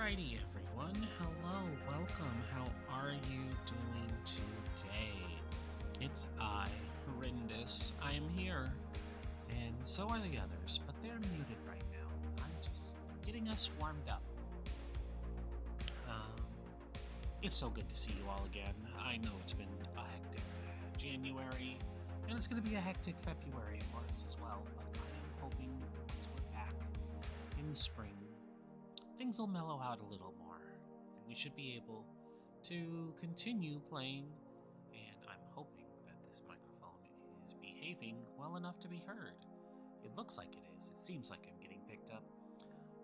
Alrighty, everyone. Hello, welcome. How are you doing today? It's I, Horrendous. I am here, and so are the others, but they're muted right now. I'm just getting us warmed up. It's so good to see you all again. I know it's been a hectic January, and it's going to be a hectic February for us as well, but I am hoping once we're back in the spring, things will mellow out a little more, and we should be able to continue playing, and I'm hoping that this microphone is behaving well enough to be heard. It looks like it is. It seems like I'm getting picked up,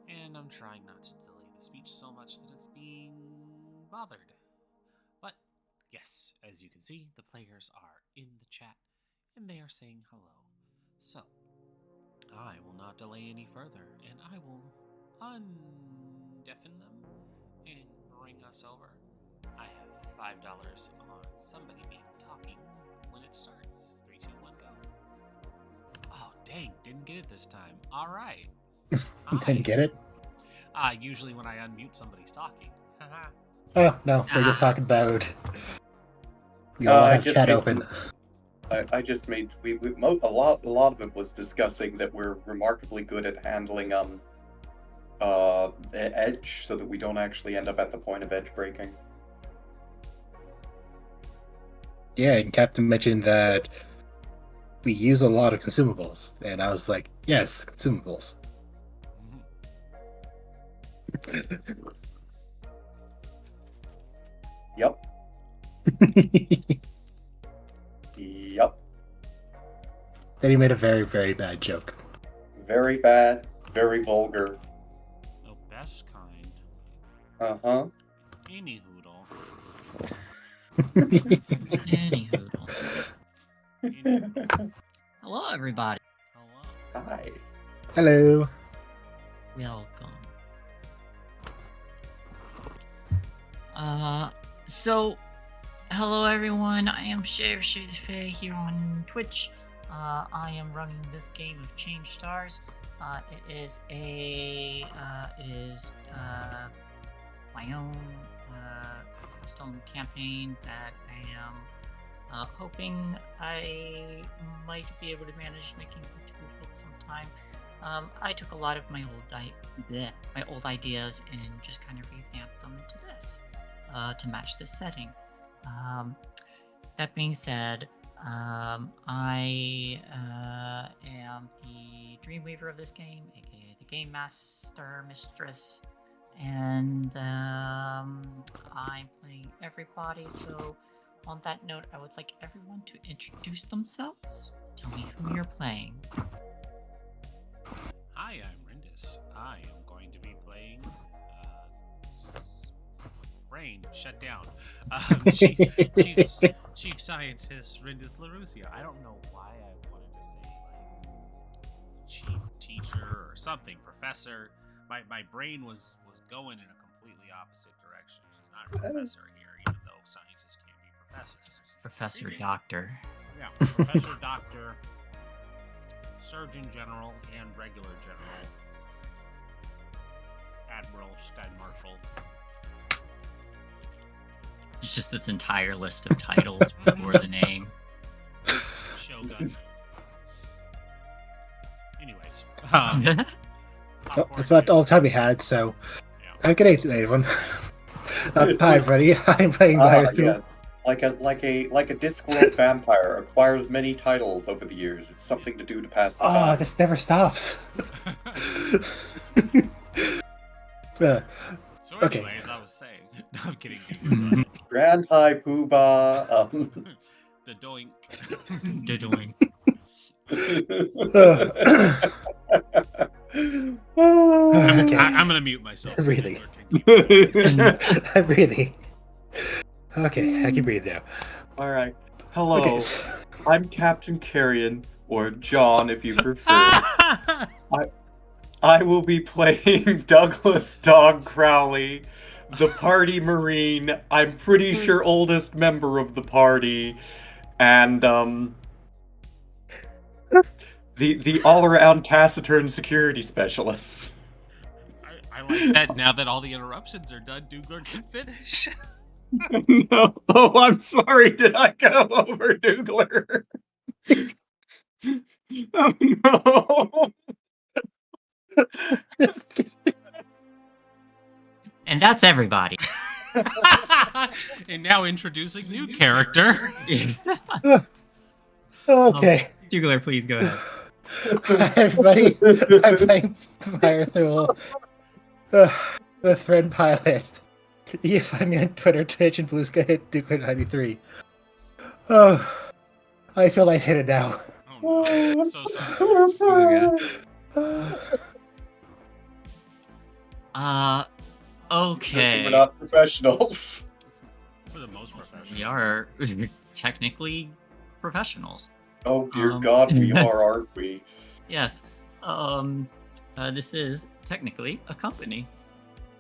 and I'm trying not to delay the speech so much that it's being bothered. But yes, as you can see, the players are in the chat, and they are saying hello. So, I will not delay any further, and I will undeafen them and bring us over. I have $5 on somebody being talking when it starts. 3, 2, 1, go. Oh, dang, didn't get it this time. All right. Didn't get it? Usually when I unmute, somebody's talking. Oh, no, we're just talking about... You all have chat open. I just made... a lot of it was discussing that we're remarkably good at handling edge, so that we don't actually end up at the point of edge breaking. Yeah, and Captain mentioned that we use a lot of consumables, and I was like, yes, consumables. Yep. Yep. Then he made a very, very bad joke. Very bad, very vulgar. The best kind. Uh-huh. Any hoodle. Any hoodle. Hello, everybody. Hello. Hi. Hello. Welcome. Hello everyone, I am Share the Fae here on Twitch. I am running this game of Change Stars. It is my own custom campaign that I am hoping I might be able to manage making into a book sometime. I took a lot of my old ideas and just kind of revamped them into this to match this setting. That being said, I am the Dreamweaver of this game, aka the Game Master Mistress, and I'm playing everybody. So, on that note, I would like everyone to introduce themselves. Tell me who you're playing. Hi, I'm Rendis. I am going to be playing Brain Shut Down. Chief Scientist Rendis LaRusia. I don't know why I wanted to say like chief teacher or something, professor. My brain was going in a completely opposite direction. She's not a professor here, even though scientists can be professors. Professor Doctor. Yeah, Professor Doctor, Surgeon General, and Regular General, Admiral Sky Marshal. It's just this entire list of titles before the name. Shogun. Anyways. So that's about all the time we had, so... Yeah. Good day, everyone. Hi, everybody. I'm playing Virus. Yes. Like a Discworld vampire acquires many titles over the years. It's something to do to pass the time. This never stops. So Okay. anyways, I was saying. No, I'm kidding. Grand High Poobah. The doink. Doing. Okay. I'm gonna mute myself. Really? Or Really? Okay, I can breathe now. Alright. Hello. Okay. I'm Captain Carrion, or John if you prefer. I will be playing Douglas Dog Crowley, the party marine. I'm pretty sure oldest member of the party, and the all-around taciturn security specialist. I Now that all the interruptions are done, Dougler can finish. No. Oh, I'm sorry. Did I go over Dougler? Oh no. And that's everybody. And now introducing new character. Okay. Dougler, please go ahead. Hi, everybody. I'm playing Fire Thule, the Thread Pilot. You can find me on Twitter, Twitch, and Blue Sky at Duke93. Oh, I feel lightheaded now. Oh no, I'm so sorry. Okay. We're not professionals. We're the most professional. We are technically professionals. Oh dear God, we are, aren't we? Yes. This is technically a company.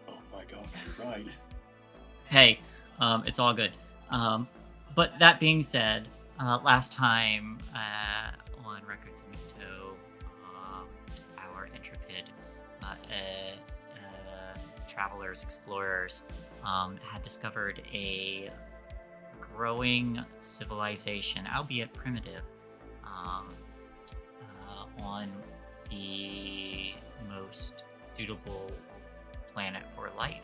Oh my God, you're right. Hey, it's all good. But that being said, last time on Records Mito, our intrepid travelers, explorers, had discovered a growing civilization, albeit primitive, on the most suitable planet for life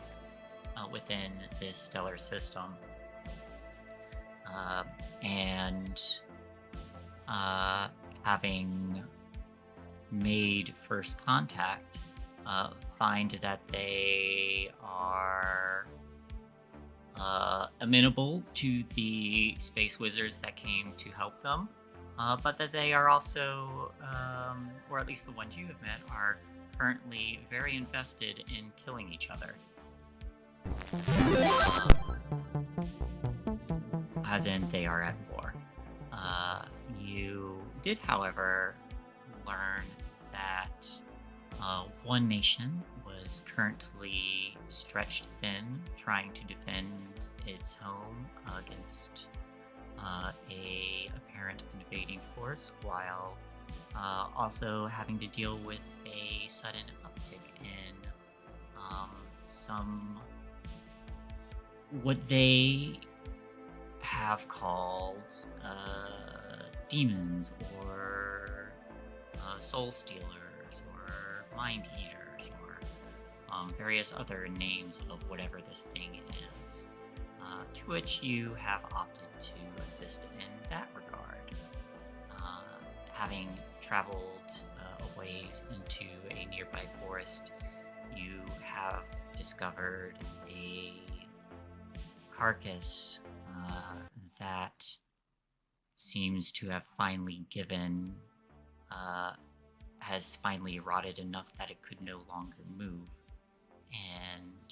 within this stellar system. And having made first contact, find that they are amenable to the space wizards that came to help them, but that they are also, or at least the ones you have met, are currently very invested in killing each other. As in, they are at war. You did, however, learn that one nation was currently stretched thin, trying to defend its home against a apparent invading force, while also having to deal with a sudden uptick in some what they have called demons or soul stealers or mind eaters or various other names of whatever this thing is, to which you have opted to assist in that regard. Having traveled a ways into a nearby forest, you have discovered a carcass that seems to have finally has finally rotted enough that it could no longer move. And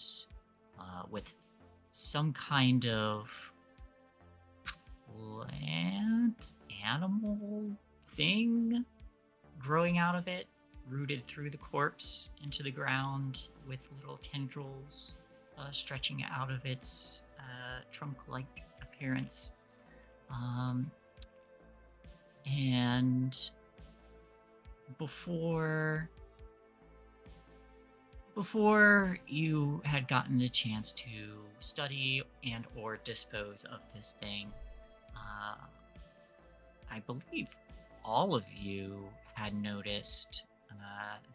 with some kind of plant, animal thing growing out of it, rooted through the corpse into the ground with little tendrils stretching out of its trunk-like appearance. And before you had gotten the chance to study and or dispose of this thing, I believe all of you had noticed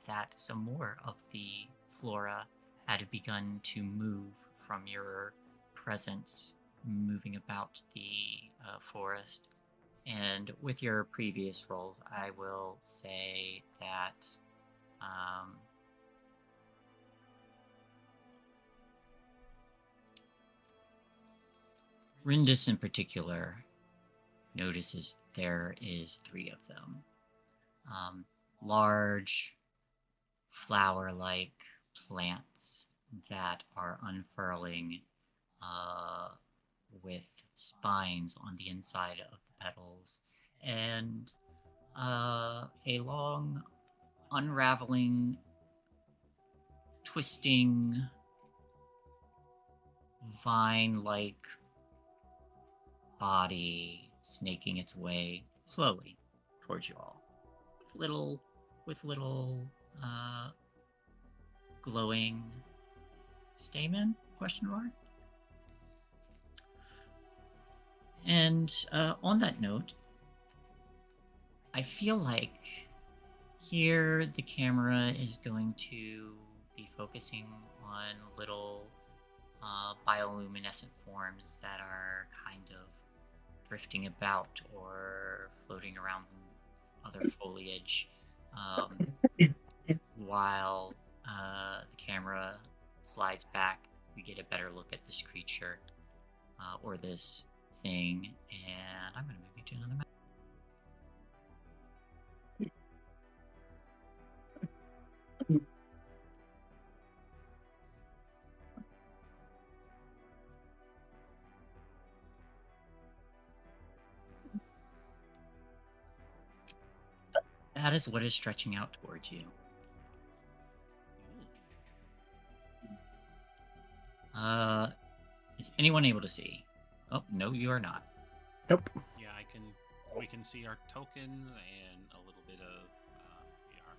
that some more of the flora had begun to move from your presence, moving about the forest. And with your previous roles, I will say that Rindis in particular notices there is 3 of them. Large, flower-like plants that are unfurling with spines on the inside of the petals, and a long, unraveling, twisting, vine-like body snaking its way slowly towards you all, with little glowing Stamen? Question mark. And on that note, I feel like here the camera is going to be focusing on little bioluminescent forms that are kind of drifting about or floating around other foliage, while the camera slides back. We get a better look at this creature or this thing, and I'm going to move you to another map. That is what is stretching out towards you. Is anyone able to see? Oh, no, you are not. Nope. Yeah, we can see our tokens and a little bit of VR.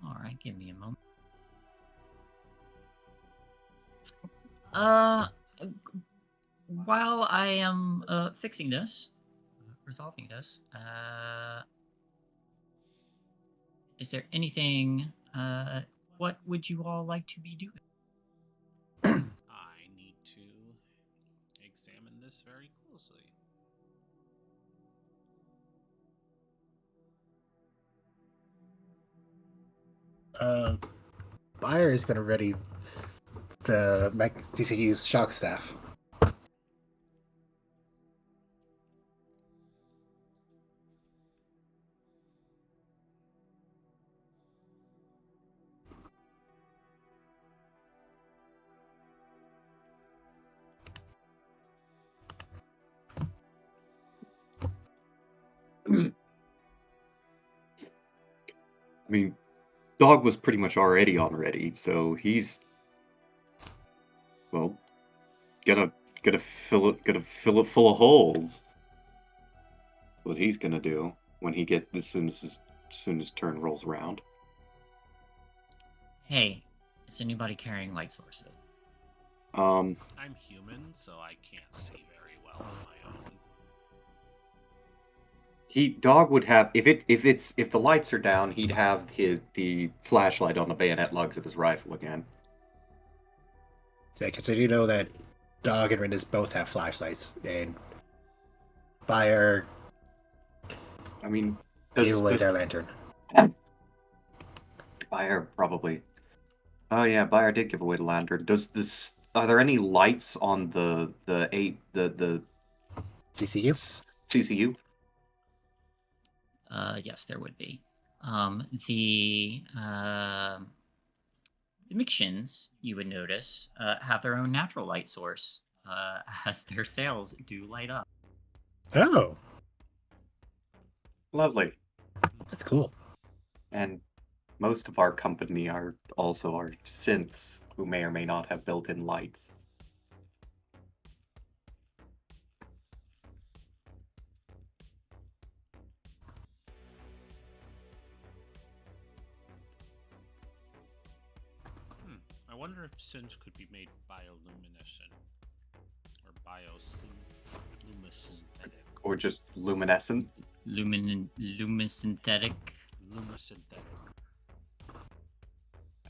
All right, give me a moment. While I am fixing this, resolving this, is there anything? What would you all like to be doing? I need to examine this very closely. Buyer is going to ready the CCU's shock staff. I mean, Dog was pretty much already on ready, so he's well gonna fill it full of holes. What he's gonna do when he get as soon as turn rolls around. Hey, is anybody carrying light sources? I'm human, so I can't see very well on my own. Dog would have if the lights are down, he'd have the flashlight on the bayonet lugs of his rifle again. Yeah, because I do know that Dog and Rindis both have flashlights, and Buyer I mean, gave away their lantern. Buyer probably. Oh yeah, Buyer did give away the lantern. Are there any lights on the CCU? CCU? Yes, there would be. The Mixtions, you would notice, have their own natural light source, as their sails do light up. Oh, Lovely. that's cool. And most of our company are also our synths, who may or may not have built-in lights. I wonder if synths could be made bioluminescent or bioluminescent. Or just luminescent. Lumisynthetic. Lumisynthetic.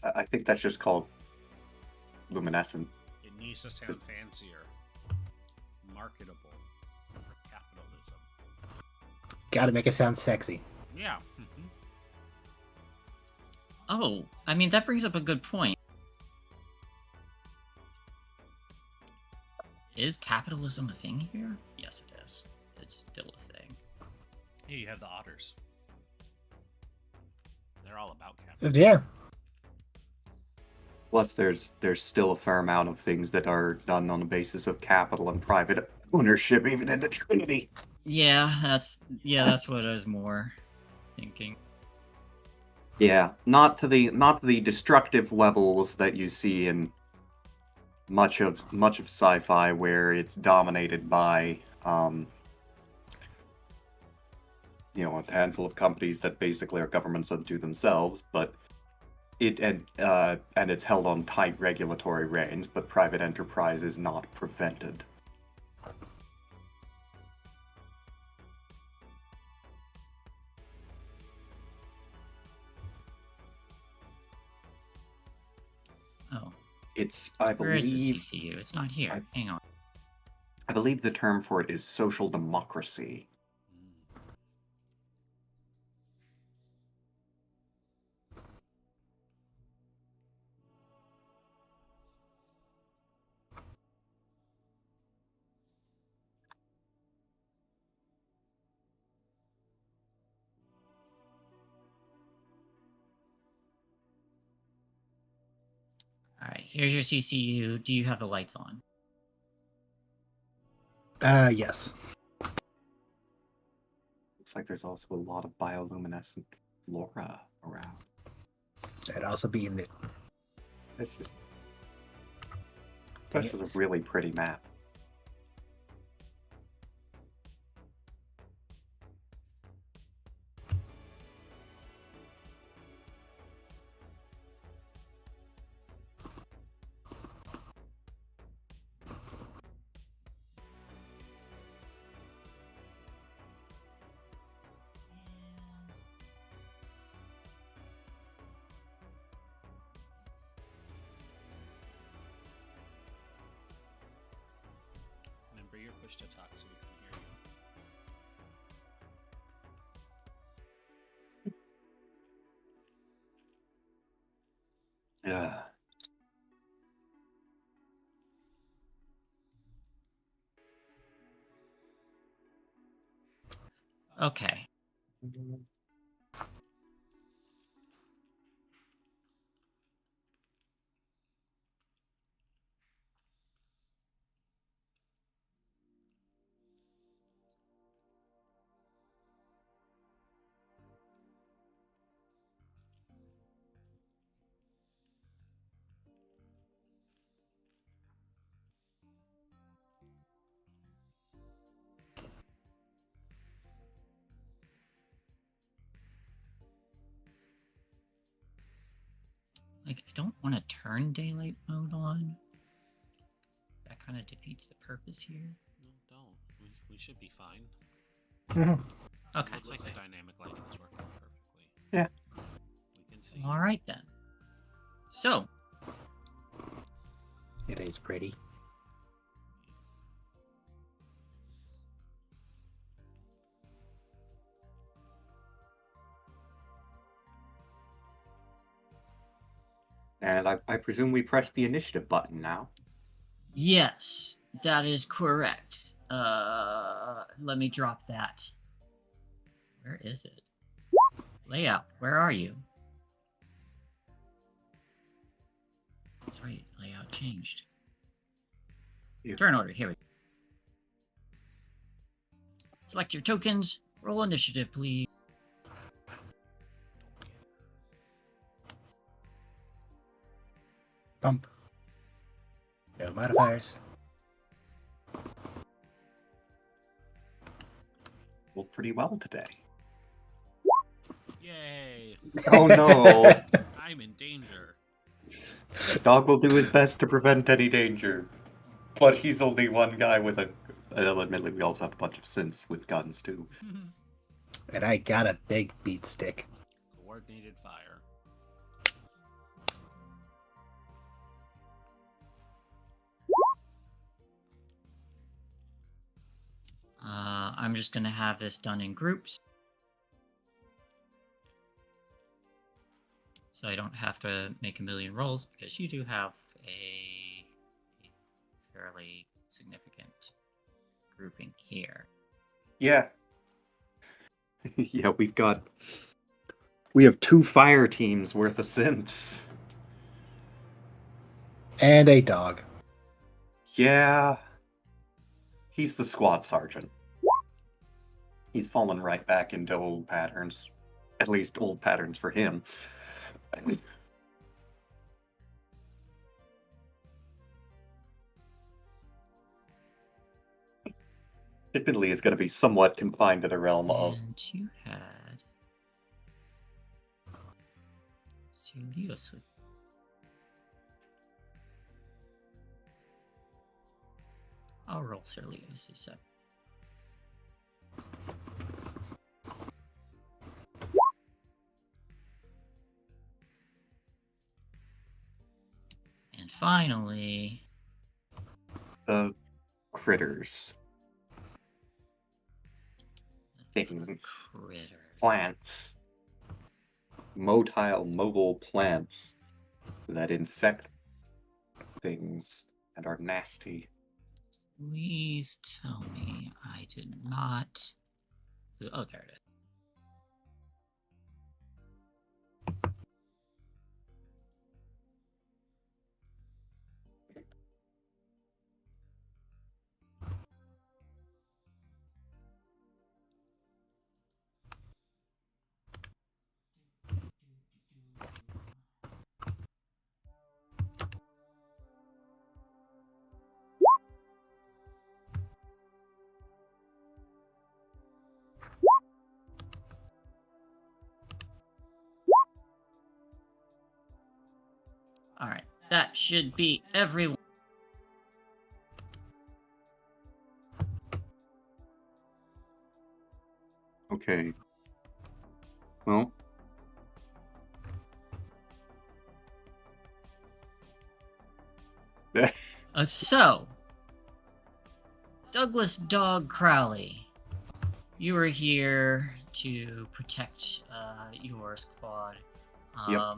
I think that's just called luminescent. It needs to sound fancier, marketable for capitalism. Gotta make it sound sexy. Yeah. Oh, I mean, that brings up a good point. Is capitalism a thing here? Yes, it is. It's still a thing. Yeah, you have the otters. They're all about capitalism. Yeah. Plus, there's still a fair amount of things that are done on the basis of capital and private ownership, even in the Trinity. Yeah, that's what I was more thinking. Yeah, not to the destructive levels that you see in much of sci-fi, where it's dominated by a handful of companies that basically are governments unto themselves. But and it's held on tight regulatory reins, but private enterprise is not prevented. Oh, I where is the believe, CCU? It's not here. Hang on. I believe the term for it is social democracy. All right, here's your CCU. Do you have the lights on? Yes. Looks like there's also a lot of bioluminescent flora around. That'd also be in the. This is a really pretty map. Remember your push to talk so we can hear you. Yeah. Okay. Like, I don't want to turn daylight mode on. That kind of defeats the purpose here. No, don't. We should be fine. Mhm. Okay. Looks like the dynamic lighting is working perfectly. Yeah. We can see. All right then. So, It is pretty. And I presume we press the initiative button now. yes, that is correct. Let me drop that. Where is it? Layout, where are you? Sorry, layout changed. Yeah. Turn order, here we go. Select your tokens, roll initiative, please. Bump. No modifiers. Rolled pretty well today. Yay! Oh no! I'm in danger. Dog will do his best to prevent any danger. But he's only one guy with a... Admittedly, we also have a bunch of synths with guns, too. And I got a big beat stick. Coordinated fire. I'm just going to have this done in groups. So I don't have to make a million rolls, because you do have a fairly significant grouping here. Yeah. Yeah, we have 2 fire teams worth of synths. And a dog. Yeah. He's the squad sergeant. He's fallen right back into old patterns. At least old patterns for him. Admittedly, is going to be somewhat confined to the realm of... And you had Seriously. I'll roll seriously. And finally, The critters. Things. critter. Plants. Mobile plants that infect things and are nasty. Please tell me I did not. Oh, there it is. All right, that should be everyone. Okay. Well. So, Douglas Dog Crowley, you are here to protect your squad. Yep.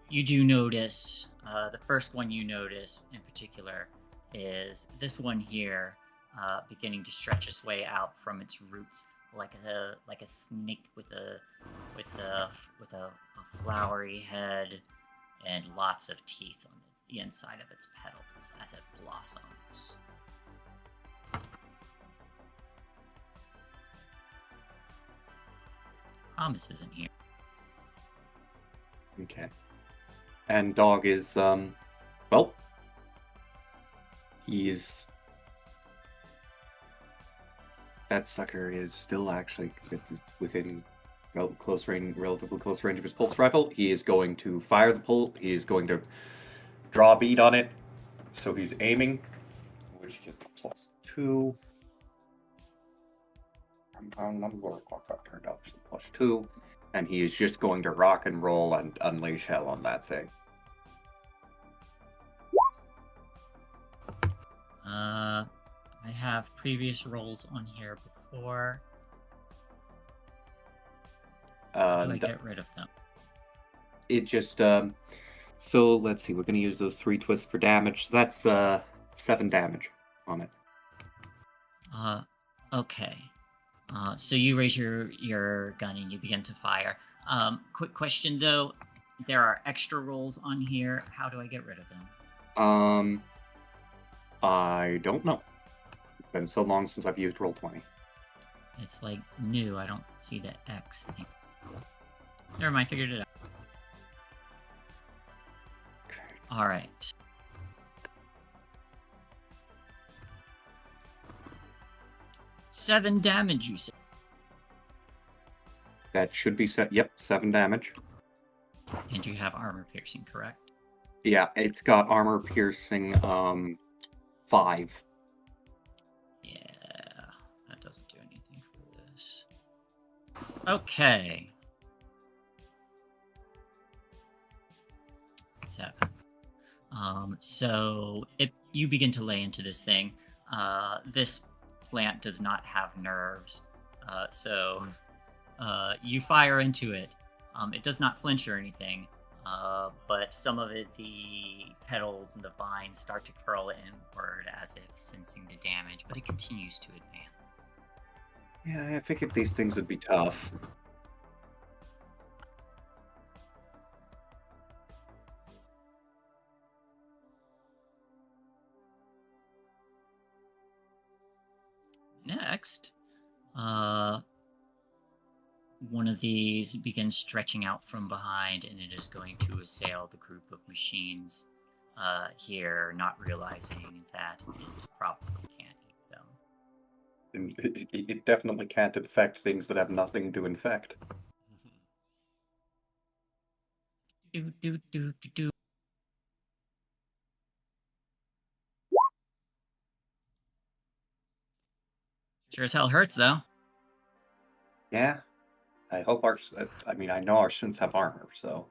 You do notice, the first one you notice in particular is this one here, beginning to stretch its way out from its roots like a snake with a flowery head and lots of teeth on the inside of its petals as it blossoms. Thomas isn't here. Okay. And dog is, well, he's... That sucker is still actually within relatively close range of his pulse rifle. He is going to fire the pull. He is going to draw a bead on it. So he's aiming, which gives the +2. Number turned out +2. And he is just going to rock and roll and unleash hell on that thing. I have previous rolls on here before. How do I get rid of them? It just, so let's see, we're going to use those 3 twists for damage. So that's 7 damage on it. Okay. So you raise your gun and you begin to fire. Quick question though, there are extra rolls on here. How do I get rid of them? I don't know. It's been so long since I've used Roll20. It's like new. I don't see the X thing. Never mind. Figured it out. Okay. All right. Seven damage, you said. That should be set. Yep, 7 damage. And you have armor piercing, correct? Yeah, it's got armor piercing 5. Yeah, that doesn't do anything for this. Okay. 7. So you begin to lay into this thing. This plant does not have nerves, so you fire into it. It does not flinch or anything, but some of the petals and the vines start to curl inward as if sensing the damage, but it continues to advance. Yeah, I figured these things would be tough. Next, one of these begins stretching out from behind, and it is going to assail the group of machines here, not realizing that it probably can't eat them. And it definitely can't infect things that have nothing to infect. Do. Sure as hell hurts, though. Yeah. I hope I know our students have armor, so.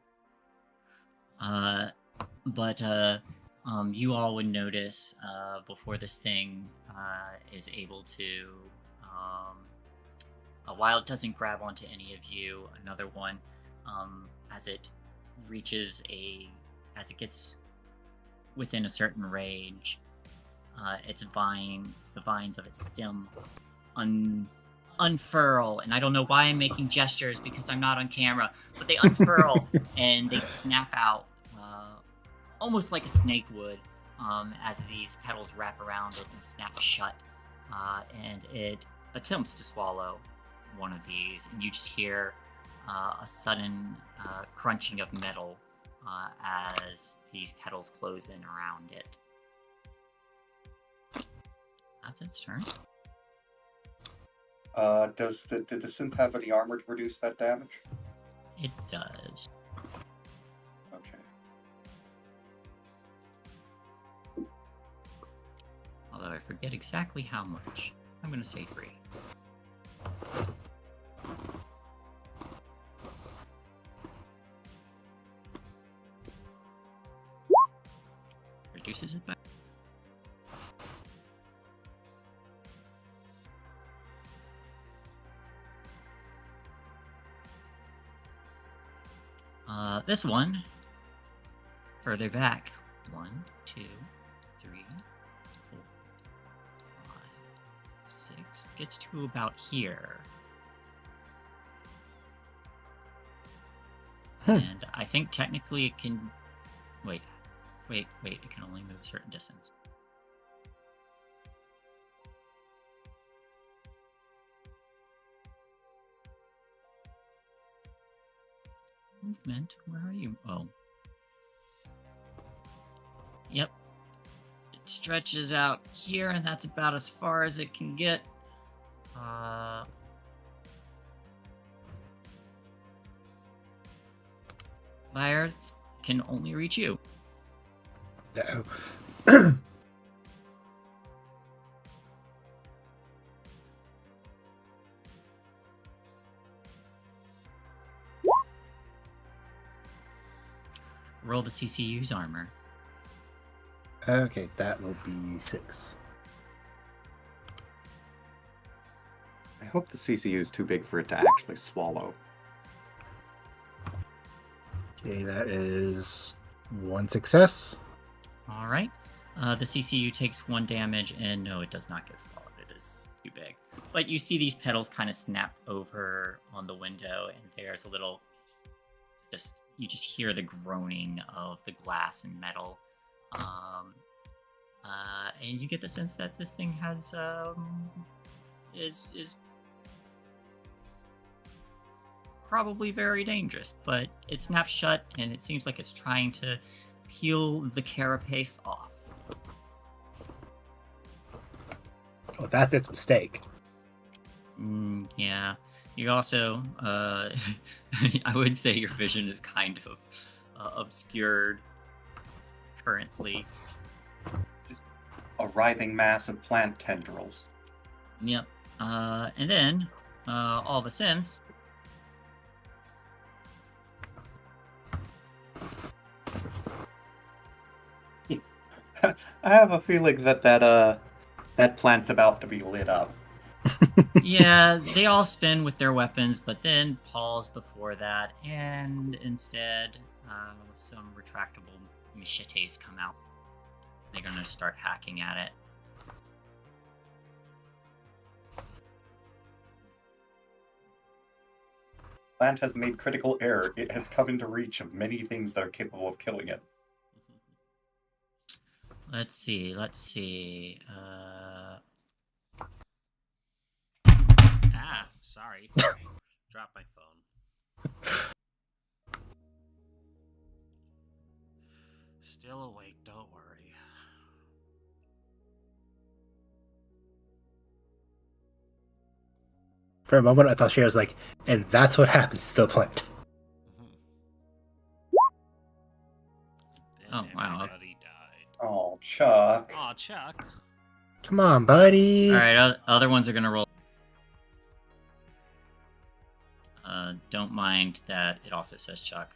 But you all would notice before this thing is able to, while it doesn't grab onto any of you, another one, as it gets within a certain range, the vines of its stem unfurl, and I don't know why I'm making gestures because I'm not on camera, but they unfurl and they snap out almost like a snake would, as these petals wrap around it and snap shut, and it attempts to swallow one of these, and you just hear a sudden crunching of metal as these petals close in around it. That's its turn. Did the synth have any armor to reduce that damage? It does. Okay. Although I forget exactly how much. I'm going to say 3. Reduces it back. This one, further back. 1, 2, 3, 4, 5, 6. Gets to about here. And I think technically it can... Wait. It can only move a certain distance. Movement? Where are you? Oh. Yep. It stretches out here, and that's about as far as it can get. Fires can only reach you. No. Roll the CCU's armor. Okay, that will be 6. I hope the CCU is too big for it to actually swallow. Okay, that is 1 success. All right. The CCU takes 1 damage, and no, it does not get swallowed. It is too big. But you see these petals kind of snap over on the window, and there's a little... you just hear the groaning of the glass and metal. And you get the sense that this thing has... is probably very dangerous, but it snaps shut, and it seems like it's trying to peel the carapace off. Oh, that's its mistake. Yeah. You also, I would say your vision is kind of obscured currently. Just a writhing mass of plant tendrils. Yep. And then, all of a sense, I have a feeling that plant's about to be lit up. yeah, they all spin with their weapons, but then pause before that, and instead, some retractable machetes come out. They're gonna start hacking at it. Plant has made critical error. It has come into reach of many things that are capable of killing it. Let's see. Sorry. Dropped my phone. Still awake, don't worry. For a moment, I thought she was like, and that's what happens to the plant. Oh, wow. Everybody died. Oh, Chuck. Aw, Chuck. Come on, buddy. All right, other ones are gonna roll. Don't mind that it also says Chuck.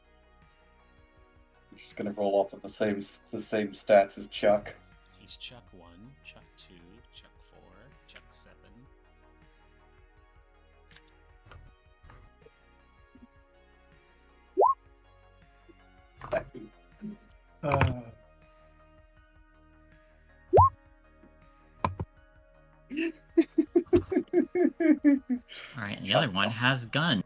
I'm just gonna roll off with the same stats as Chuck. He's Chuck 1, Chuck 2, Chuck 4, Chuck 7. All right, and the other one has gun.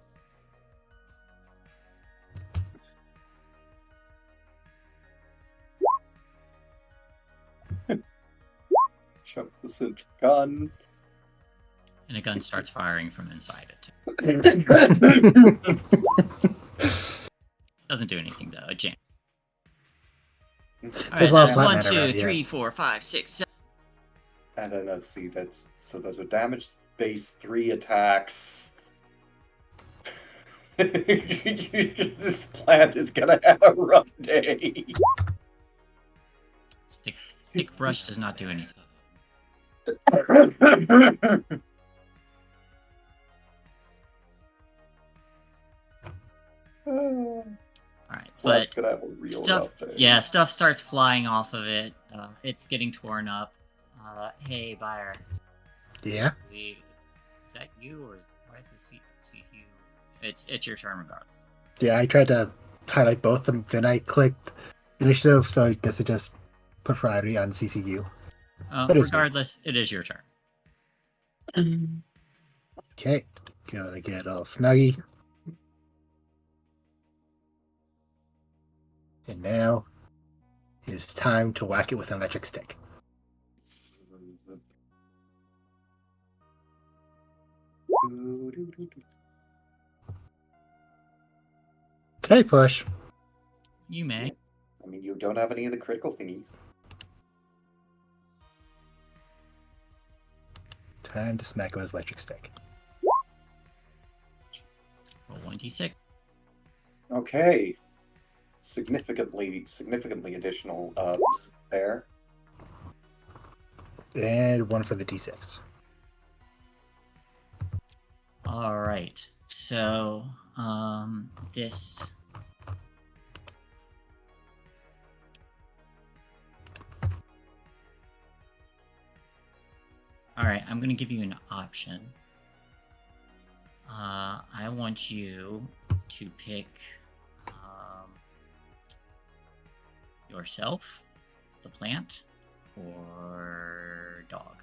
Chuck the central gun. And a gun starts firing from inside it. Doesn't do anything though. A jam. All right, There's a lot of that's flat 1, matter 2, around here. 3, 4, 5, 6, 7. And then let's see, there's a damage base 3 attacks. This plant is gonna have a rough day. Stick brush does not do anything. All right, Plant's but gonna have a real stuff, rough day. yeah, stuff starts flying off of it. It's getting torn up. Hey, buyer. Yeah. Is that you or why is the CQ? It's your turn regardless. Yeah, I tried to highlight both of them, then I clicked initiative, so I guess it just put priority on CCU. That is Regardless, it is your turn. Okay, gotta get all snuggy. And now it's time to whack it with an electric stick. Okay, push. You may. I mean, you don't have any of the critical thingies. Time to smack it with electric stick. Roll 1d6. Okay. Significantly additional there. And one for the D6. All right. So, this. All right, I'm gonna give you an option. I want you to pick yourself, the plant, or dog.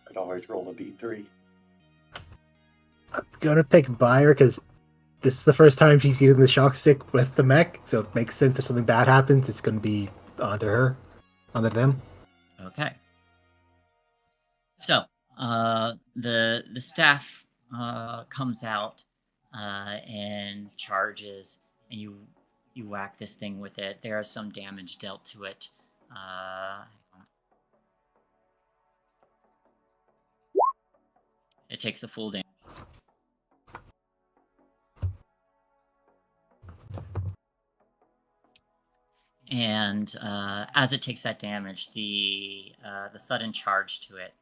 Could always roll a D3. I'm gonna pick Buyer because this is the first time she's using the shock stick with the mech, so it makes sense if something bad happens, it's gonna be onto her, onto them. Okay. So, the staff comes out and charges, and you whack this thing with it. There is some damage dealt to it. It takes the full damage. And as it takes that damage, the sudden charge to it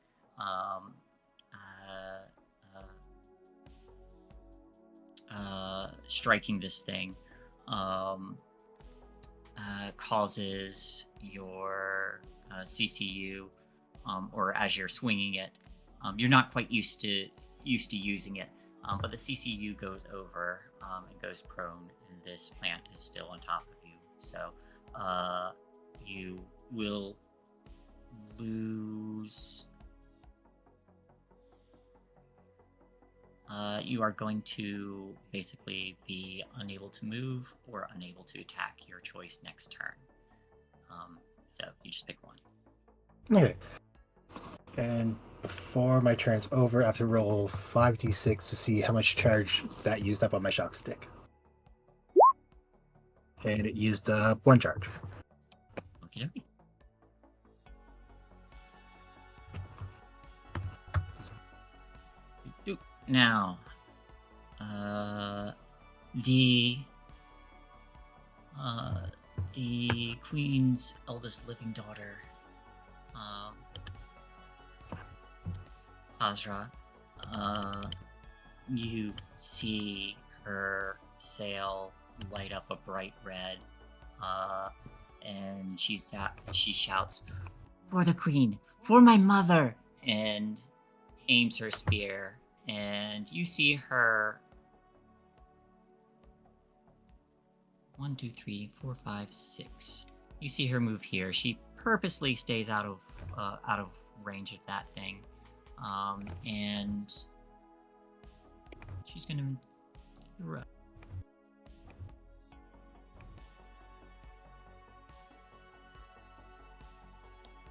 striking this thing causes your CCU, or as you're swinging it, you're not quite used to using it, but the CCU goes over and goes prone, and this plant is still on top of you. So you will lose. You are going to basically be unable to move or unable to attack, your choice next turn. So you just pick one. Okay. And before my turn's over, I have to roll 5d6 to see how much charge that used up on my shock stick. And it used up 1 charge. Okie dokie. Now, the queen's eldest living daughter, Azra, you see her sail light up a bright red, and she shouts, "For the queen, for my mother!" and aims her spear, and you see her 1, 2, 3, 4, 5, 6. You see her move here. She purposely stays out of range of that thing, and she's gonna throw.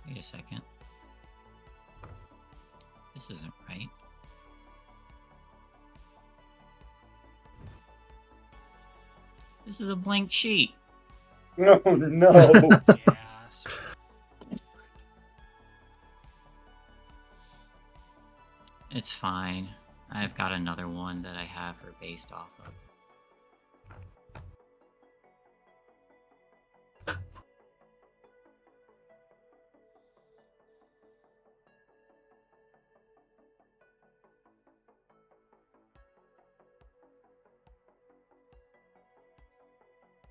Wait a second. This isn't right. This is a blank sheet. No, no. Yes. It's fine. I've got another one that I have her based off of.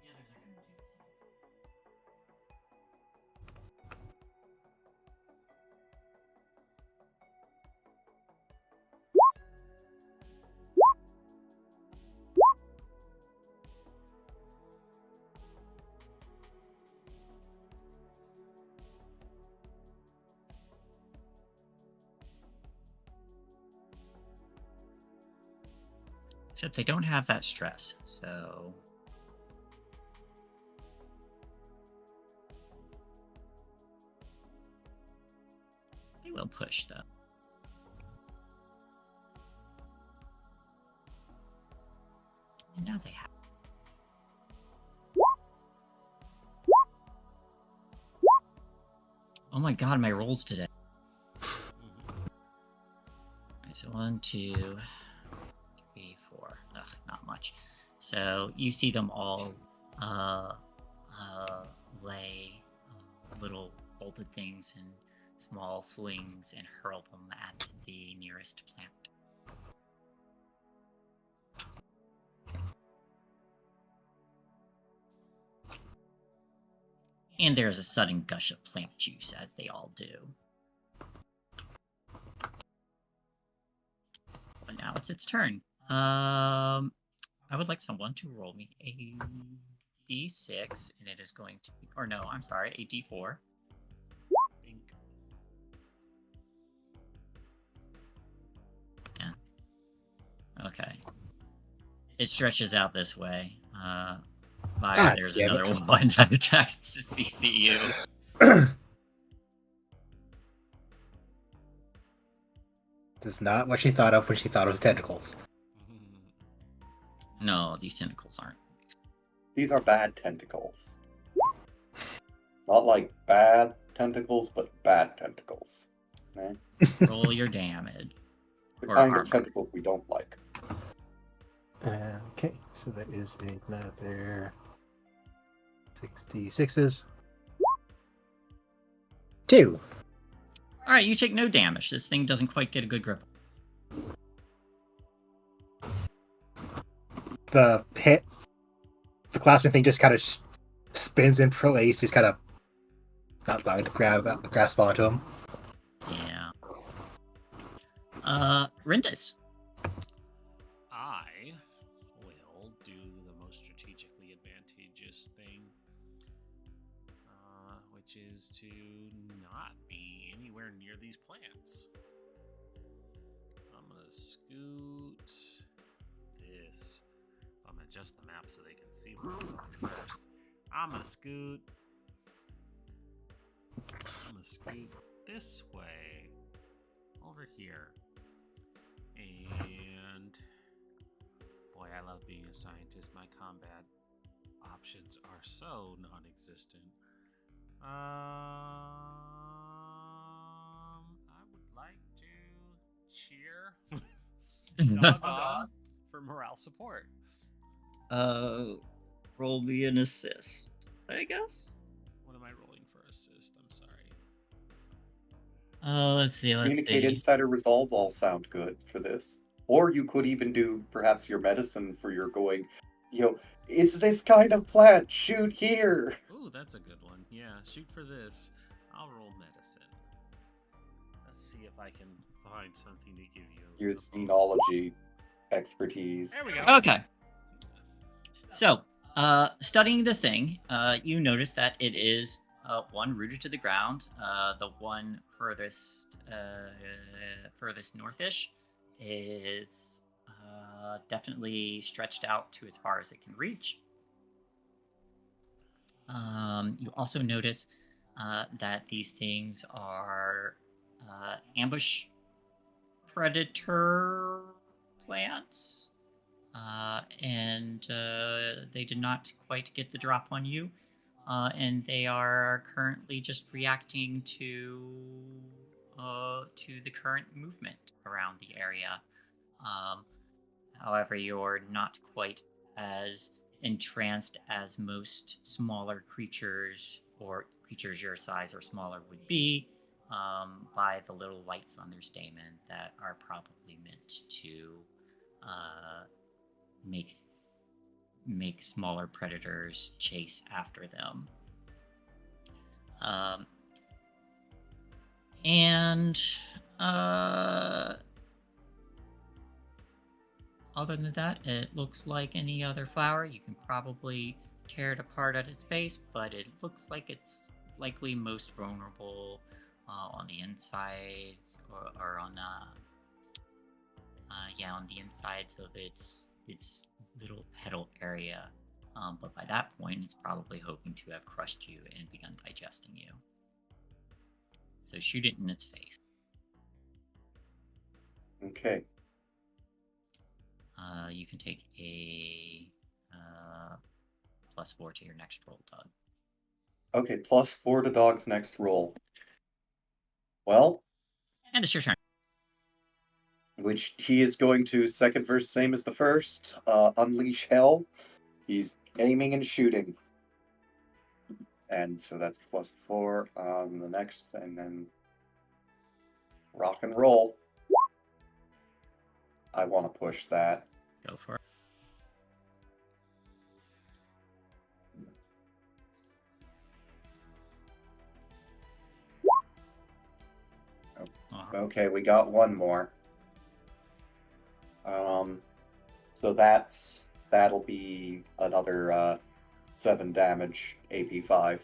The others are going to do the same. Except they don't have that stress, so... They will push, though. And now they have. Oh my god, my rolls today. Alright, so 1, 2, 3, 4. Ugh, not much. So you see them all lay little bolted things in small slings and hurl them at the nearest plant. And there's a sudden gush of plant juice, as they all do. But now it's its turn. I would like someone to roll me a d6, and it is going to be... Or no, I'm sorry, a d4. Bink. Yeah. Okay. It stretches out this way. Fire, there's another one that attacks the CCU. This is not what she thought of when she thought it was tentacles. No, these tentacles aren't. These are bad tentacles. Not like bad tentacles, but bad tentacles. Okay? Roll your damage. The Or kind armor. of tentacles we don't like. Okay, so that is another 66s. 2. Alright, you take no damage. This thing doesn't quite get a good grip. The clasping thing just kind of spins in place, just kind of not allowing to grasp onto him. Yeah. Rindis. I will do the most strategically advantageous thing, which is to not be anywhere near these plants. I'm gonna scoot this. I'm gonna adjust the map so they can see where I'm going first. I'm gonna scoot this way over here. And boy, I love being a scientist. My combat options are so non-existent. I would like to cheer dog on for morale support. Roll me an assist, I guess. What am I rolling for assist? I'm sorry. Let's see. Communicate, insight, or resolve all sound good for this. Or you could even do perhaps your medicine for your going, it's this kind of plant, shoot here. Ooh, that's a good one. Yeah, shoot for this. I'll roll medicine. Let's see if I can find something to give you. Your xenology expertise. There we go. Okay. So, studying this thing, you notice that it is one rooted to the ground. The one furthest northish is definitely stretched out to as far as it can reach. You also notice that these things are ambush predator plants, and they did not quite get the drop on you, and they are currently just reacting to the current movement around the area. However, you're not quite as entranced as most smaller creatures or creatures your size or smaller would be by the little lights on their stamen that are probably meant to make smaller predators chase after them. Other than that, it looks like any other flower. You can probably tear it apart at its base, but it looks like it's likely most vulnerable on the insides or on the insides of its little petal area. But by that point, it's probably hoping to have crushed you and begun digesting you. So shoot it in its face. Okay. You can take a +4 to your next roll, Doug. Okay, +4 to Dog's next roll. Well, And it's your turn. which he is going to second verse, same as the first. Unleash hell. He's aiming and shooting. And so that's +4 on the next, and then rock and roll. I want to push that. Go for it. Okay, we got one more. So that'll be another 7 damage, AP5.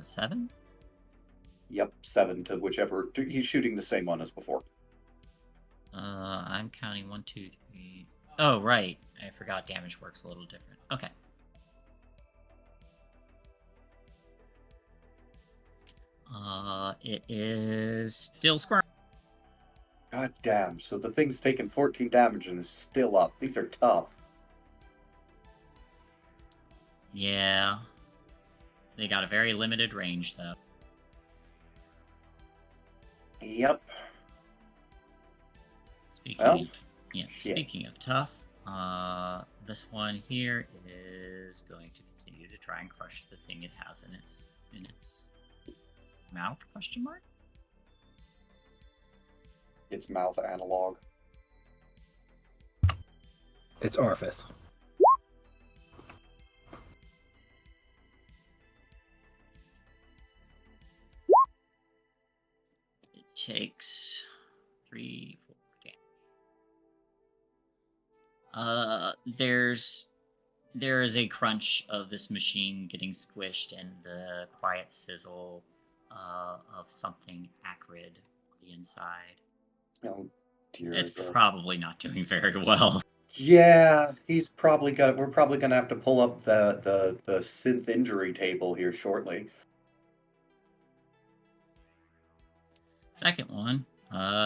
7? Yep, 7 to whichever. He's shooting the same one as before. I'm counting 1, 2, 3. Oh, right. I forgot damage works a little different. Okay. It is still squirming. God damn, so the thing's taken 14 damage and is still up. These are tough. Yeah. They got a very limited range, though. Yep. Speaking of tough, this one here is going to continue to try and crush the thing it has in its mouth, question mark? Its mouth analog. It's orifice. It takes 3, 4 damage. There is a crunch of this machine getting squished and the quiet sizzle of something acrid on the inside. Oh dear. It's probably not doing very well. Yeah, we're probably gonna have to pull up the synth injury table here shortly. Second one,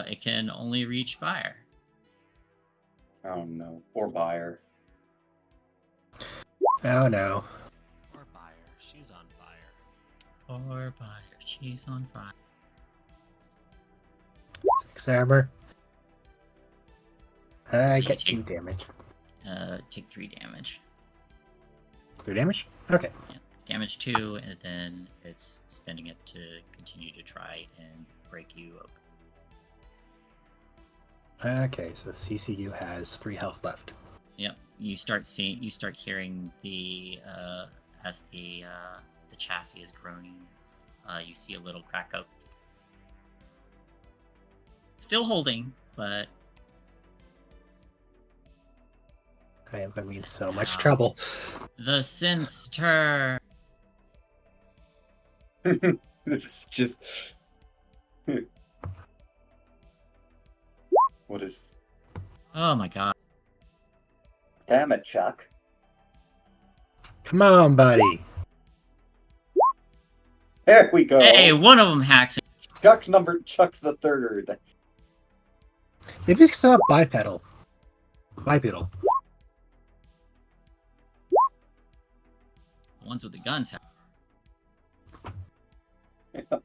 it can only reach fire. Oh no, poor buyer. Oh no. Or buyer. She's on fire. Poor buyer, she's on fire. 6 armor. I you get take- 2 damage. Take 3 damage. 3 damage? Okay. Yeah. Damage 2, and then it's spending it to continue to try and break you open. Okay, so CCU has 3 health left. Yep. You start hearing the as the chassis is groaning. You see a little crack up. Still holding, but I am in so much Ow. trouble. the synth's turn. It's just. What is. Oh my god. Damn it, Chuck. Come on, buddy. There we go. Hey, one of them hacks it. Chuck the third. Maybe it's not bipedal. Bipedal. The ones with the guns have. Alright,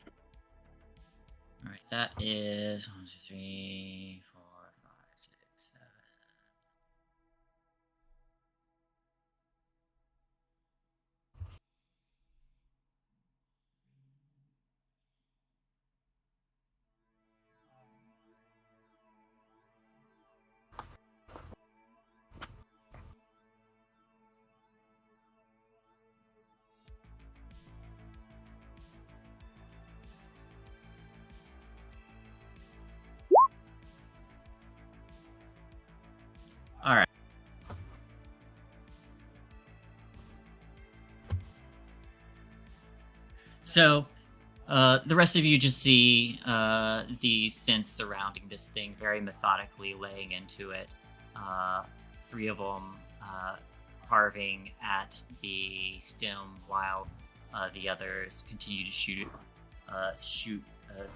that is 1, 2, 3, 4, 5, 6, 7. Alright. So, the rest of you just see the synths surrounding this thing, very methodically laying into it. 3 of them carving at the stem while the others continue to shoot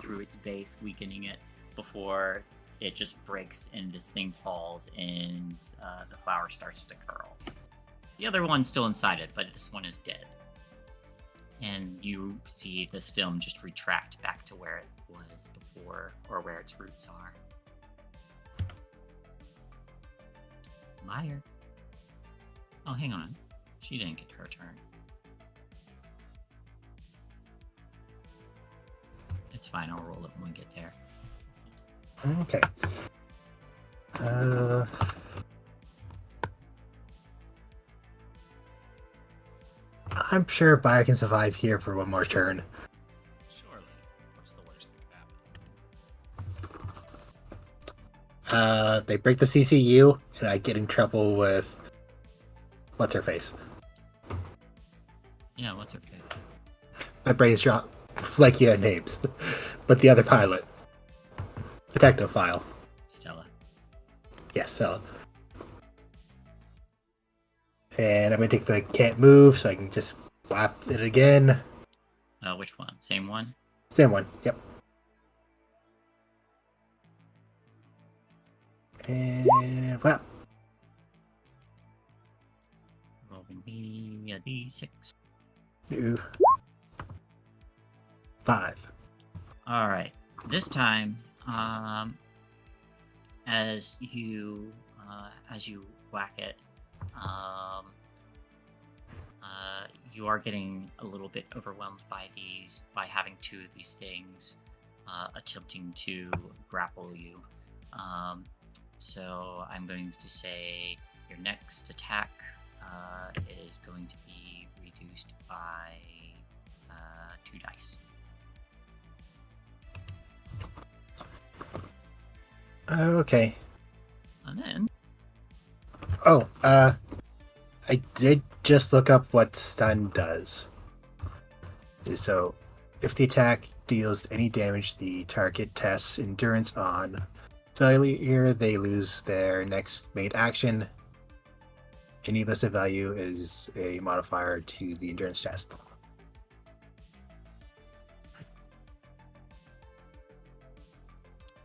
through its base, weakening it before it just breaks and this thing falls and the flower starts to curl. The other one's still inside it, but this one is dead. And you see the stem just retract back to where it was before, or where its roots are. Meyer. Oh, hang on. She didn't get her turn. It's fine, I'll roll it when we get there. Okay. I'm sure Bio can survive here for one more turn. Surely. What's the worst that could happen? They break the CCU, and I get in trouble with what's her face. Yeah, what's her face? My brain's dropped like you had names, but the other pilot, the technophile. Stella. Yes, so. And I'm gonna take the can't move, so I can just whap it again. Which one? Same one? Same one. Yep. And whap. Rolling me a d6. Ooh. 5. Alright. This time, as you whack it, you are getting a little bit overwhelmed by having 2 of these things attempting to grapple you. So I'm going to say your next attack is going to be reduced by 2 dice. Okay. And then Oh, I did just look up what stun does. So, if the attack deals any damage, the target tests endurance on failure, they lose their next made action. Any listed value is a modifier to the endurance test.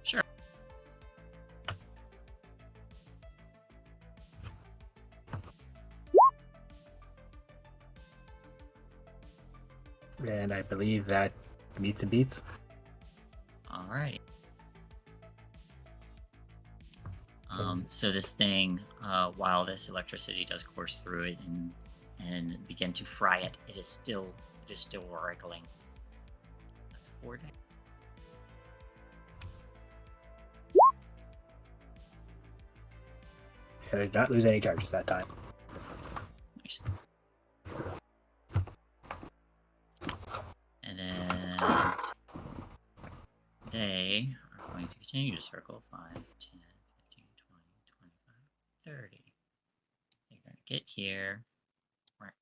sure. And I believe that meets and beats. Alrighty. So this thing, while this electricity does course through it and begin to fry it, it is still wriggling. That's 4 days. And I did not lose any charges that time. Nice. And then they are going to continue to circle 5, 10, 15, 20, 25, 30. They're going to get here. And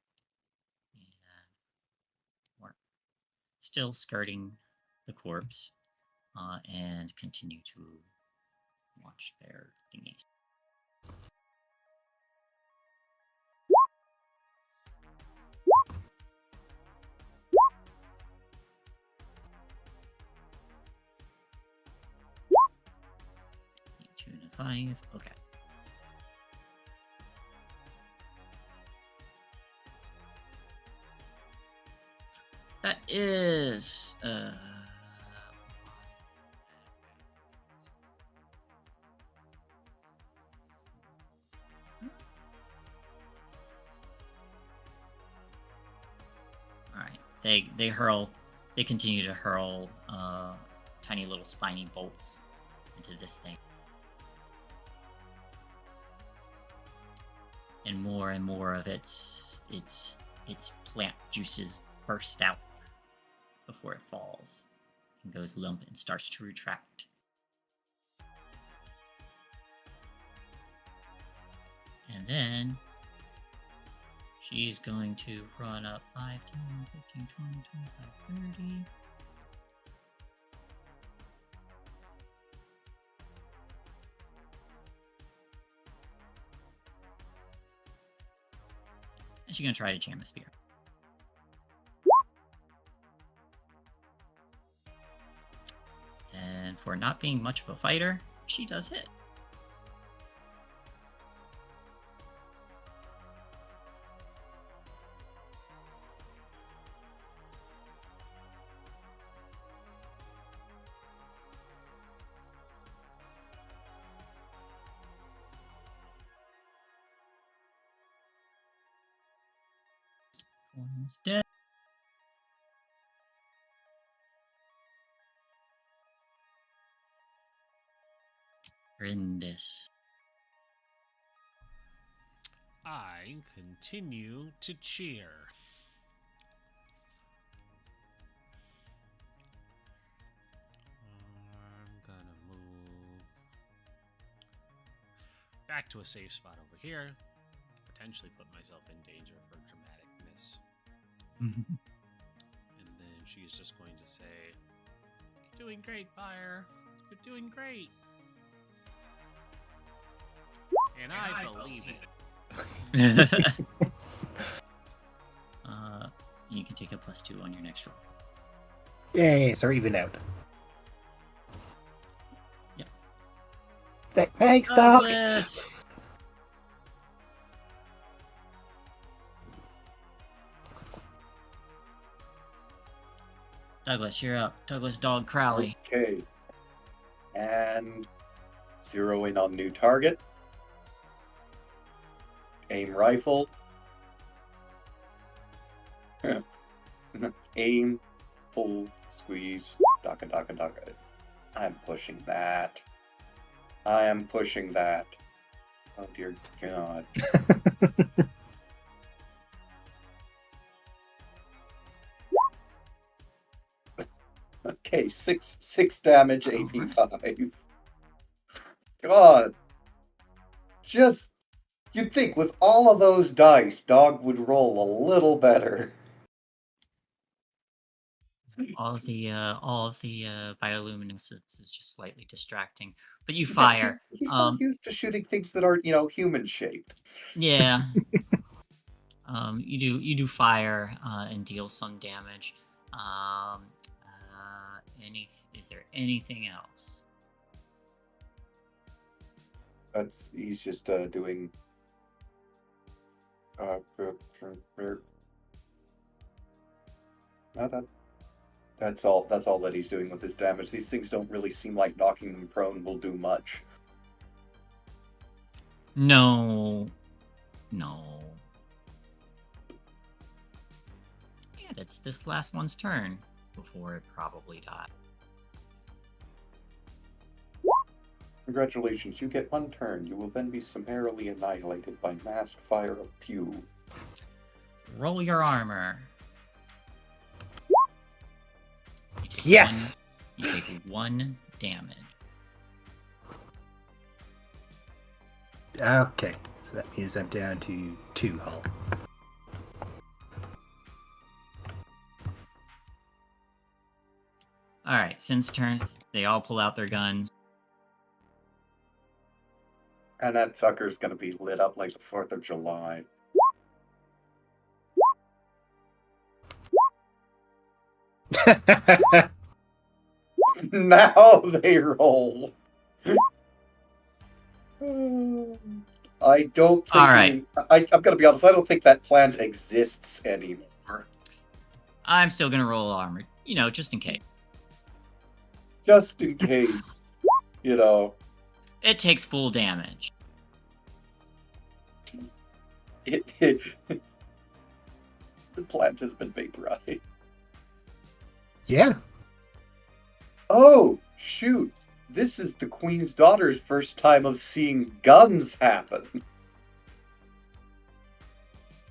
we're still skirting the corpse and continue to watch their thingies. Two and a 5. Okay. That is Alright. They continue to hurl tiny little spiny bolts into this thing. And more of its plant juices burst out before it falls and goes limp and starts to retract. And then she's going to run up 5, 10, 15, 20, 25, 30. And she's going to try to jam a spear. And for not being much of a fighter, she does hit. One's dead. Horrendous. I continue to cheer. I'm gonna move back to a safe spot over here. Potentially put myself in danger for dramatic miss. And then she's just going to say, "You're doing great, Fire. You're doing great." And I believe it. You can take a +2 on your next roll. Yay, so we're even out. Yep. Thanks, Doc! Douglas! Douglas, you're up. Douglas Dog Crowley. Okay. And zero in on new target. Aim rifle. Aim, pull, squeeze, daka daka daka. I'm pushing that. I am pushing that. Oh dear God. Okay, six damage, AP 5. God. Just, you'd think with all of those dice, Dog would roll a little better. All of the bioluminescence is just slightly distracting, but you fire. He's not used to shooting things that aren't, human shaped. Yeah. You do fire and deal some damage. Is there anything else? He's just doing. That's all that he's doing with his damage. These things don't really seem like knocking him prone will do much. No. No. And it's this last one's turn before it probably dies. Congratulations, you get one turn. You will then be summarily annihilated by massed fire of Pew. Roll your armor. You take Yes! You take 1 damage. Okay, so that means I'm down to 2 hull. Alright, since turns, they all pull out their guns. And that sucker's gonna be lit up like the 4th of July. Now they roll. I don't think. All right. I'm gonna be honest. I don't think that plant exists anymore. I'm still gonna roll armor, just in case. Just in case, It takes full damage. the plant has been vaporized. Yeah. Oh shoot! This is the Queen's daughter's first time of seeing guns happen.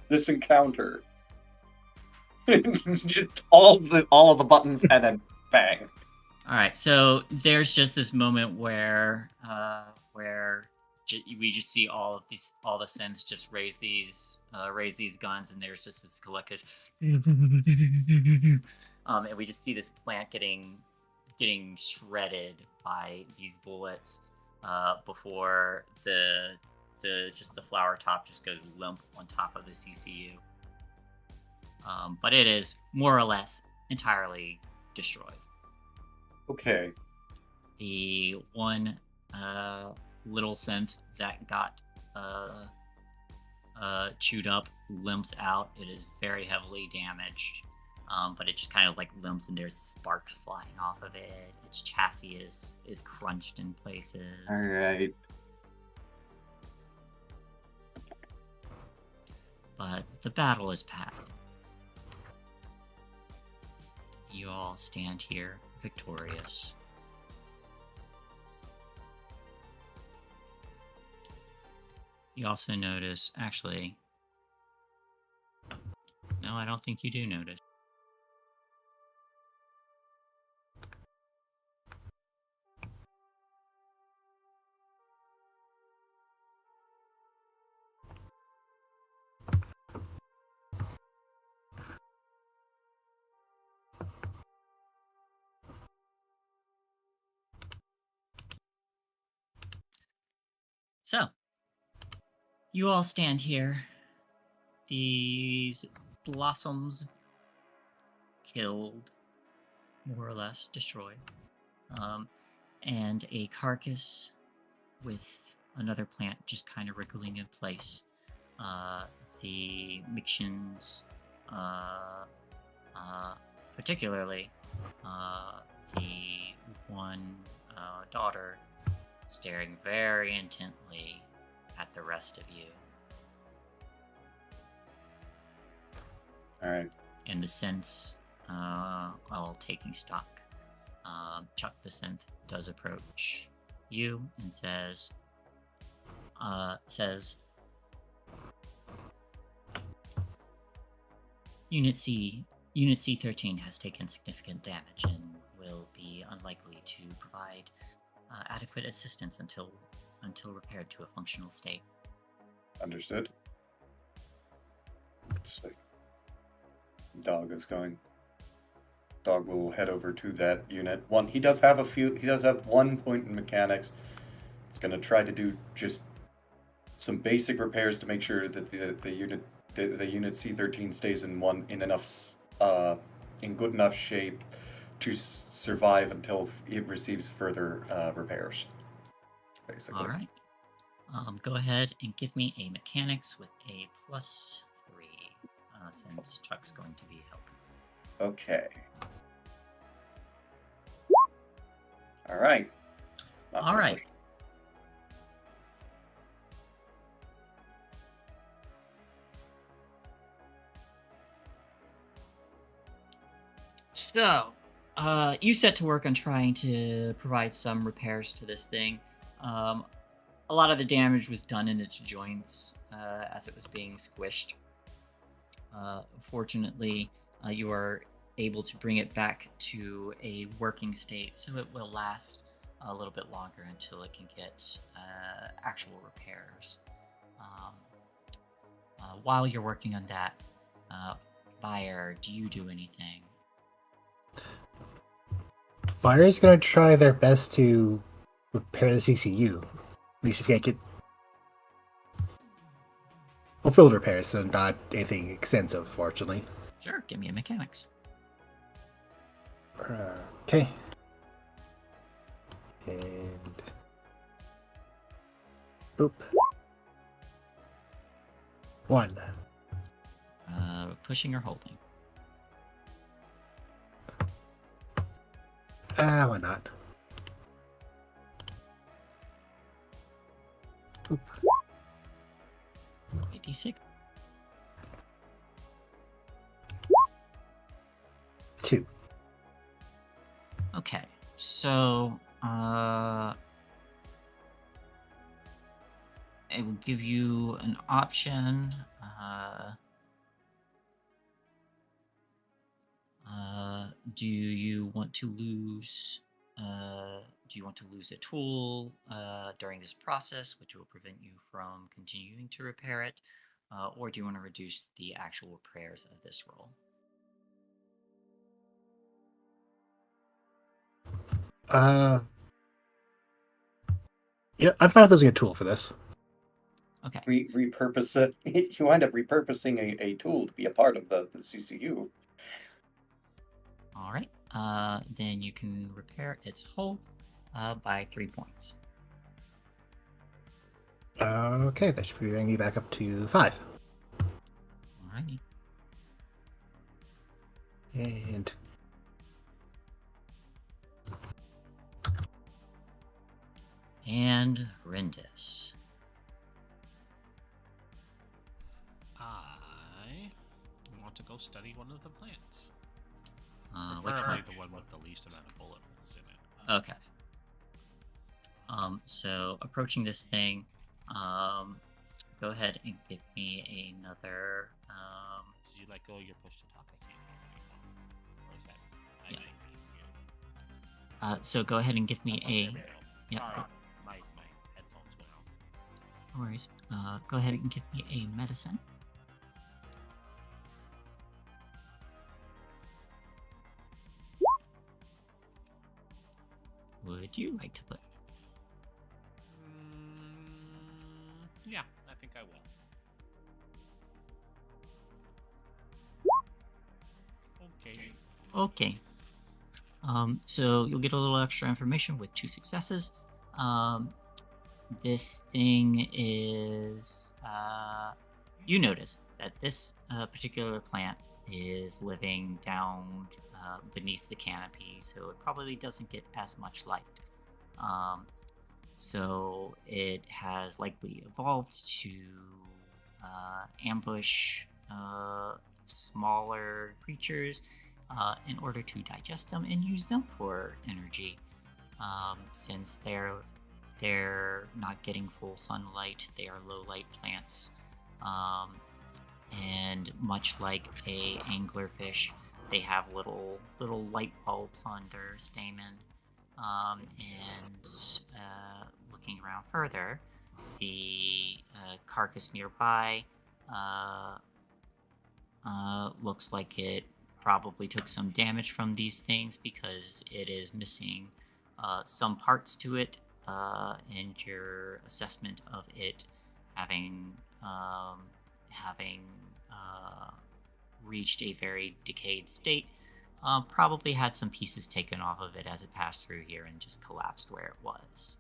This encounter. Just all of the buttons and then bang. All right, so there's just this moment where we just see all the synths just raise these guns, and there's just this collective, and we just see this plant getting shredded by these bullets before the flower top just goes limp on top of the CCU. But it is more or less entirely destroyed. Okay. The one little synth that got chewed up limps out. It is very heavily damaged, but it just kind of like limps, and there's sparks flying off of it. Its chassis is crunched in places. All right. But the battle is past. You all stand here victorious. You also notice, actually, no, I don't think you do notice. So, you all stand here. These blossoms killed, more or less destroyed, and a carcass with another plant just kind of wriggling in place. The Mixtions, particularly the one daughter, staring very intently at the rest of you. All right. And the synths, all taking stock. Chuck the synth does approach you and says, Unit C13 has taken significant damage and will be unlikely to provide adequate assistance until repaired to a functional state. Understood. Let's see. Dog is going. Dog will head over to that unit. He does have 1 point in mechanics. He's going to try to do just some basic repairs to make sure that the unit C13 stays in good enough shape to survive until it receives further repairs. Basically. All right. Go ahead and give me a mechanics with a +3, since Chuck's going to be helping. Okay. All right. All right. So, you set to work on trying to provide some repairs to this thing. A lot of the damage was done in its joints as it was being squished. Fortunately, you are able to bring it back to a working state, so it will last a little bit longer until it can get actual repairs. While you're working on that, Buyer, do you do anything? Buyer's gonna try their best to repair the CCU. At least if you can't get field repairs, so not anything extensive, fortunately. Sure, give me a mechanics. Okay. And boop. 1. Pushing or holding? Why not? Oop. 86. 2. Okay, so it will give you an option. Do you want to lose? Do you want to lose a tool during this process, which will prevent you from continuing to repair it, or do you want to reduce the actual repairs of this roll? Yeah, I'm fine with using a tool for this. Okay. Repurpose it. You wind up repurposing a tool to be a part of the CCU. All right. Then you can repair its hull by 3 points. Okay, that should bring me back up to 5. Alrighty. And Rendis. I want to go study one of the plants. Which Preferably one? the one with the least amount of bullet holes in it. Okay. So approaching this thing, go ahead and give me another. Did you let go of your push to talk? I can't hear you. Or is that? Yeah. So go ahead and give me There a. we go. Yeah. Sorry, my headphones went out. No worries. Go ahead and give me a medicine. Would you like to put? Yeah, I think I will. Okay. Okay. So you'll get a little extra information with 2 successes. This thing is, you notice that this particular plant is living down beneath the canopy, so it probably doesn't get as much light. So it has likely evolved to ambush smaller creatures in order to digest them and use them for energy. Since they're not getting full sunlight, they are low light plants, and much like a anglerfish, they have little light bulbs on their stamen. And looking around further, the carcass nearby looks like it probably took some damage from these things because it is missing some parts to it, and your assessment of it having reached a very decayed state probably had some pieces taken off of it as it passed through here and just collapsed where it was.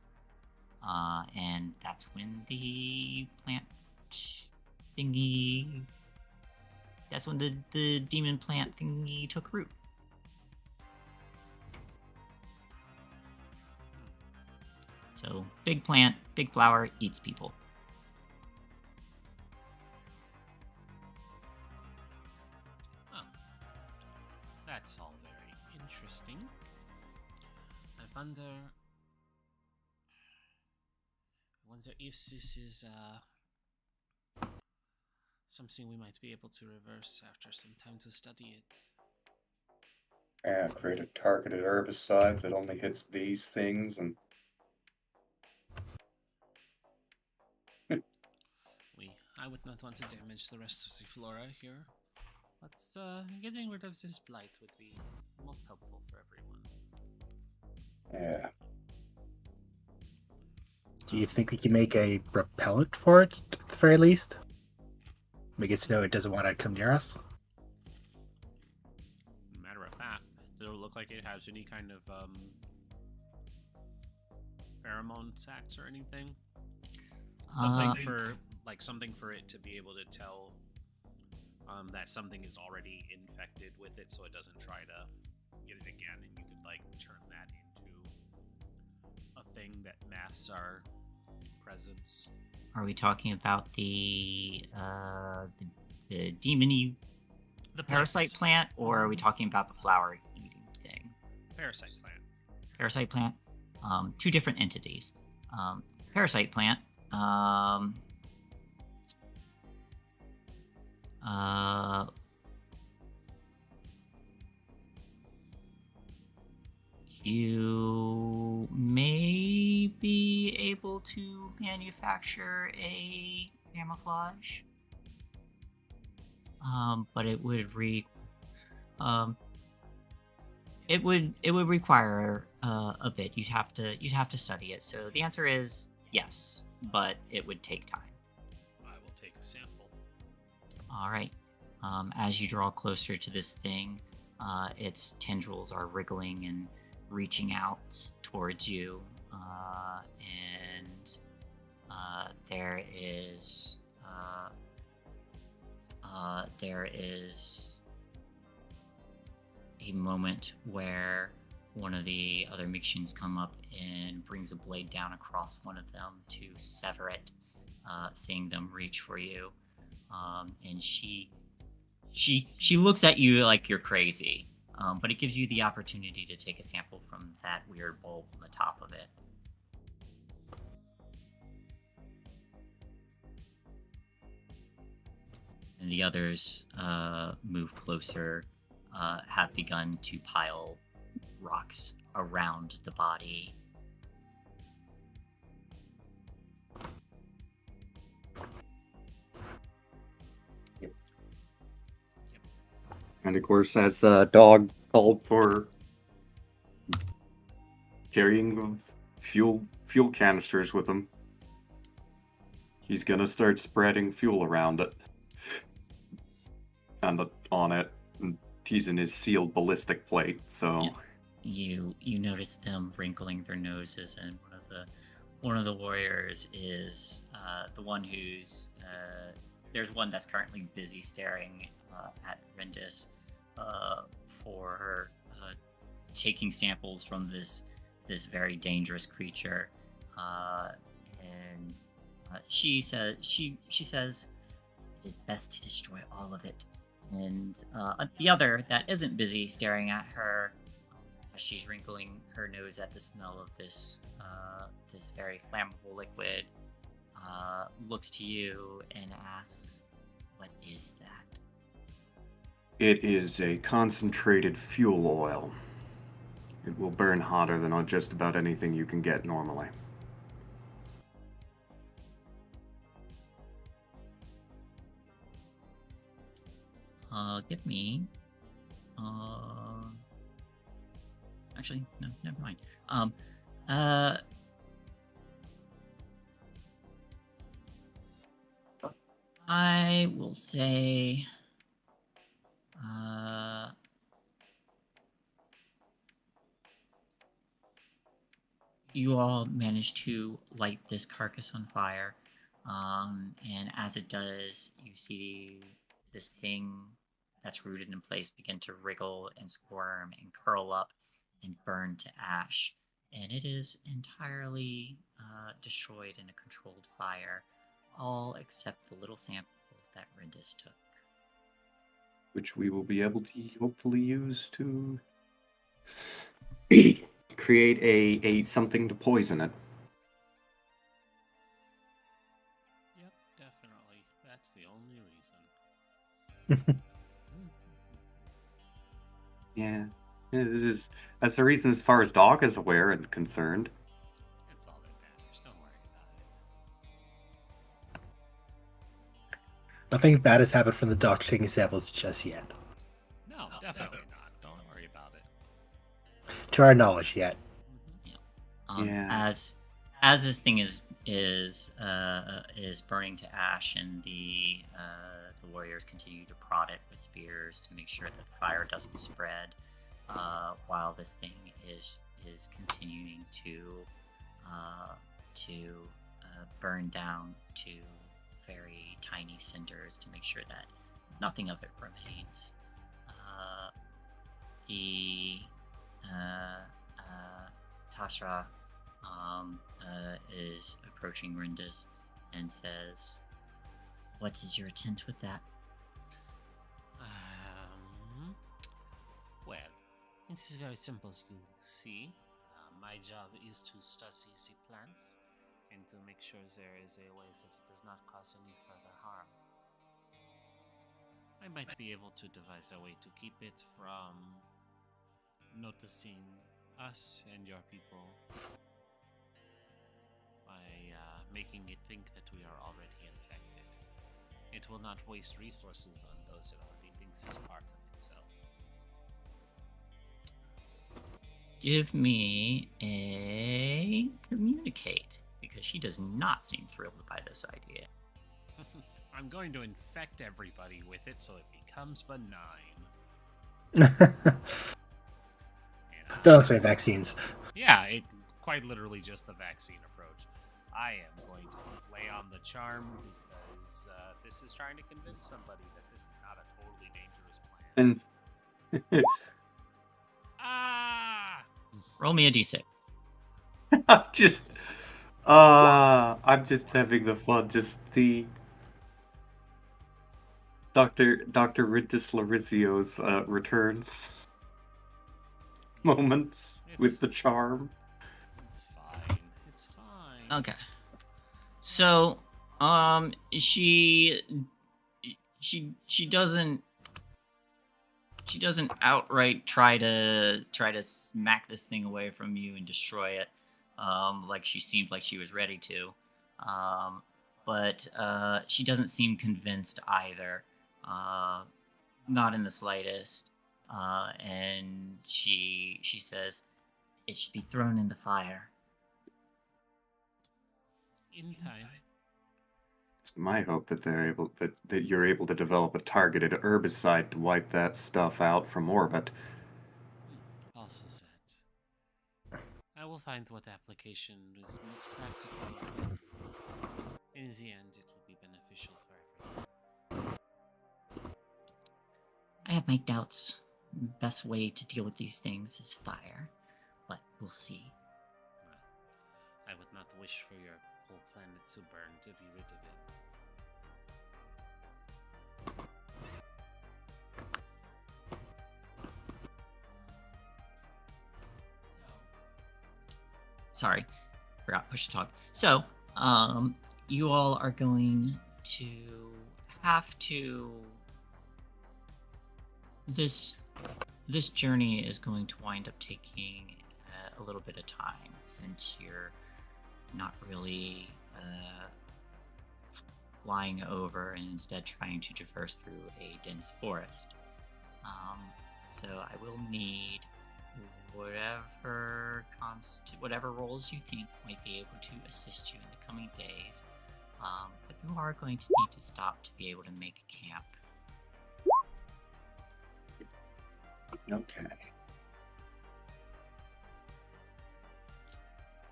And that's when the plant thingy... That's when the demon plant thingy took root. So, big plant, big flower, eats people. That's all very wonder if this is something we might be able to reverse after some time to study it. Yeah, create a targeted herbicide that only hits these things, and I would not want to damage the rest of the flora here, but getting rid of this blight would be most helpful for everyone. yeah. Do you think we can make a repellent for it, at the very least? Make it so it doesn't want to come near us? Matter of fact, does it look like it has any kind of pheromone sacs or anything? Something for it to be able to tell that something is already infected with it, so it doesn't try to get it again, and you could like turn that into a thing that masks our presence. Are we talking about the demony, the parasite plant, or are we talking about the flower eating thing? Parasite plant. Parasite plant. Two different entities. Parasite plant. You may be able to manufacture a camouflage, but it would require a bit. You'd have to study it. So the answer is yes, but it would take time. I will take a sample. All right. As you draw closer to this thing, its tendrils are wriggling and reaching out towards you, and there is a moment where one of the other Mixians come up and brings a blade down across one of them to sever it, seeing them reach for you, and she looks at you like you're crazy. But it gives you the opportunity to take a sample from that weird bulb on the top of it. And the others move closer, have begun to pile rocks around the body. And of course, as Dog called for carrying of fuel canisters with him, he's gonna start spreading fuel around it and on it. And he's in his sealed ballistic plate, so you notice them wrinkling their noses, and one of the warriors is the one who's there's one that's currently busy staring at Rendis for her taking samples from this very dangerous creature, and she says it is best to destroy all of it. And the other that isn't busy staring at her, she's wrinkling her nose at the smell of this very flammable liquid, looks to you and asks, "What is that?" it is a concentrated fuel oil. It will burn hotter than just about anything you can get normally. Give me. Actually, no, never mind. I will say. You all manage to light this carcass on fire, and as it does, you see this thing that's rooted in place begin to wriggle and squirm and curl up and burn to ash, and it is entirely destroyed in a controlled fire, all except the little sample that Rendis took. Which we will be able to hopefully use to create a something to poison it. Yep, definitely. That's the only reason. Yeah. That's the reason as far as Dog is aware and concerned. It's all that matters. Don't worry about it. Nothing bad has happened from the doctor taking samples just yet. No, definitely not. Don't worry about it. To our knowledge, yet. Yeah. As this thing is burning to ash, and the warriors continue to prod it with spears to make sure that the fire doesn't spread, while this thing is continuing to burn down to very tiny cinders to make sure that nothing of it remains. Tashra is approaching Rindis and says, "What is your intent with that?" Well, this is very simple, as you see. My job is to study the plants and to make sure there is a way that it does not cause any further harm. I might be able to devise a way to keep it from noticing us and your people by making it think that we are already infected. It will not waste resources on those that already thinks is part of itself. Give me a communicate, because she does not seem thrilled by this idea. I'm going to infect everybody with it so it becomes benign. Don't explain vaccines. Yeah, it quite literally just the vaccine approach. I am going to play on the charm because this is trying to convince somebody that this is not a totally dangerous plan. And Ah! Roll me a d6. I'm just having the fun. Just the Dr. Rintis Larizio's returns moments with the charm. It's fine. It's fine. Okay. So, she doesn't outright try to smack this thing away from you and destroy it, like she seemed like she was ready to, but she doesn't seem convinced either, not in the slightest, and she says it should be thrown in the fire. In time. It's my hope that that you're able to develop a targeted herbicide to wipe that stuff out from orbit. Also that I will find what application is most practical. In the end, it will be beneficial for everyone. I have my doubts. The best way to deal with these things is fire, but we'll see. Well, I would not wish for your whole planet to burn to be rid of it. Sorry, forgot push to talk. So, you all are going to have to. This journey is going to wind up taking a little bit of time, since you're not really flying over and instead trying to traverse through a dense forest. So I will need whatever roles you think might be able to assist you in the coming days. But you are going to need to stop to be able to make camp. Okay.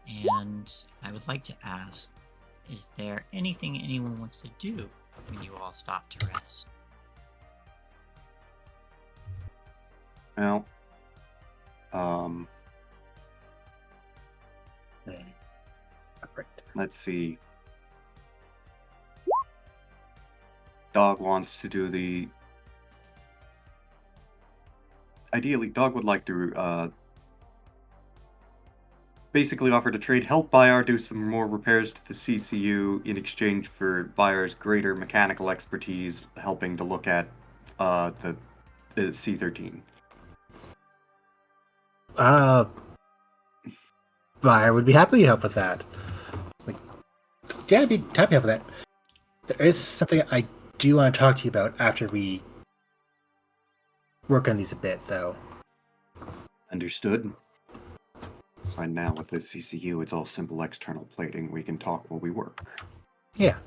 And I would like to ask, is there anything anyone wants to do when you all stop to rest? Well, let's see. Dog wants to do the. Ideally, Dog would like to basically offer to trade help Bayar do some more repairs to the CCU in exchange for Bayar's greater mechanical expertise, helping to look at the C-13. I would be happy to help with that. Like, yeah, I'd be happy to help with that. There is something I do want to talk to you about after we work on these a bit, though. Understood. Right now, with the CCU, it's all simple external plating. We can talk while we work. Yeah.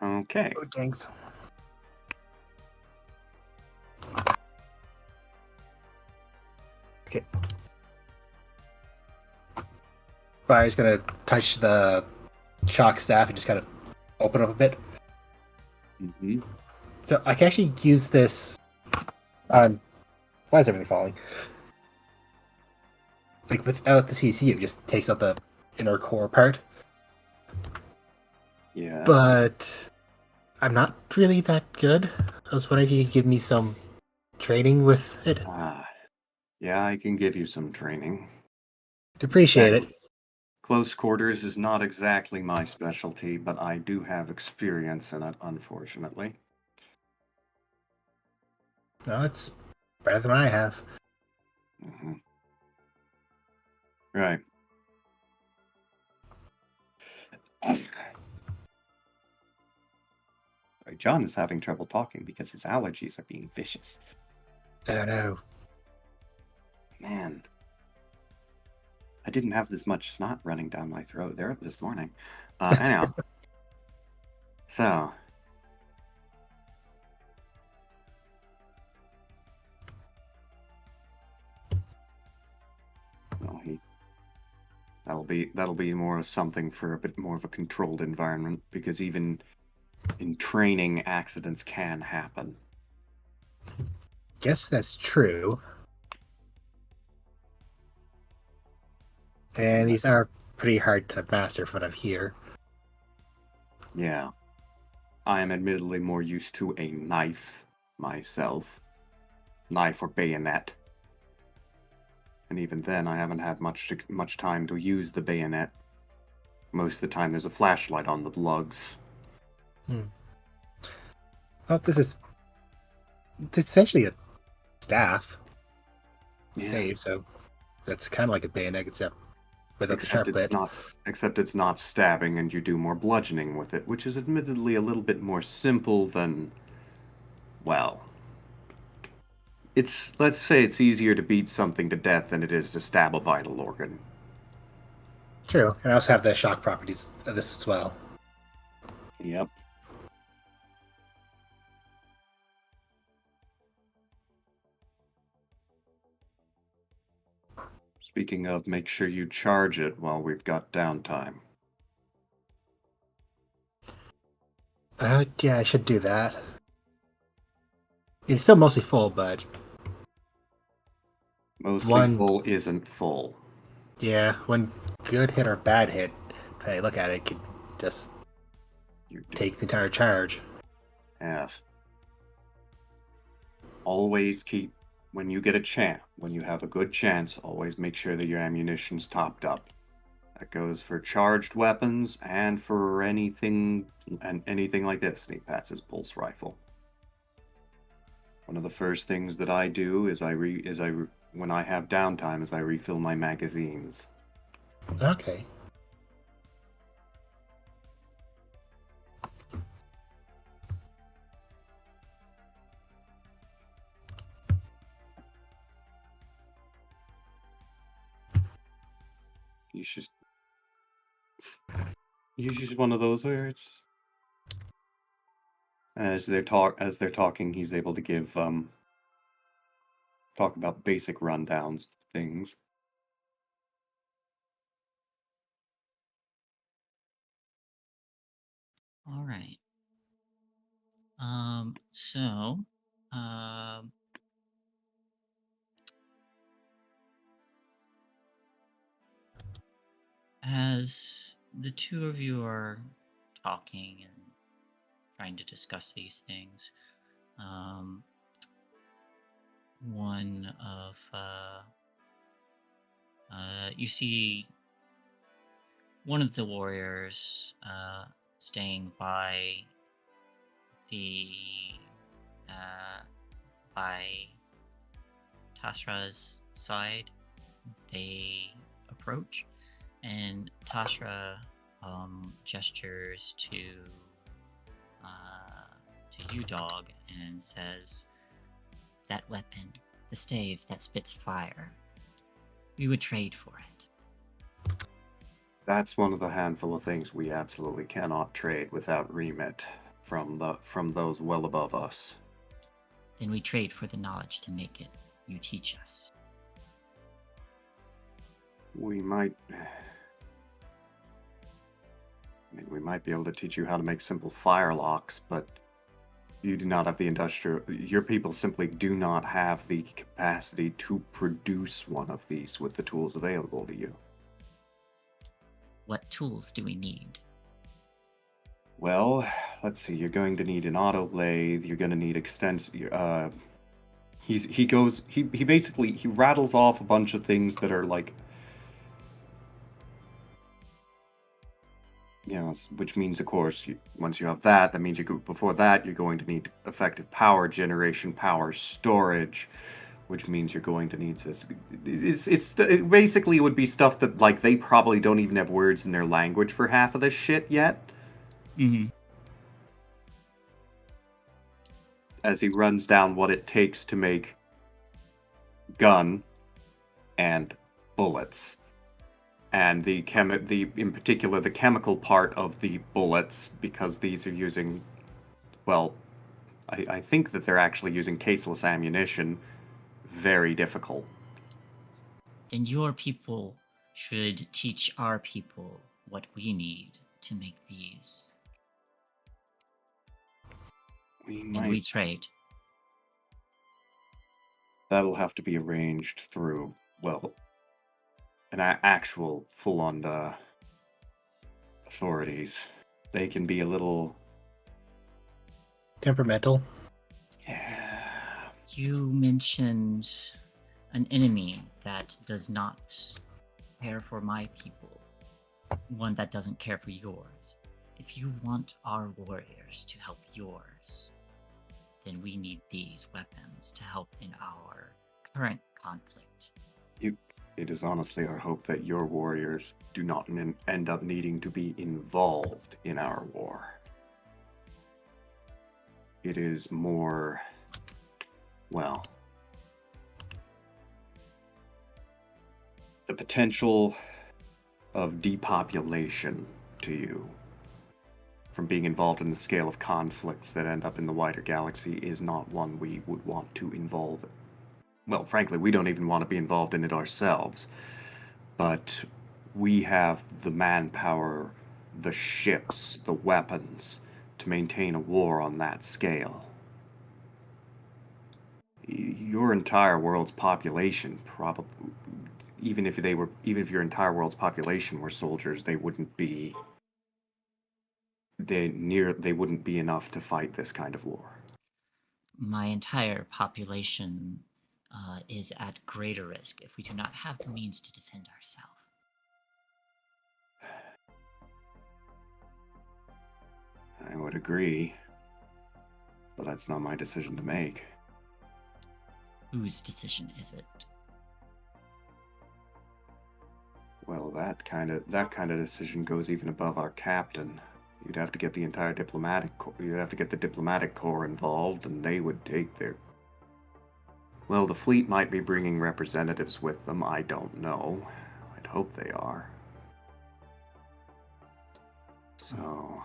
Okay. Oh, thanks. Okay. Fire's gonna touch the shock staff and just kind of open up a bit. Mm-hmm. So I can actually use this on... Why is everything falling? Like, without the CC, it just takes out the inner core part. Yeah. But I'm not really that good. I was wondering if you could give me some training with it. Yeah, I can give you some training. Appreciate it. Close quarters is not exactly my specialty, but I do have experience in it, unfortunately. No, it's better than I have. Mm-hmm. Right. Sorry, John is having trouble talking because his allergies are being vicious. Oh no. Man. I didn't have this much snot running down my throat there this morning. Anyhow. So. Well, that'll be more of something for a bit more of a controlled environment, because even in training, accidents can happen. Guess that's true. And these are pretty hard to master from what I hear. Yeah. I am admittedly more used to a knife myself. Knife or bayonet. And even then, I haven't had much time to use the bayonet. Most of the time, there's a flashlight on the lugs. Oh, this is essentially a staff. Yeah. Stave, so that's kind of like a bayonet, except without the sharp bit. Except it's not stabbing, and you do more bludgeoning with it, which is admittedly a little bit more simple than, well, let's say it's easier to beat something to death than it is to stab a vital organ. True, and I also have the shock properties of this as well. Yep. Speaking of, make sure you charge it while we've got downtime. Yeah, I should do that. It's still mostly full, but Mostly full isn't full. yeah, one good hit or bad hit, if I look at it, could just take the entire charge. Yes. Always keep, when you get a chance, when you have a good chance, always make sure that your ammunition's topped up. That goes for charged weapons and for anything like this. And he pats his pulse rifle. One of the first things that I do is when I have downtime is I refill my magazines. Okay. He's just one of those where it's as they're talking, he's able to give talk about basic rundowns of things. All right. So, as the two of you are talking and trying to discuss these things, one of you see one of the warriors staying by the by Tasra's side. They approach, and Tasra gestures to you, dog, and says, "That weapon, the stave that spits fire, we would trade for it." That's one of the handful of things we absolutely cannot trade without remit from those well above us. Then we trade for the knowledge to make it. You teach us. We might be able to teach you how to make simple fire locks, but you do not have the your people simply do not have the capacity to produce one of these with the tools available to you. What tools do we need? Well, let's see. You're going to need an auto lathe. You're going to need he basically rattles off a bunch of things that are like, which means, of course, once you have that, that means before that you're going to need effective power generation, power storage, which means you're going to need to. It basically would be stuff that like they probably don't even have words in their language for half of this shit yet. Mm-hmm. As he runs down what it takes to make gun and bullets, and in particular the chemical part of the bullets, because these are using, well, I think that they're actually using caseless ammunition. Very difficult. Then your people should teach our people what we need to make these. And we trade. That'll have to be arranged through, well, an actual full-on authorities. They can be a little temperamental. Yeah. You mentioned an enemy that does not care for my people, one that doesn't care for yours. If you want our warriors to help yours, then we need these weapons to help in our current conflict. It is honestly our hope that your warriors do not end up needing to be involved in our war. It is more, well, the potential of depopulation to you from being involved in the scale of conflicts that end up in the wider galaxy is not one we would want to involve. Well, frankly, we don't even want to be involved in it ourselves. But we have the manpower, the ships, the weapons to maintain a war on that scale. Your entire world's population probably, even if your entire world's population were soldiers, they wouldn't be enough to fight this kind of war. My entire population is at greater risk if we do not have the means to defend ourselves. I would agree, but that's not my decision to make. Whose decision is it? Well, that kind of decision goes even above our captain. You'd have to get the entire you'd have to get the diplomatic corps involved, and they would take their... Well, the fleet might be bringing representatives with them, I don't know. I'd hope they are. So...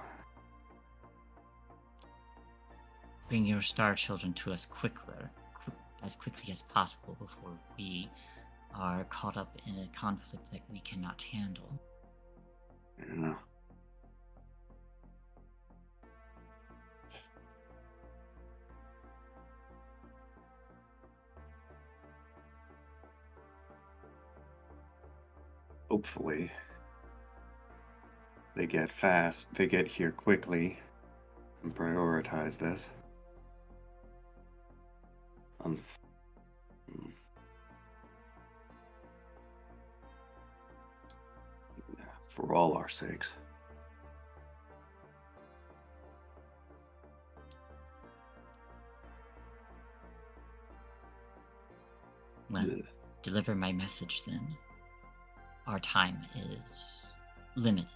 Bring your star children to us as quickly as possible before we are caught up in a conflict that we cannot handle. Yeah. Hopefully, they get here quickly and prioritize this. For all our sakes. Well, deliver my message then. Our time is limited.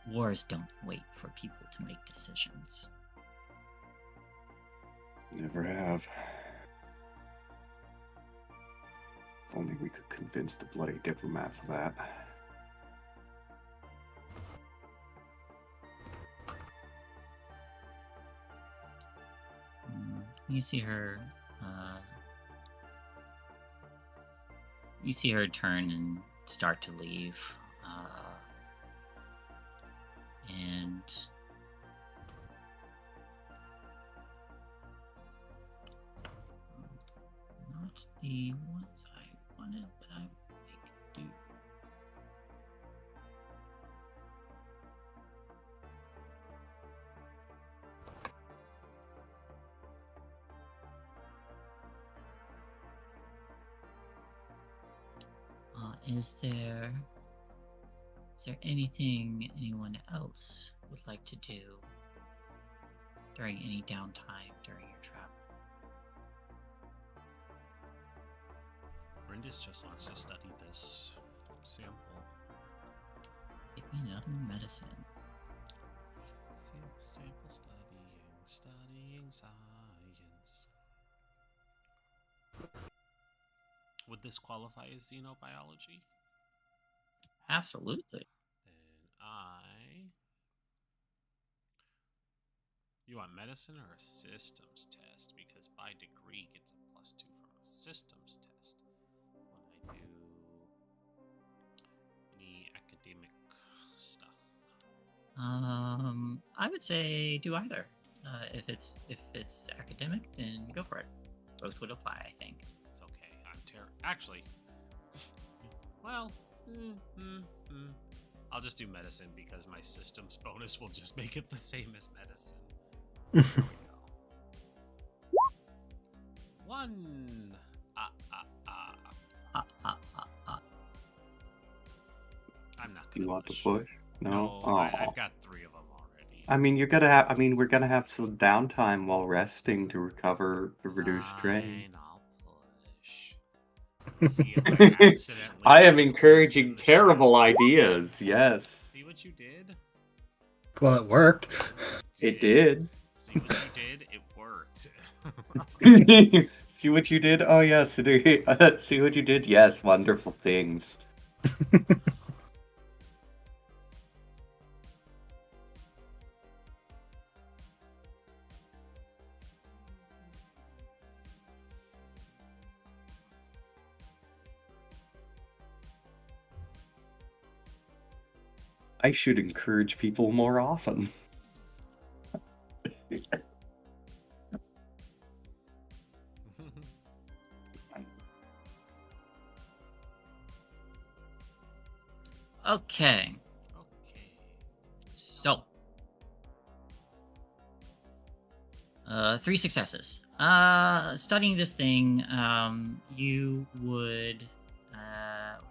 Wars don't wait for people to make decisions. Never have. If only we could convince the bloody diplomats of that. You see her. You see her turn and start to leave, and not the ones I wanted, but I will make do. Is there anything anyone else would like to do during any downtime during your travel? Brindis just wants to study this sample. Give me another medicine. Sample studying science. Would this qualify as xenobiology? Absolutely. Then You want medicine or a systems test? Because by degree gets a +2 from a systems test. When I do any academic stuff. I would say do either. If it's academic, then go for it. Both would apply, I think. It's okay. Actually, well, I'll just do medicine because my systems bonus will just make it the same as medicine. There we go. 1. I'm not gonna You want to push. push? No. Oh. I've got 3 of them already. I mean, you're gonna have. I mean, we're gonna have some downtime while resting to recover the reduced strain. Fine, I'll push. See if I accidentally. I am put encouraging this in the terrible show. ideas. Yes, See what you did? Well, it worked. it did. See what you did? It worked. See what you did? Oh yes. See what you did? Yes, wonderful things. I should encourage people more often. Okay. Okay. So, 3 successes. Studying this thing, you would,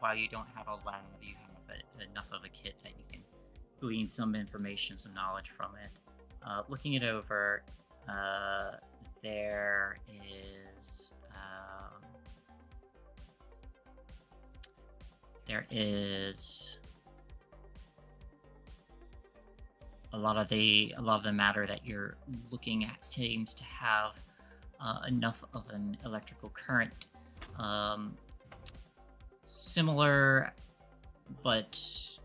while you don't have a lab, you have enough of a kit that you can glean some information, some knowledge from it. Looking it over, there is a lot of the matter that you're looking at seems to have enough of an electrical current, similar but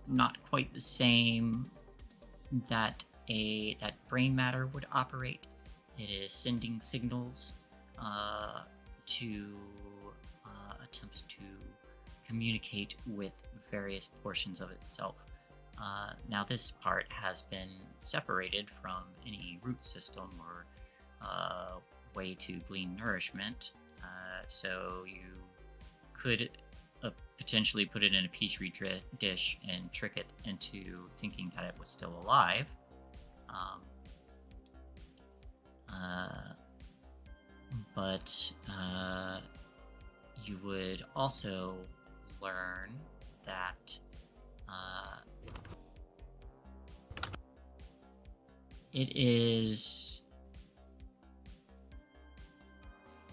not quite the same that brain matter would operate. It is sending signals to attempts to communicate with various portions of itself. Now this part has been separated from any root system or way to glean nourishment, so you could potentially put it in a petri dish and trick it into thinking that it was still alive. But you would also learn that it is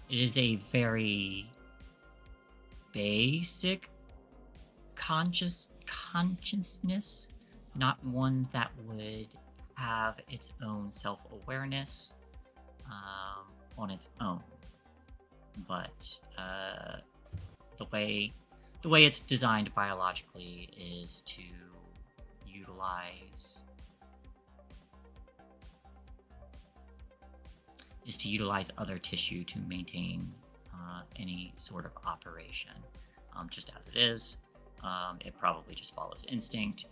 a very basic consciousness, not one that would have its own self-awareness on its own. But the way it's designed biologically is to utilize other tissue to maintain any sort of operation. Just as it is, it probably just follows instinct,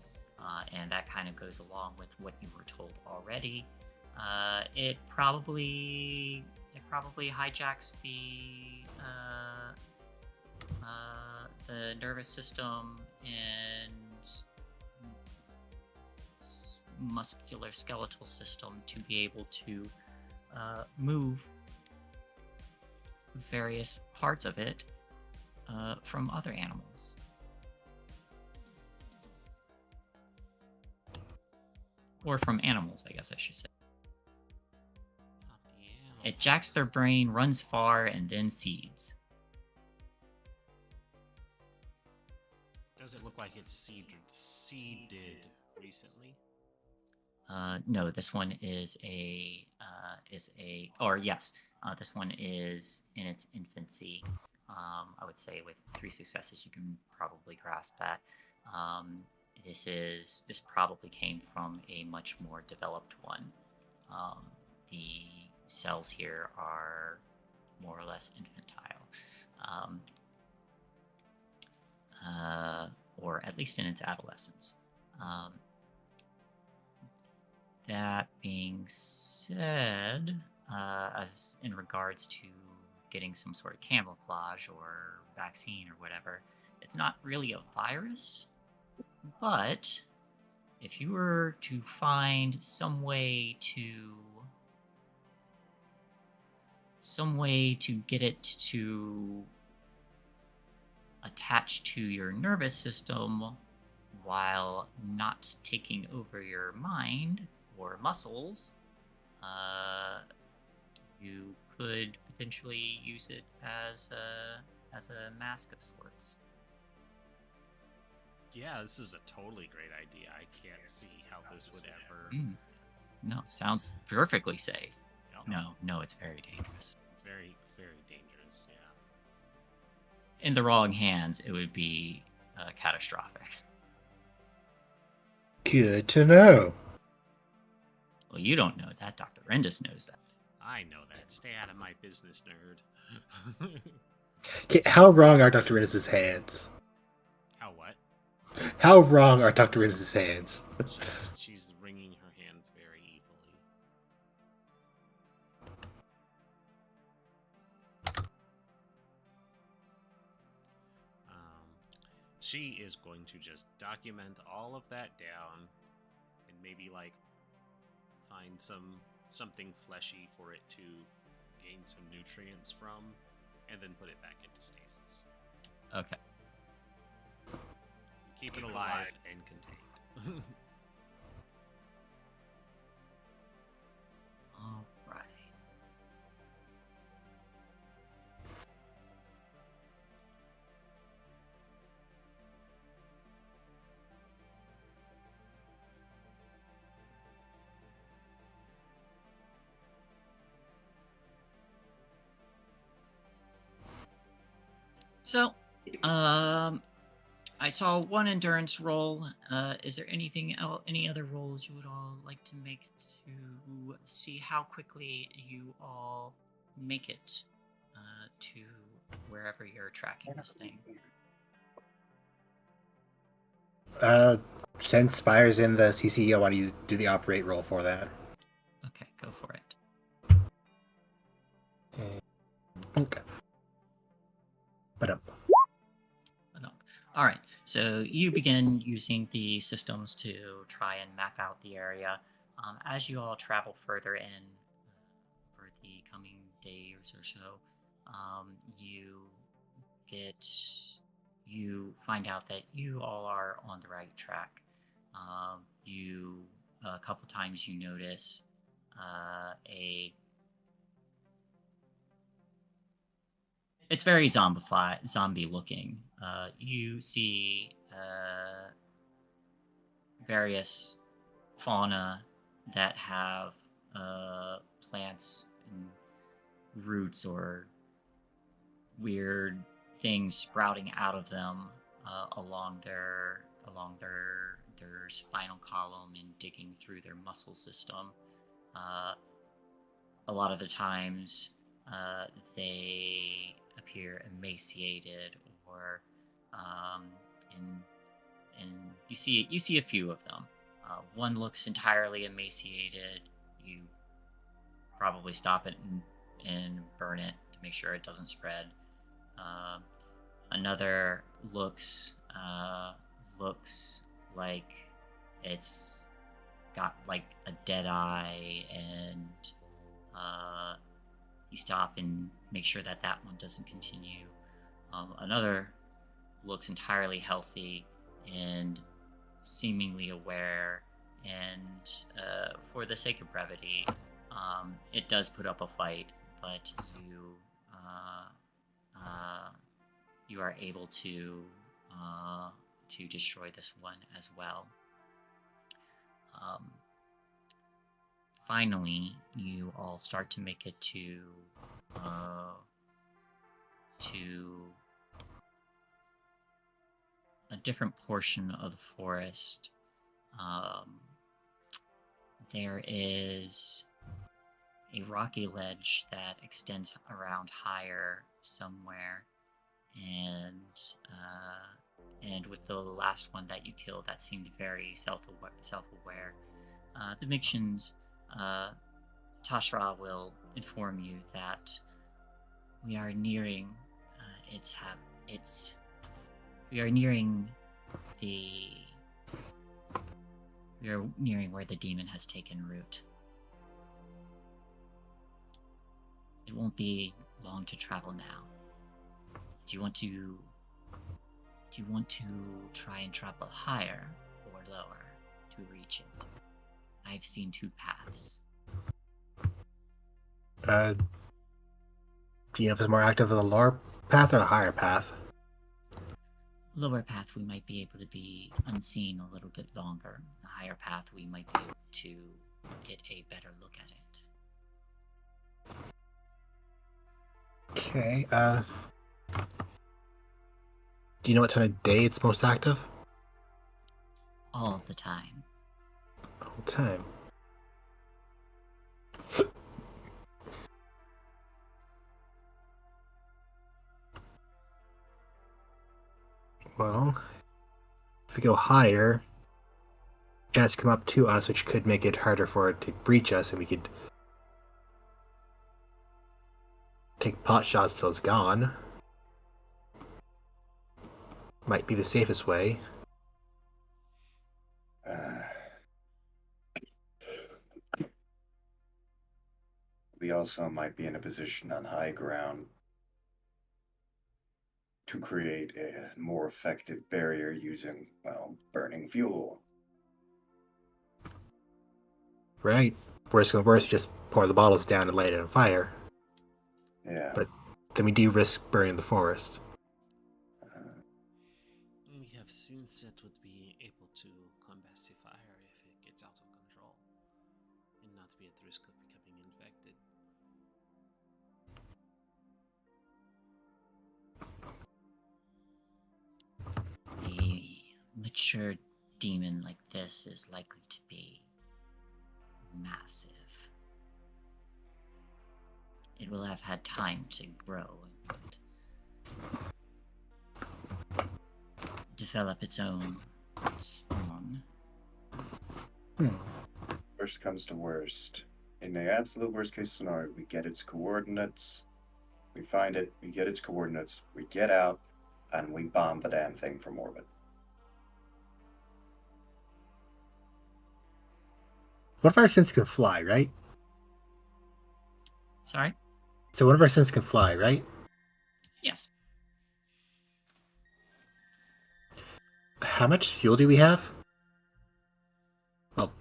and that kind of goes along with what you were told already. It probably hijacks the nervous system and muscular skeletal system to be able to move various parts of it from other animals. Or from animals, I guess I should say. It jacks their brain, runs far, and then seeds. Does it look like it's seeded recently? No, this one is this one is in its infancy. I would say with 3 successes, you can probably grasp that. This probably came from a much more developed one. The cells here are more or less infantile, or at least in its adolescence. That being said, as in regards to getting some sort of camouflage or vaccine or whatever, it's not really a virus, but if you were to find some way to get it to attach to your nervous system while not taking over your mind or muscles, you could potentially use it as a mask of sorts. Yeah, this is a totally great idea. I can't see how this would ever... No, sounds perfectly safe. Yep. No, it's very dangerous. It's very, very dangerous, yeah. In the wrong hands, it would be catastrophic. Good to know. Well, you don't know that. Dr. Rendis knows that. I know that. Stay out of my business, nerd. Okay, how wrong are Dr. Rennis's hands? How what? How wrong are Dr. Rennis's hands? She's wringing her hands very evilly. She is going to just document all of that down and maybe like find something fleshy for it to gain some nutrients from, and then put it back into stasis. Okay. Keep it alive and contained. All right. So, I saw one endurance roll. Is there anything else, any other rolls you would all like to make to see how quickly you all make it to wherever you're tracking this thing? Since Spire's in the CC, I want to do the operate roll for that. Okay, go for it. Okay. But all right, so you begin using the systems to try and map out the area. As you all travel further in for the coming days or so, you you find out that you all are on the right track. A couple times you notice it's very zombie looking. You see various fauna that have plants and roots or weird things sprouting out of them along their spinal column and digging through their muscle system. A lot of the times they appear emaciated, or and you see a few of them. One looks entirely emaciated. You probably stop it and burn it to make sure it doesn't spread. Another looks like it's got like a dead eye, and you stop and make sure that one doesn't continue. Another looks entirely healthy and seemingly aware, and for the sake of brevity, it does put up a fight, but you are able to destroy this one as well. Finally, you all start to make it to a different portion of the forest. There is a rocky ledge that extends around higher somewhere, and with the last one that you killed, that seemed very self-aware. The Mixtions, Tashra will inform you that we are nearing where the demon has taken root. It won't be long to travel now. Do you want to try and travel higher or lower to reach it? I've seen two paths. Do you know if it's more active on the lower path or the higher path? Lower path, we might be able to be unseen a little bit longer. The higher path, we might be able to get a better look at it. Okay, do you know what time of day it's most active? All the time. All the time. Well, if we go higher, it has to come up to us, which could make it harder for it to breach us, and we could take pot shots till it's gone. Might be the safest way. We also might be in a position on high ground to create a more effective barrier using, well, burning fuel. Right. Worst comes worst, just pour the bottles down and light it on fire. Yeah. But then we do risk burning the forest. We have since it would be able to combat the fire if it gets out of control, and not be at risk of becoming infected. A mature demon like this is likely to be massive. It will have had time to grow and develop its own spawn. Worst comes to worst. In the absolute worst case scenario, we get its coordinates, we find it, we get its coordinates, we get out, and we bomb the damn thing from orbit. One of our synths can fly, right? Sorry? So one of our synths can fly, right? Yes. How much fuel do we have? Oh,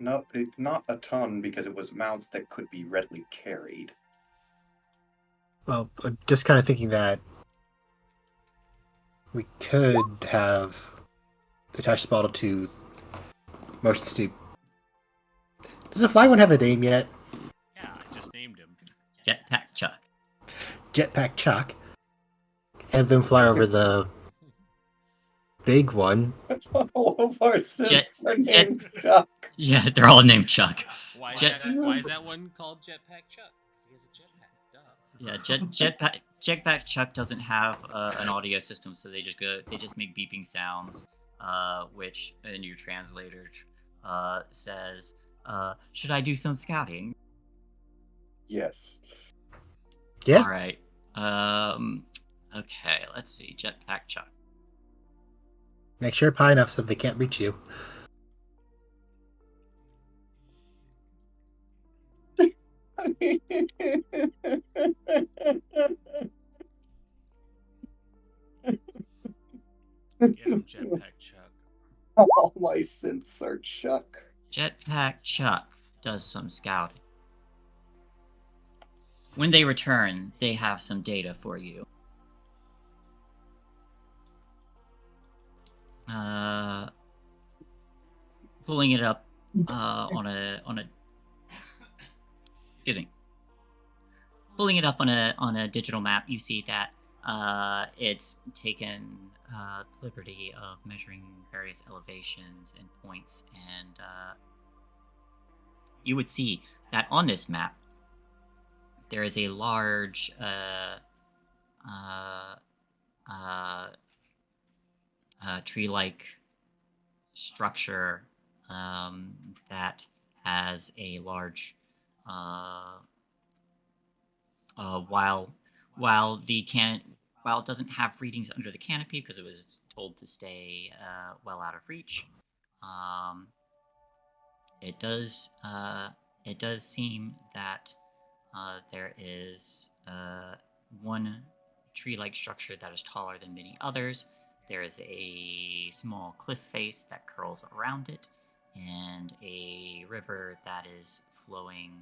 No, not a ton, because it was amounts that could be readily carried. well, just kind of thinking that we could have attached the bottle to motion steep. Does the fly one have a name yet? Yeah, I just named him. Jetpack Chuck. Jetpack Chuck. Have them fly over the big one. All of our Sims Jet- are named Chuck. Yeah, they're all named Chuck. Why Jet- is that one called Jetpack Chuck? 'Cause he has a jetpack. Duh. Yeah, Jetpack Chuck doesn't have an audio system, so they just make beeping sounds, which in your translator says, "Should I do some scouting?" Yes. Yeah. All right. Okay. Let's see. Jetpack Chuck. Make sure it's high enough so they can't reach you. Get him, Jetpack Chuck. All my synths are Chuck. Jetpack Chuck does some scouting. When they return, they have some data for you. Pulling it up on a excuse me. Pulling it up on a digital map, you see that it's taken the liberty of measuring various elevations and points, and you would see that on this map there is a large tree-like structure that has a large while it doesn't have readings under the canopy because it was told to stay well out of reach. It does seem that there is one tree-like structure that is taller than many others. There is a small cliff face that curls around it, and a river that is flowing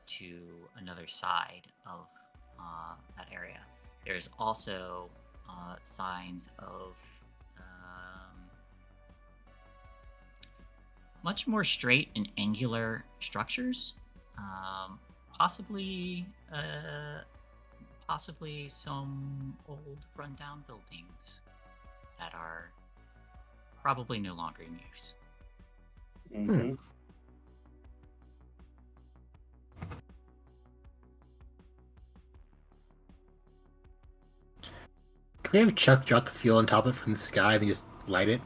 to another side of that area. There's also signs of much more straight and angular structures, possibly some old rundown buildings that are probably no longer in use. Mm-hmm. Can we have Chuck drop the fuel on top of it from the sky and then just light it?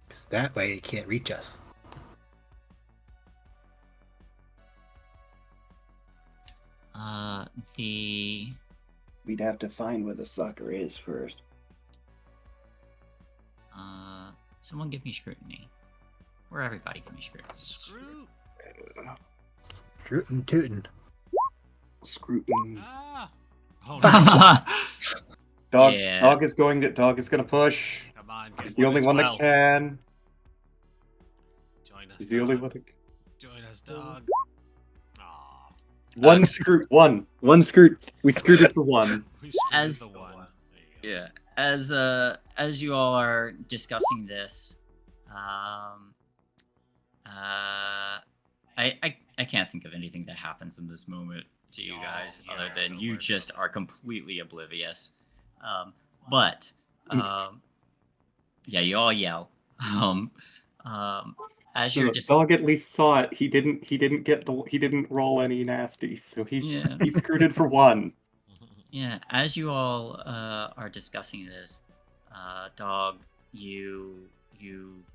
Because that way it can't reach us. We'd have to find where the sucker is first. Someone give me scrutiny. Or everybody give me scrutiny. Scrootin' tootin'. Scrutin. Ah! Oh, no. Yeah. Dog is gonna push. Come on, He's get the only as one well. that can. Join us, He's the only dog. one that can. Join us, dog. Aw. One screw. One screw. We screwed it to one. We screwed As- the one. There you go. Yeah. As you all are discussing this, I can't think of anything that happens in this moment to you Oh, guys yeah, other than no, you we're just good. are completely oblivious. But yeah, you all yell. As So you're the just dog at least saw it. He didn't roll any nasty, so he's Yeah. he screwed it for one. Yeah, as you all are discussing this, dog, you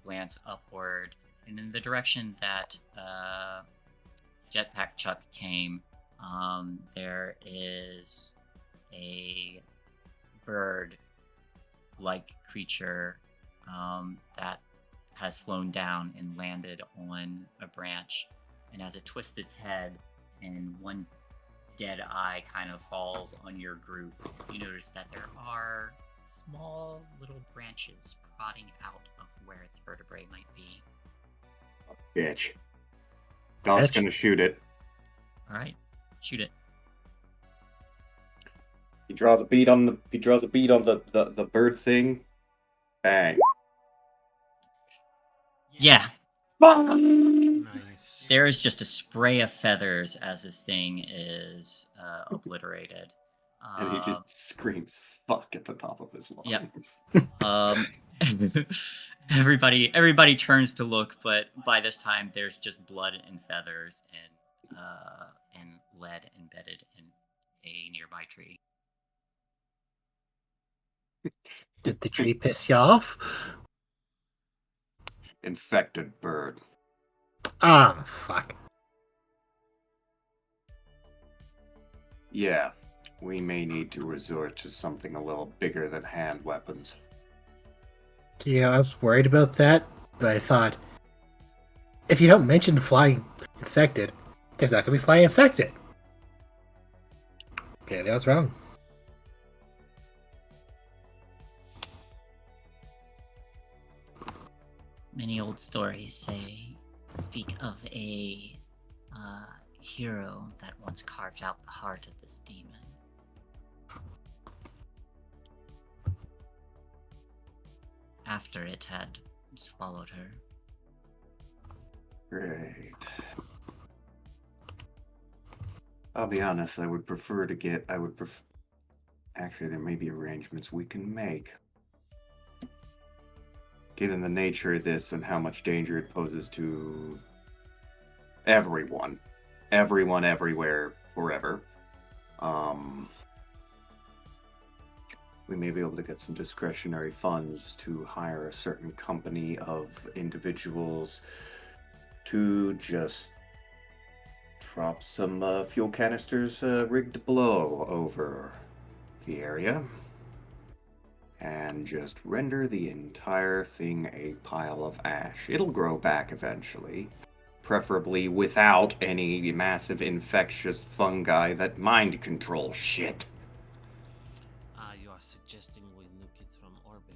glance upward, and in the direction that Jetpack Chuck came, there is a bird like creature that has flown down and landed on a branch. And as it twists its head and one dead eye kind of falls on your group, you notice that there are small little branches prodding out of where its vertebrae might be. Bitch. Dog's Bitch. gonna shoot it. All right, shoot it. He draws a bead on the bird thing. Bang. Yeah, Nice. there is just a spray of feathers as this thing is obliterated. And he just screams "fuck" at the top of his lungs. Yep. Everybody turns to look, but by this time there's just blood and feathers and lead embedded in a nearby tree. Did the tree piss you off? Infected bird. Ah, fuck. Yeah, we may need to resort to something a little bigger than hand weapons. Yeah, I was worried about that, but I thought, if you don't mention flying infected, there's not going to be flying infected. Apparently I was wrong. Many old stories speak of a hero that once carved out the heart of this demon. After it had swallowed her. Great. I'll be honest, I would prefer to get... Actually, there may be arrangements we can make. Given the nature of this and how much danger it poses to everyone. Everyone, everywhere, forever. We may be able to get some discretionary funds to hire a certain company of individuals to just drop some fuel canisters rigged below over the area and just render the entire thing a pile of ash. It'll grow back eventually, preferably without any massive infectious fungi that mind control shit. You are suggesting we nuke it from orbit,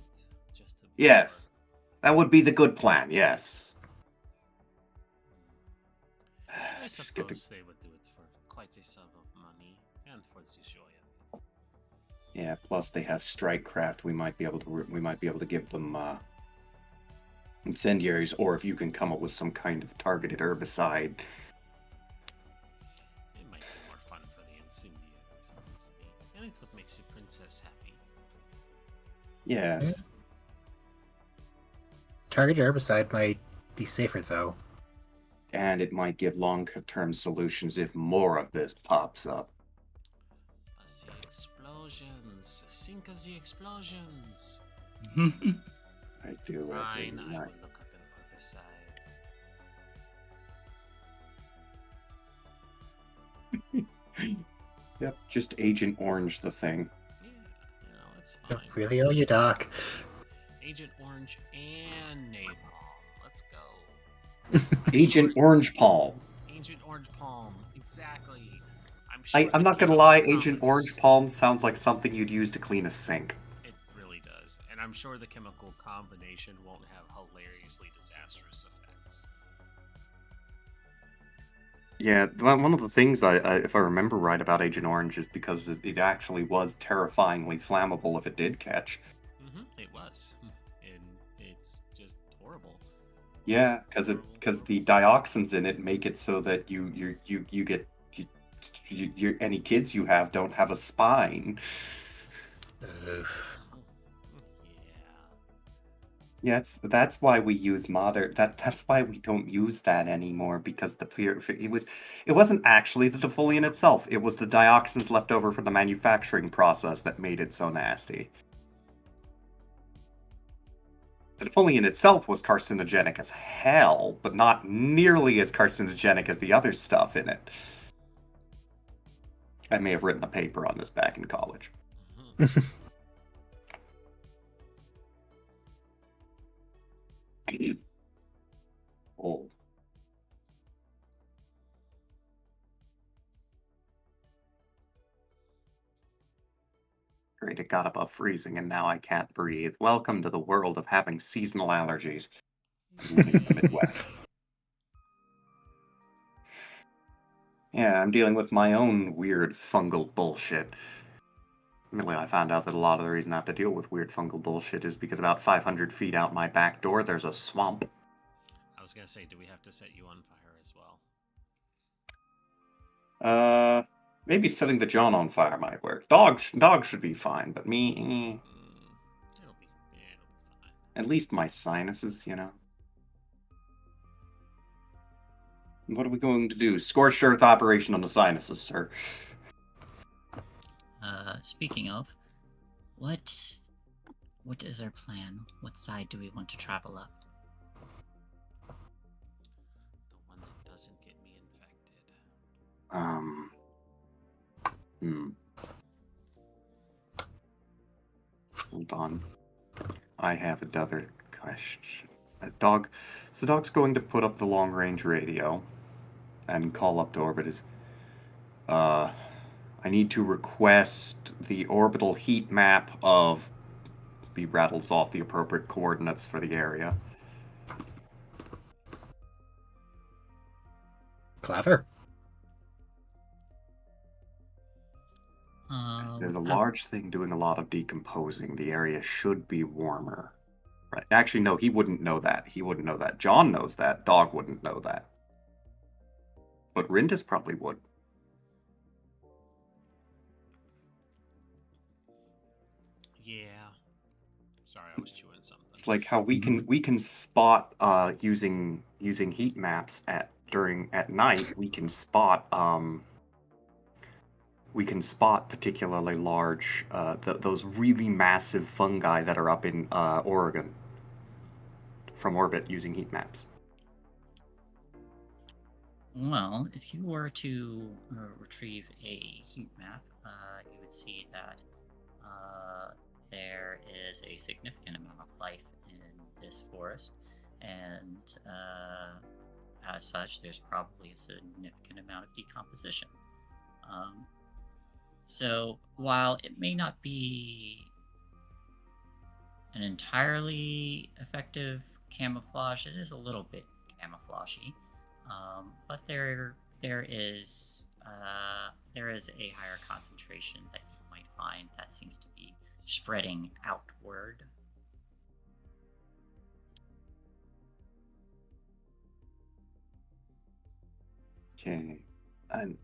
just to be Yes, sure. that would be the good plan, yes. I Just get the- suppose they would do it for quite a sum of money, and for the joy of it. Yeah, plus they have strike craft. We might be able to give them incendiaries, or if you can come up with some kind of targeted herbicide. It might be more fun for the incendiaries, honestly, and it would make the princess happy. Yeah. Yeah. Targeted herbicide might be safer, though. And it might give long-term solutions if more of this pops up. But the explosions! Think of the explosions! I do. Fine, I will look up an herbicide. Yep, just Agent Orange the thing. Yeah, it's fine. Really owe you, Doc. Agent Orange and Napalm. Let's go. Agent Orange Palm. Agent Orange Palm. Exactly. I'm I'm not gonna lie, Agent Orange Palm sounds like something you'd use to clean a sink. It really does. And I'm sure the chemical combination won't have hilariously disastrous effects. Yeah, one of the things if I remember right about Agent Orange is because it actually was terrifyingly flammable if it did catch. It was. And it's just horrible. Yeah, because the dioxins in it make it so that you get any kids you have don't have a spine. Oof. Yeah. Yeah, that's why we use modern. That's why we don't use that anymore, because it wasn't actually the defoliant itself. It was the dioxins left over from the manufacturing process that made it so nasty. The defoliant itself was carcinogenic as hell, but not nearly as carcinogenic as the other stuff in it. I may have written a paper on this back in college. got above freezing and now I can't breathe. Welcome to the world of having seasonal allergies. Living in the Midwest. Yeah, I'm dealing with my own weird fungal bullshit. Really, I found out that a lot of the reason I have to deal with weird fungal bullshit is because about 500 feet out my back door, there's a swamp. I was gonna say, do we have to set you on fire as well? Maybe setting the John on fire might work. Dog should be fine, but me, It'll be fine. at least my sinuses, you know. What are we going to do? Scorched earth operation on the sinuses, sir. Speaking of, what is our plan? What side do we want to travel up? The one that doesn't get me infected. Hold on. I have another question. So Dog's going to put up the long-range radio and call up to orbit. I need to request the orbital heat map of... He rattles off the appropriate coordinates for the area. Clever. There's a large thing doing a lot of decomposing. The area should be warmer. Right. Actually, no, he wouldn't know that. He wouldn't know that. John knows that. Dog wouldn't know that. But Rindis probably would. Yeah. Sorry, I was chewing something. It's like how we can spot using heat maps at night. We can spot particularly large those really massive fungi that are up in Oregon from orbit using heat maps. Well, if you were to retrieve a heat map, you would see that there is a significant amount of life in this forest, and as such, there's probably a significant amount of decomposition. So, while it may not be an entirely effective camouflage, it is a little bit camouflagey. But there is a higher concentration that you might find that seems to be spreading outward. Okay, and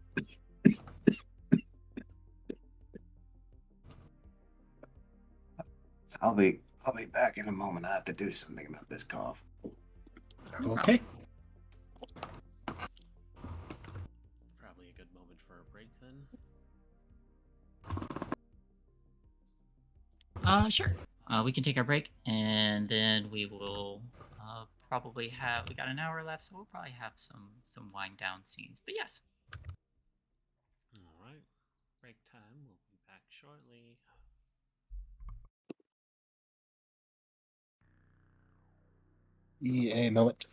I'll be back in a moment. I have to do something about this cough. Okay. Probably a good moment for a break then. Sure. We can take our break, and then we will probably have. We got an hour left, so we'll probably have some wind down scenes. But yes. All right. Break time. We'll be back shortly. A moment.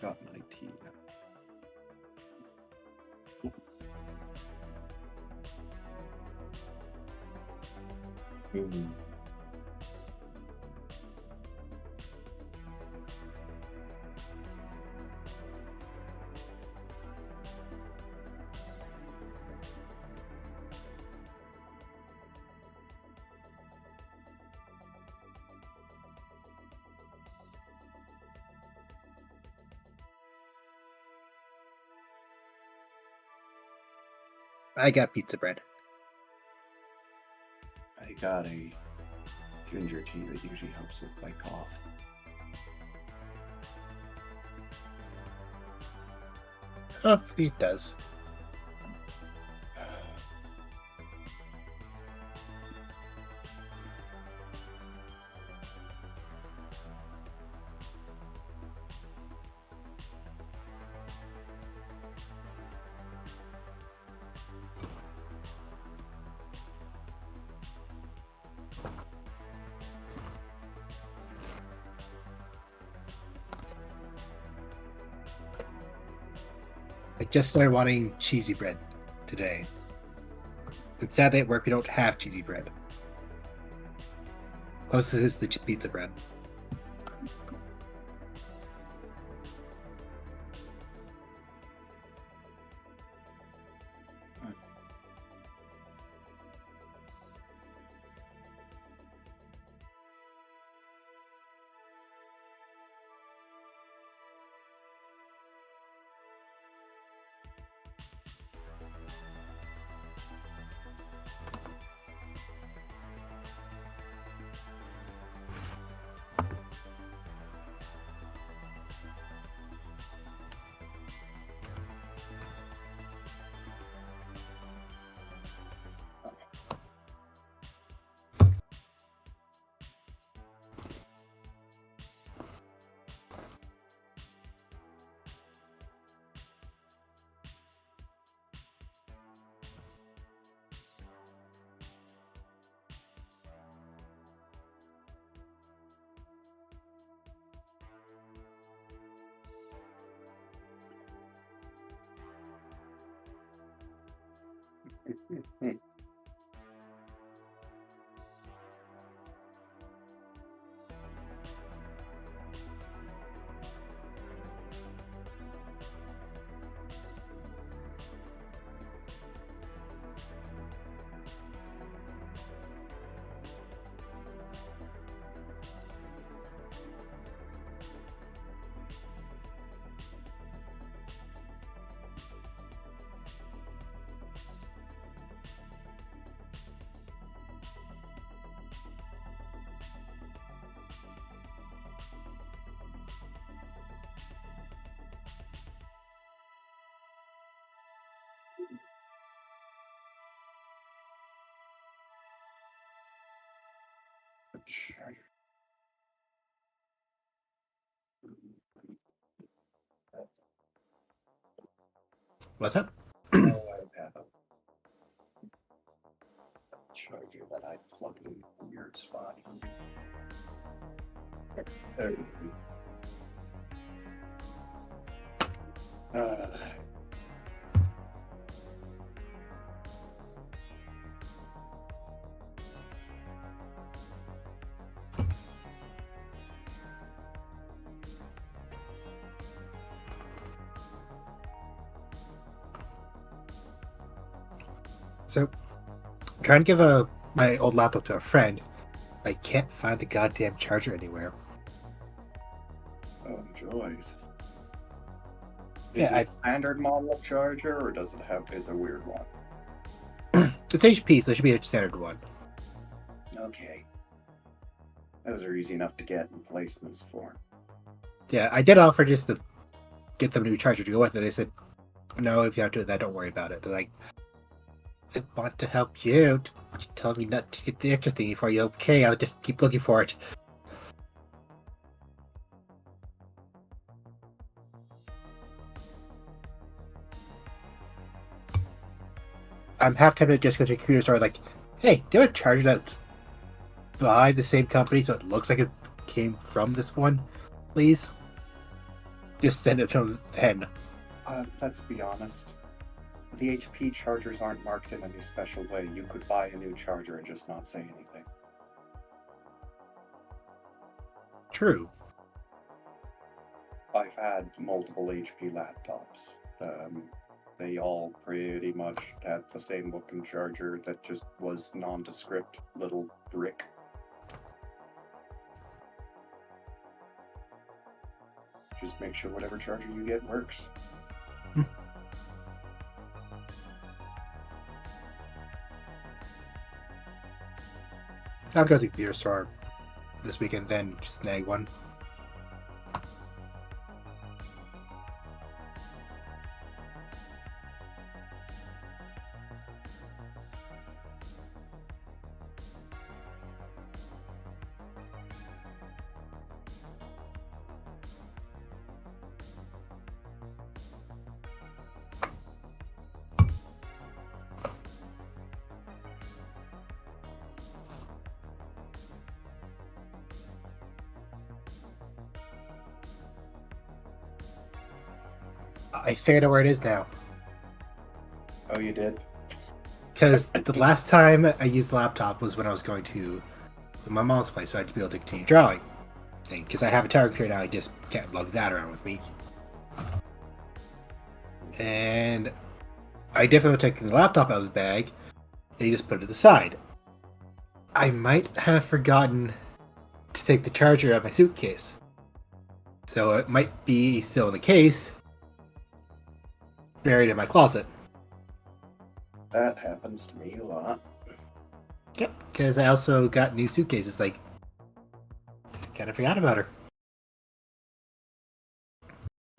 got 19. Hmm. I got pizza bread. I got a ginger tea that usually helps with my cough. Oh, it does. I just started wanting cheesy bread today. It's sad that at work we don't have cheesy bread. Closest is the pizza bread. What's up? Oh, I have a charger that I plug in a weird spot. There you go. So, I'm trying to give my old laptop to a friend. I can't find the goddamn charger anywhere. Oh, joys. Yeah, Is it a standard model of charger, or does it have is a weird one? It's HP, so it should be a standard one. Okay. Those are easy enough to get replacements for. Yeah, I did offer just to get them a new charger to go with it. They said, no, if you have to do that, don't worry about it. They're like, I want to help you out. You tell me not to get the extra thingy for you. Okay, I'll just keep looking for it. I'm half tempted to just go to a computer store like, hey, do you have a charger that's by the same company so it looks like it came from this one, please? Just send it to him. Let's be honest. The HP chargers aren't marked in any special way. You could buy a new charger and just not say anything. True. I've had multiple HP laptops. They all pretty much had the same looking charger that just was nondescript little brick. Just make sure whatever charger you get works. I'll go to the computer store this weekend, then just snag one. I figured out where it is now. Oh, you did? Because the last time I used the laptop was when I was going to my mom's place, so I had to be able to continue drawing. Because I have a tower computer now, I just can't lug that around with me. And I definitely taken the laptop out of the bag, and you just put it aside. I might have forgotten to take the charger out of my suitcase. So it might be still in the case, buried in my closet. That happens to me a lot. Yep, because I also got new suitcases, like, just kind of forgot about her.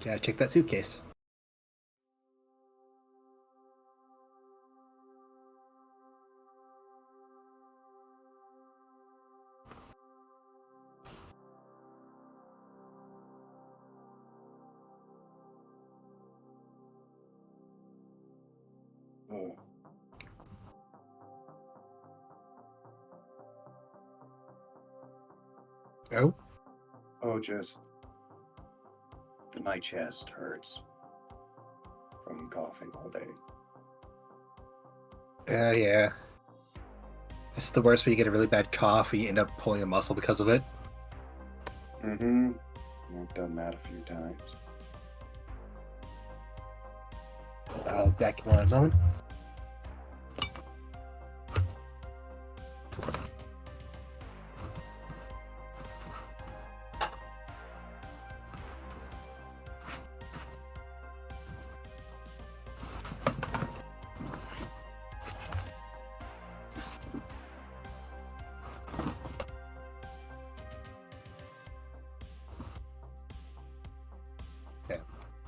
Gotta check that suitcase. Oh. Oh? Oh, just... my chest hurts from coughing all day. Yeah. This is the worst when you get a really bad cough and you end up pulling a muscle because of it. Mm-hmm. I've done that a few times. I'll back in one moment.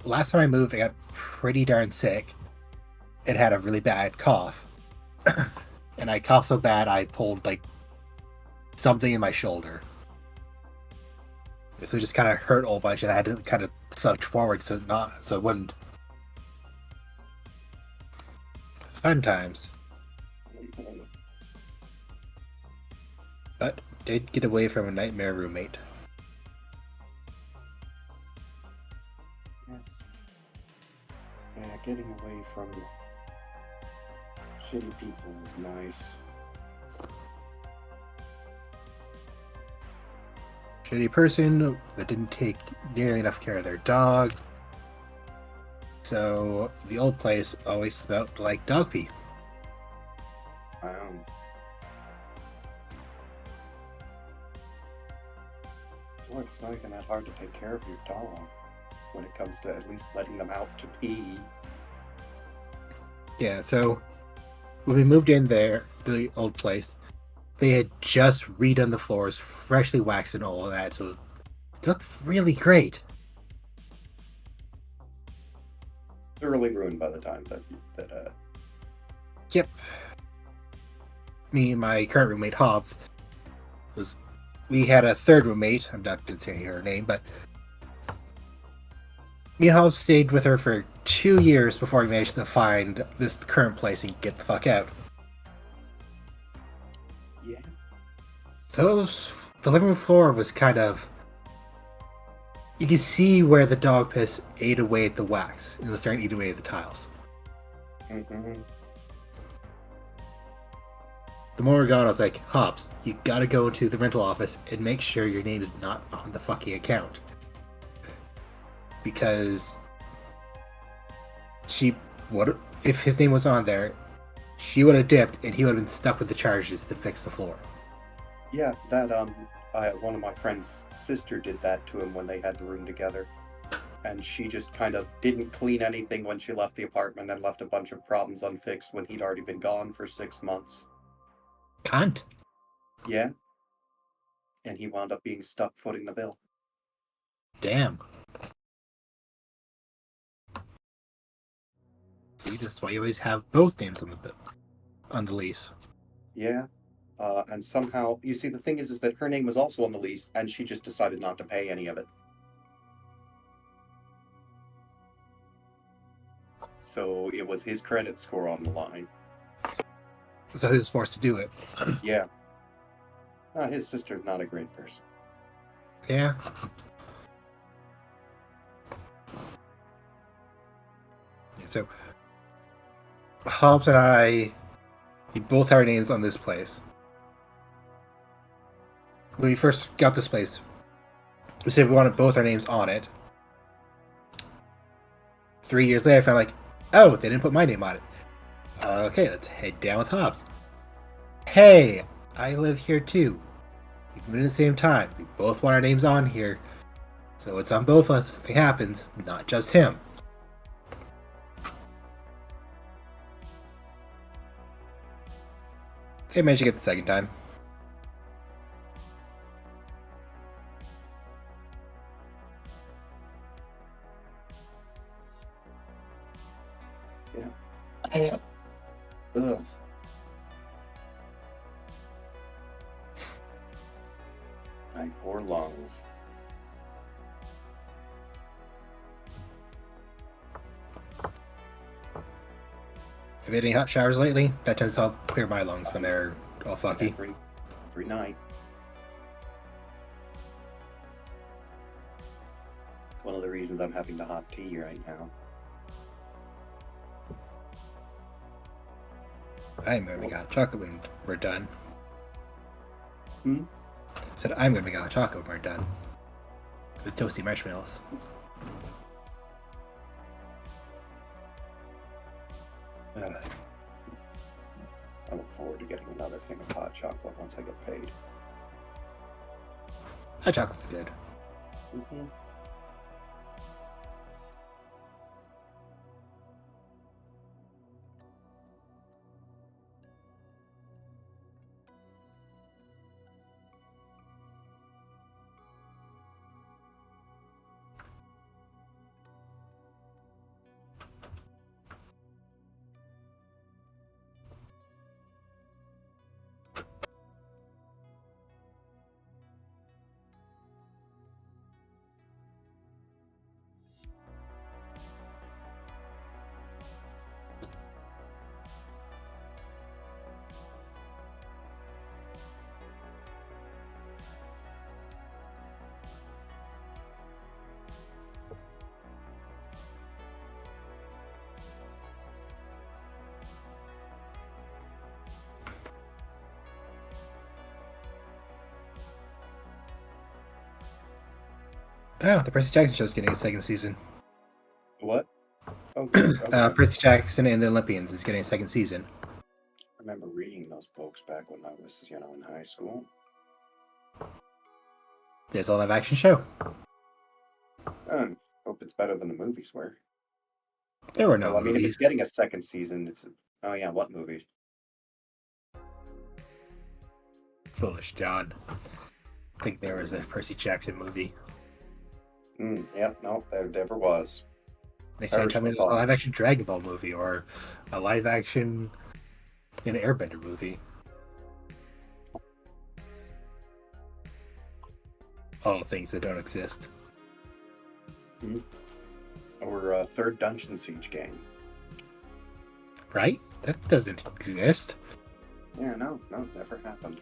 Last time I moved, I got pretty darn sick and had a really bad cough. And I coughed so bad, I pulled, like, something in my shoulder. So it just kind of hurt a whole bunch, and I had to kind of suck forward so it wouldn't. Fun times. But did get away from a nightmare roommate. Yeah, getting away from shitty people is nice. Shitty person that didn't take nearly enough care of their dog. So the old place always smelled like dog pee. Well, it's not even that hard to take care of your dog when it comes to at least letting them out to pee. Yeah, so when we moved in there, the old place, they had just redone the floors, freshly waxed and all of that, so it looked really great. Thoroughly ruined by the time that Yep. Me and my current roommate, Hobbs, we had a third roommate, I'm not going to say her name, but me and Hobbs stayed with her for 2 years before we managed to find this current place and get the fuck out. Yeah. The living room floor was kind of... you can see where the dog piss ate away at the wax, and it was starting to eat away at the tiles. Mm-hmm. The more we're gone, I was like, Hobbs, you gotta go into the rental office and make sure your name is not on the fucking account. Because if his name was on there, she would have dipped and he would have been stuck with the charges to fix the floor. Yeah, that one of my friend's sister did that to him when they had the room together. And she just kind of didn't clean anything when she left the apartment and left a bunch of problems unfixed when he'd already been gone for 6 months. Cunt. Yeah. And he wound up being stuck footing the bill. Damn. See, this is why you always have both names on the lease. Yeah. And somehow, you see, the thing is that her name was also on the lease, and she just decided not to pay any of it. So it was his credit score on the line. So he was forced to do it. Yeah. His sister's not a great person. Yeah. So, Hobbs and I, we both have our names on this place. When we first got this place, we said we wanted both our names on it. 3 years later, I found oh, they didn't put my name on it. Okay, let's head down with Hobbs. Hey, I live here too. We moved in at the same time. We both want our names on here. So it's on both of us if it happens, not just him. Okay, managed to get the second time. Yeah. Ugh. My poor lungs. Have you had any hot showers lately? That tends to help clear my lungs when they're all fucky. Every night. One of the reasons I'm having the hot tea right now. I'm gonna make hot chocolate when we're done. Hmm? I said I'm gonna make hot chocolate when we're done. With toasty marshmallows. I look forward to getting another thing of hot chocolate once I get paid. Hot chocolate's good. Mm-hmm. Oh, the Percy Jackson show's getting a second season. What? Oh, good. Okay. Percy Jackson and the Olympians is getting a second season. I remember reading those books back when I was, in high school. There's a live action show. Hope it's better than the movies were. There were no Well, I mean, if movies. it's getting a second season, it's... Oh yeah, what movies? Foolish John. I think there was a Percy Jackson movie. Yep, no, there never was. They started telling me there's a live action Dragon Ball movie or a live action Airbender movie. All things that don't exist. Or a third Dungeon Siege game. Right? That doesn't exist. Yeah, no, never happened.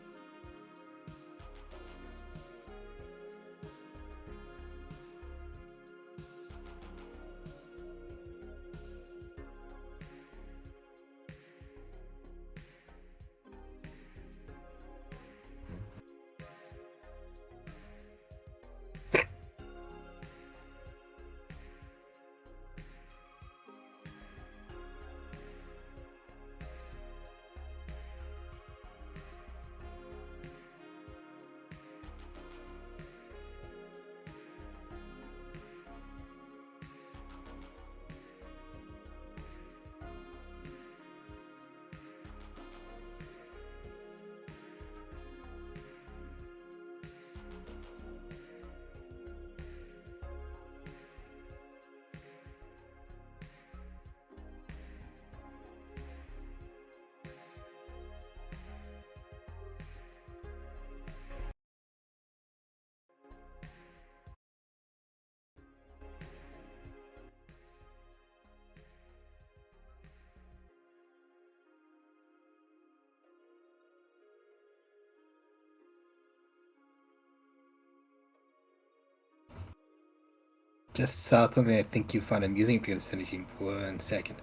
Just saw something I think you find amusing if you can send it in 1 second.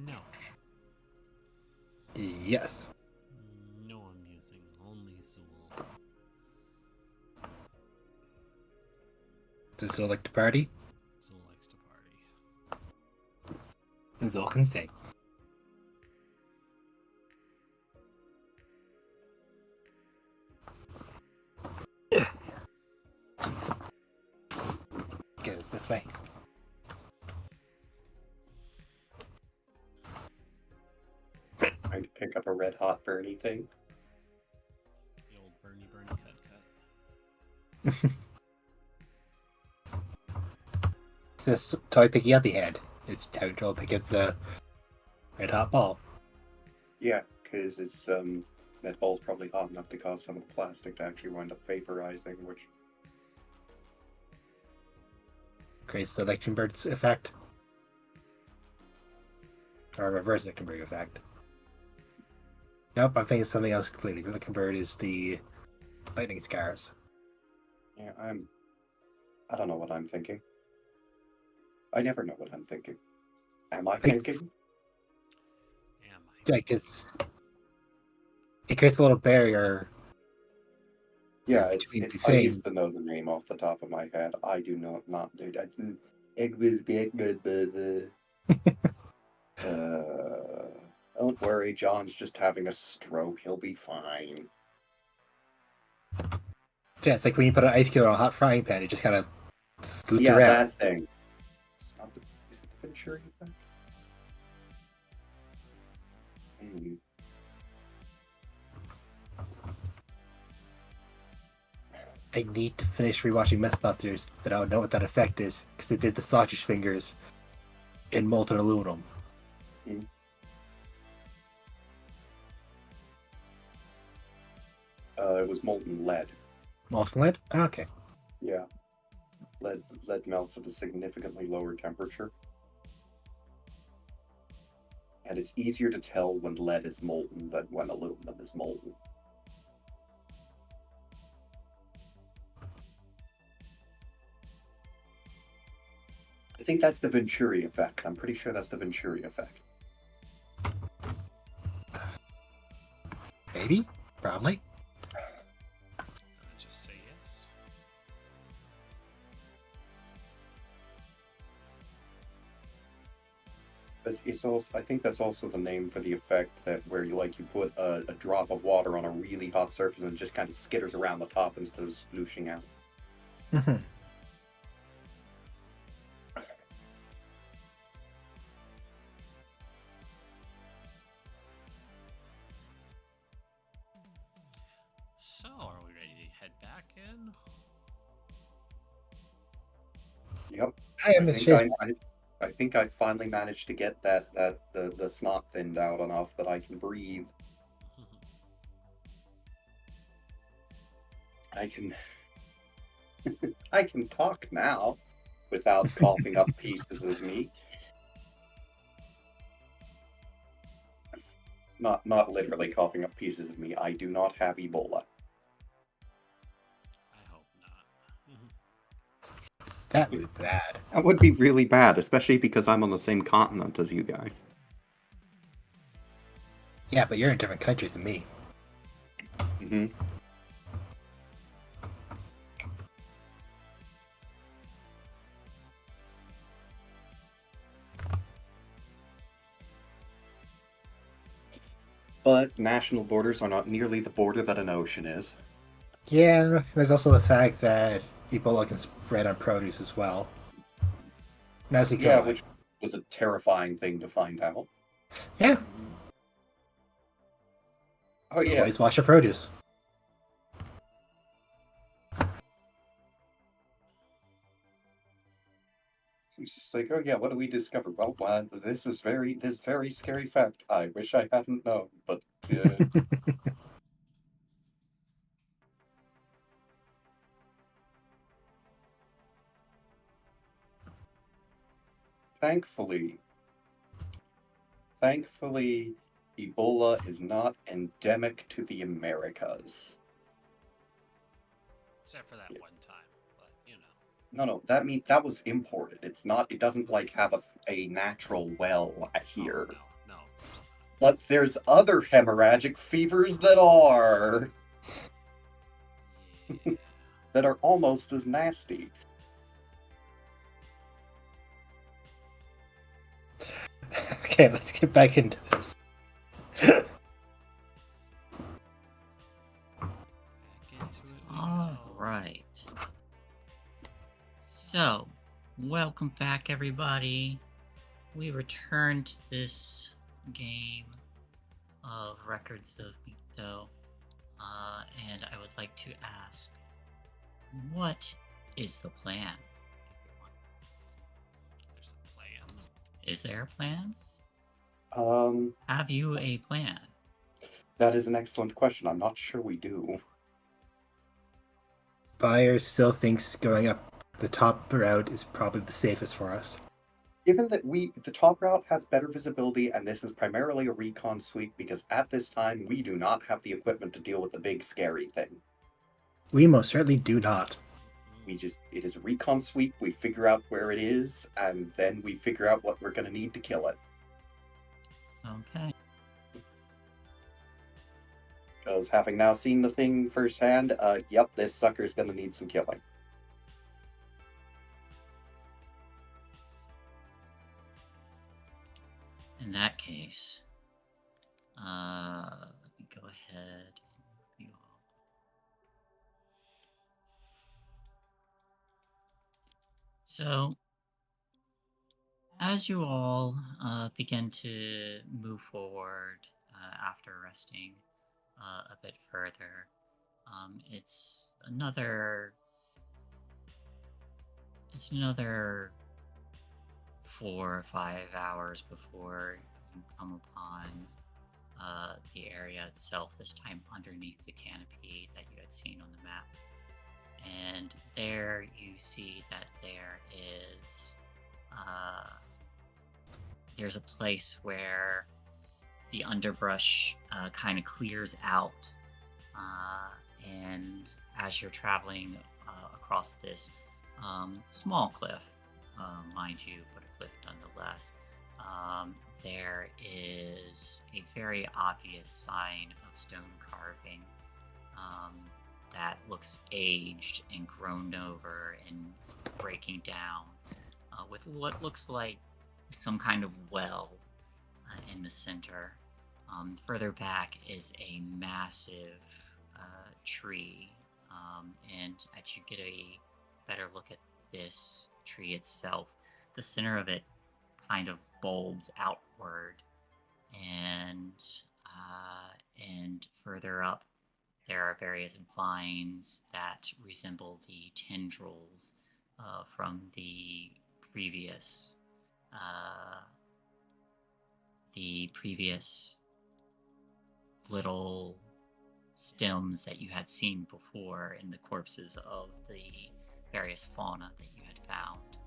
No. Yes. No amusing, only Zool. Does Zool like to party? Zool likes to party. Zool can stay. Goes this way. Trying to pick up a red hot Bernie thing. The old Bernie cut. It's this toy picking up the head. It's time to pick up the red hot ball. Yeah, because it's that ball's probably hot enough to cause some of the plastic to actually wind up vaporizing, which Creates the Lichtenberg effect. Or reverse Lichtenberg effect. Nope, I'm thinking something else completely. The Lichtenberg is the lightning scars. yeah, I don't know what I'm thinking. I never know what I'm thinking. Am I thinking? Am I? Like it creates a little barrier. Yeah, it's between the I thing. used to know the name off the top of my head. I do not do that. It was good, don't worry, John's just having a stroke. He'll be fine. Yeah, it's like when you put an ice cube on a hot frying pan, it just kind of scoots Yeah, around. that thing. Is it the Venturi effect? Hmm. I need to finish rewatching Mythbusters, that I don't know what that effect is, because they did the sausage fingers in molten aluminum. It was molten lead. Molten lead? Okay. Yeah. Lead melts at a significantly lower temperature. And it's easier to tell when lead is molten than when aluminum is molten. I think that's the Venturi effect. I'm pretty sure that's the Venturi effect. Maybe? Probably? I'll just say yes. It's also, I think that's also the name for the effect that where you put a drop of water on a really hot surface and it just kind of skitters around the top instead of splooshing out. Mm-hmm. So, are we ready to head back in? Yep. I am I think I finally managed to get the snot thinned out enough that I can breathe. I can I can talk now without coughing up pieces of me. Not literally coughing up pieces of me. I do not have Ebola. I hope not. That would be bad. That would be really bad, especially because I'm on the same continent as you guys. Yeah, but you're in a different country than me. Mm-hmm. But national borders are not nearly the border that an ocean is. Yeah, there's also the fact that Ebola can spread on produce as well. As Yeah, which was a terrifying thing to find out. Yeah. Oh yeah. Always wash your produce. It's just like, oh yeah, what do we discover? Well, this very scary fact. I wish I hadn't known, but thankfully, Ebola is not endemic to the Americas. Except for that one time, but you know. No, that was imported. It's not. It doesn't like have a natural well here. Oh, no. But there's other hemorrhagic fevers that are Yeah. that are almost as nasty. Okay, let's get back into this. Back into it we All go. right. So, welcome back, everybody. We returned to this game of Records of Mito, and I would like to ask, what is the plan? There's a plan. Is there a plan? Um, Have you a plan? that is an excellent question. I'm not sure we do. Buyer still thinks going up the top route is probably the safest for us. Given that the top route has better visibility, and this is primarily a recon sweep, because at this time we do not have the equipment to deal with the big scary thing. We most certainly do not. It is a recon sweep, we figure out where it is, and then we figure out what we're gonna need to kill it. Okay. Because having now seen the thing firsthand, yep, this sucker's gonna need some killing. In that case, let me go ahead and review all. So, as you all begin to move forward after resting a bit further, it's another 4 or 5 hours before you come upon the area itself, this time underneath the canopy that you had seen on the map. And there you see that there's a place where the underbrush kind of clears out, and as you're traveling across this small cliff, mind you, but a cliff nonetheless, there is a very obvious sign of stone carving that looks aged and grown over and breaking down, with what looks like some kind of well in the center. Further back is a massive tree, and as you get a better look at this tree itself, the center of it kind of bulbs outward, and further up there are various vines that resemble the tendrils from the previous little stems that you had seen before in the corpses of the various fauna that you had found.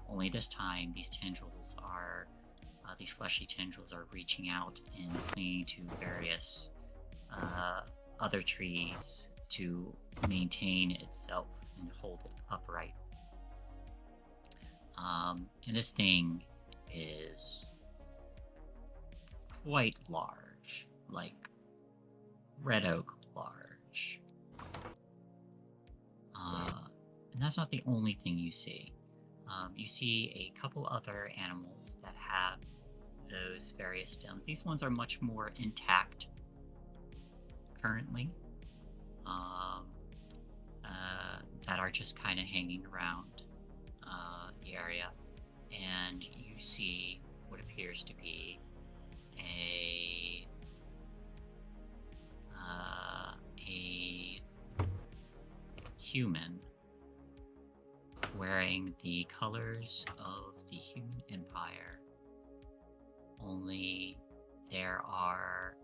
Only this time, these fleshy tendrils are reaching out and clinging to various other trees to maintain itself and hold it upright. And this thing is quite large, like red oak large. And that's not the only thing you see. You see a couple other animals that have those various stems. These ones are much more intact currently, that are just kind of hanging around the area. And you see what appears to be a human wearing the colors of the human empire, only there are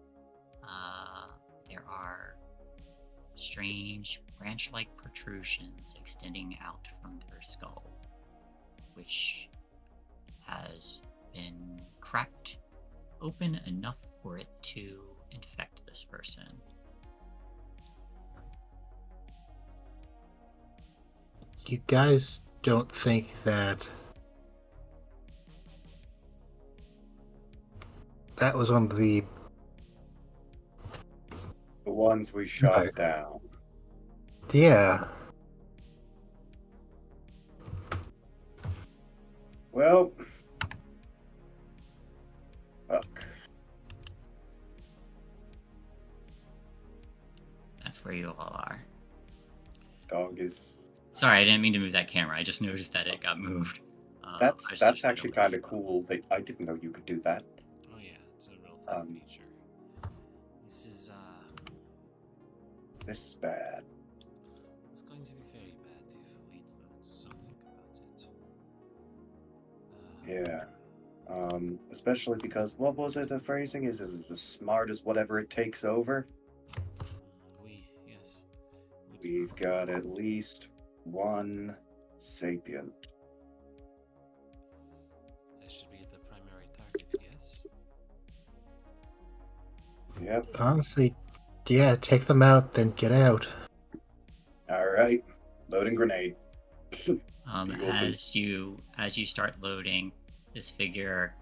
strange branch-like protrusions extending out from their skull, which has been cracked open enough for it to infect this person. you guys don't think that that was one of the ones we shot down. Yeah. Well, fuck. That's where you all are. Dog is. Sorry, I didn't mean to move that camera. I just noticed that it got moved. That's actually kind of cool. That I didn't know you could do that. Oh yeah, it's a real fun feature. This is bad. It's going to be very bad if we don't do something about it. Yeah. Especially because what was it? The phrasing is the smart as whatever it takes over. Yes. We've got at least one sapient. That should be the primary target, yes? Yep. Honestly, yeah, take them out, then get out. Alright. Loading grenade. As you start loading, this figure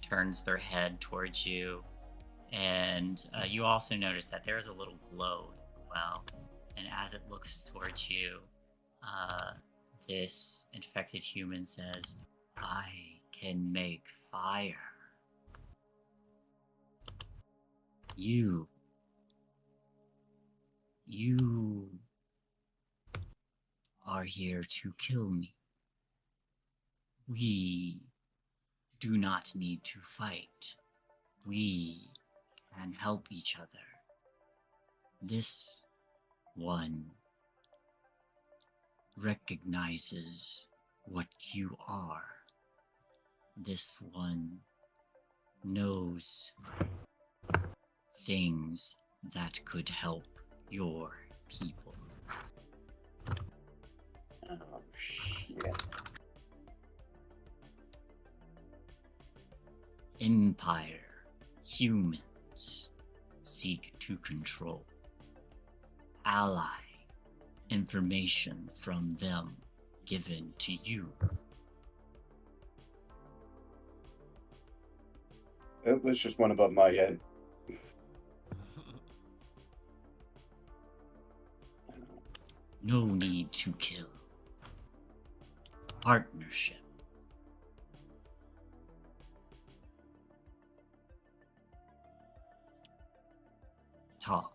turns their head towards you, and you also notice that there is a little glow as well. And as it looks towards you, this infected human says, "I can make fire. You are here to kill me. We do not need to fight. We can help each other. This one recognizes what you are. This one knows things that could help your people." Oh, shit. Empire humans seek to control. Ally information from them given to you. Oh, that's just one above my head. No need to kill. Partnership. Talk.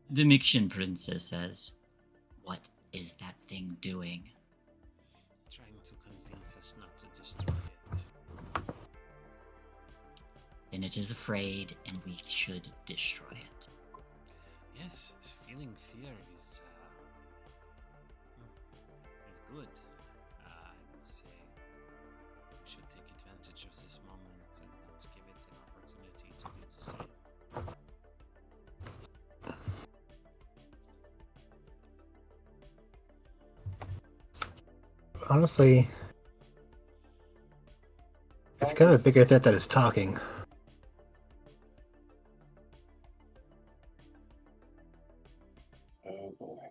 The Mixian princess says, "What is that thing doing?" Trying to convince us not to destroy it. Then it is afraid, and we should destroy it. Yes, feeling fear is good. I would say we should take advantage of this moment and not give it an opportunity to do the same. Honestly, it's kind of a bigger threat that is talking. Oh boy.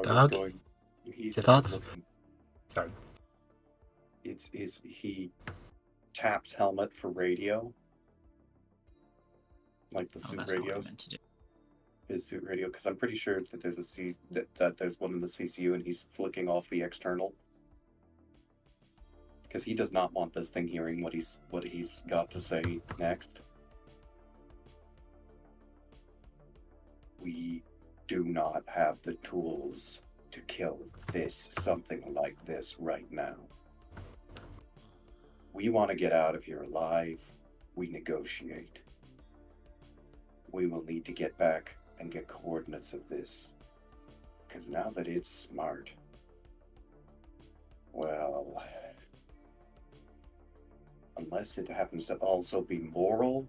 Dog? Going. He's Your thoughts? looking. Sorry. He taps helmet for radio, like the suit That's not what I radios. meant to do. His suit radio, because I'm pretty sure that there's that there's one in the CCU, and he's flicking off the external, because he does not want this thing hearing what he's got to say next. We do not have the tools to kill something like this right now. We want to get out of here alive. We negotiate. We will need to get back and get coordinates of this. Because now that it's smart, Well, unless it happens to also be moral,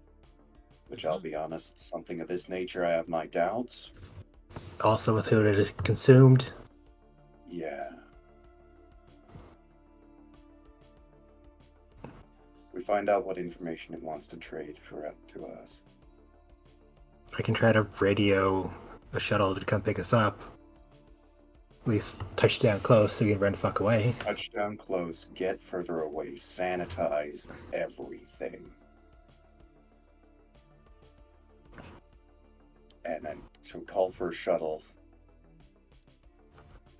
which I'll be honest, something of this nature I have my doubts. Also with who it is consumed. Yeah. We find out what information it wants to trade for to us. I can try to radio the shuttle to come pick us up. At least touch down close so we can run the fuck away. Touchdown close, get further away, sanitize everything. And then, so call for a shuttle.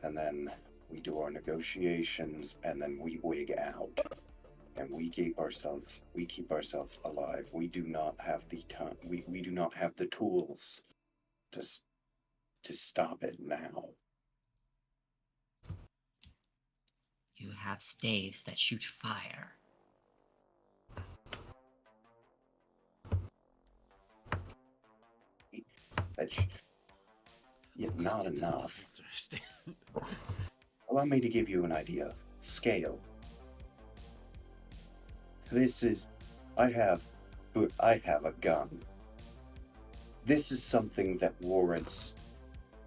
And then we do our negotiations, and then we wig out. And we keep ourselves alive. We do not have the time. We do not have the tools to stop it now. You have staves that shoot fire. That's yet not Content is enough. interesting. Allow me to give you an idea of scale. This is, I have a gun. This is something that warrants,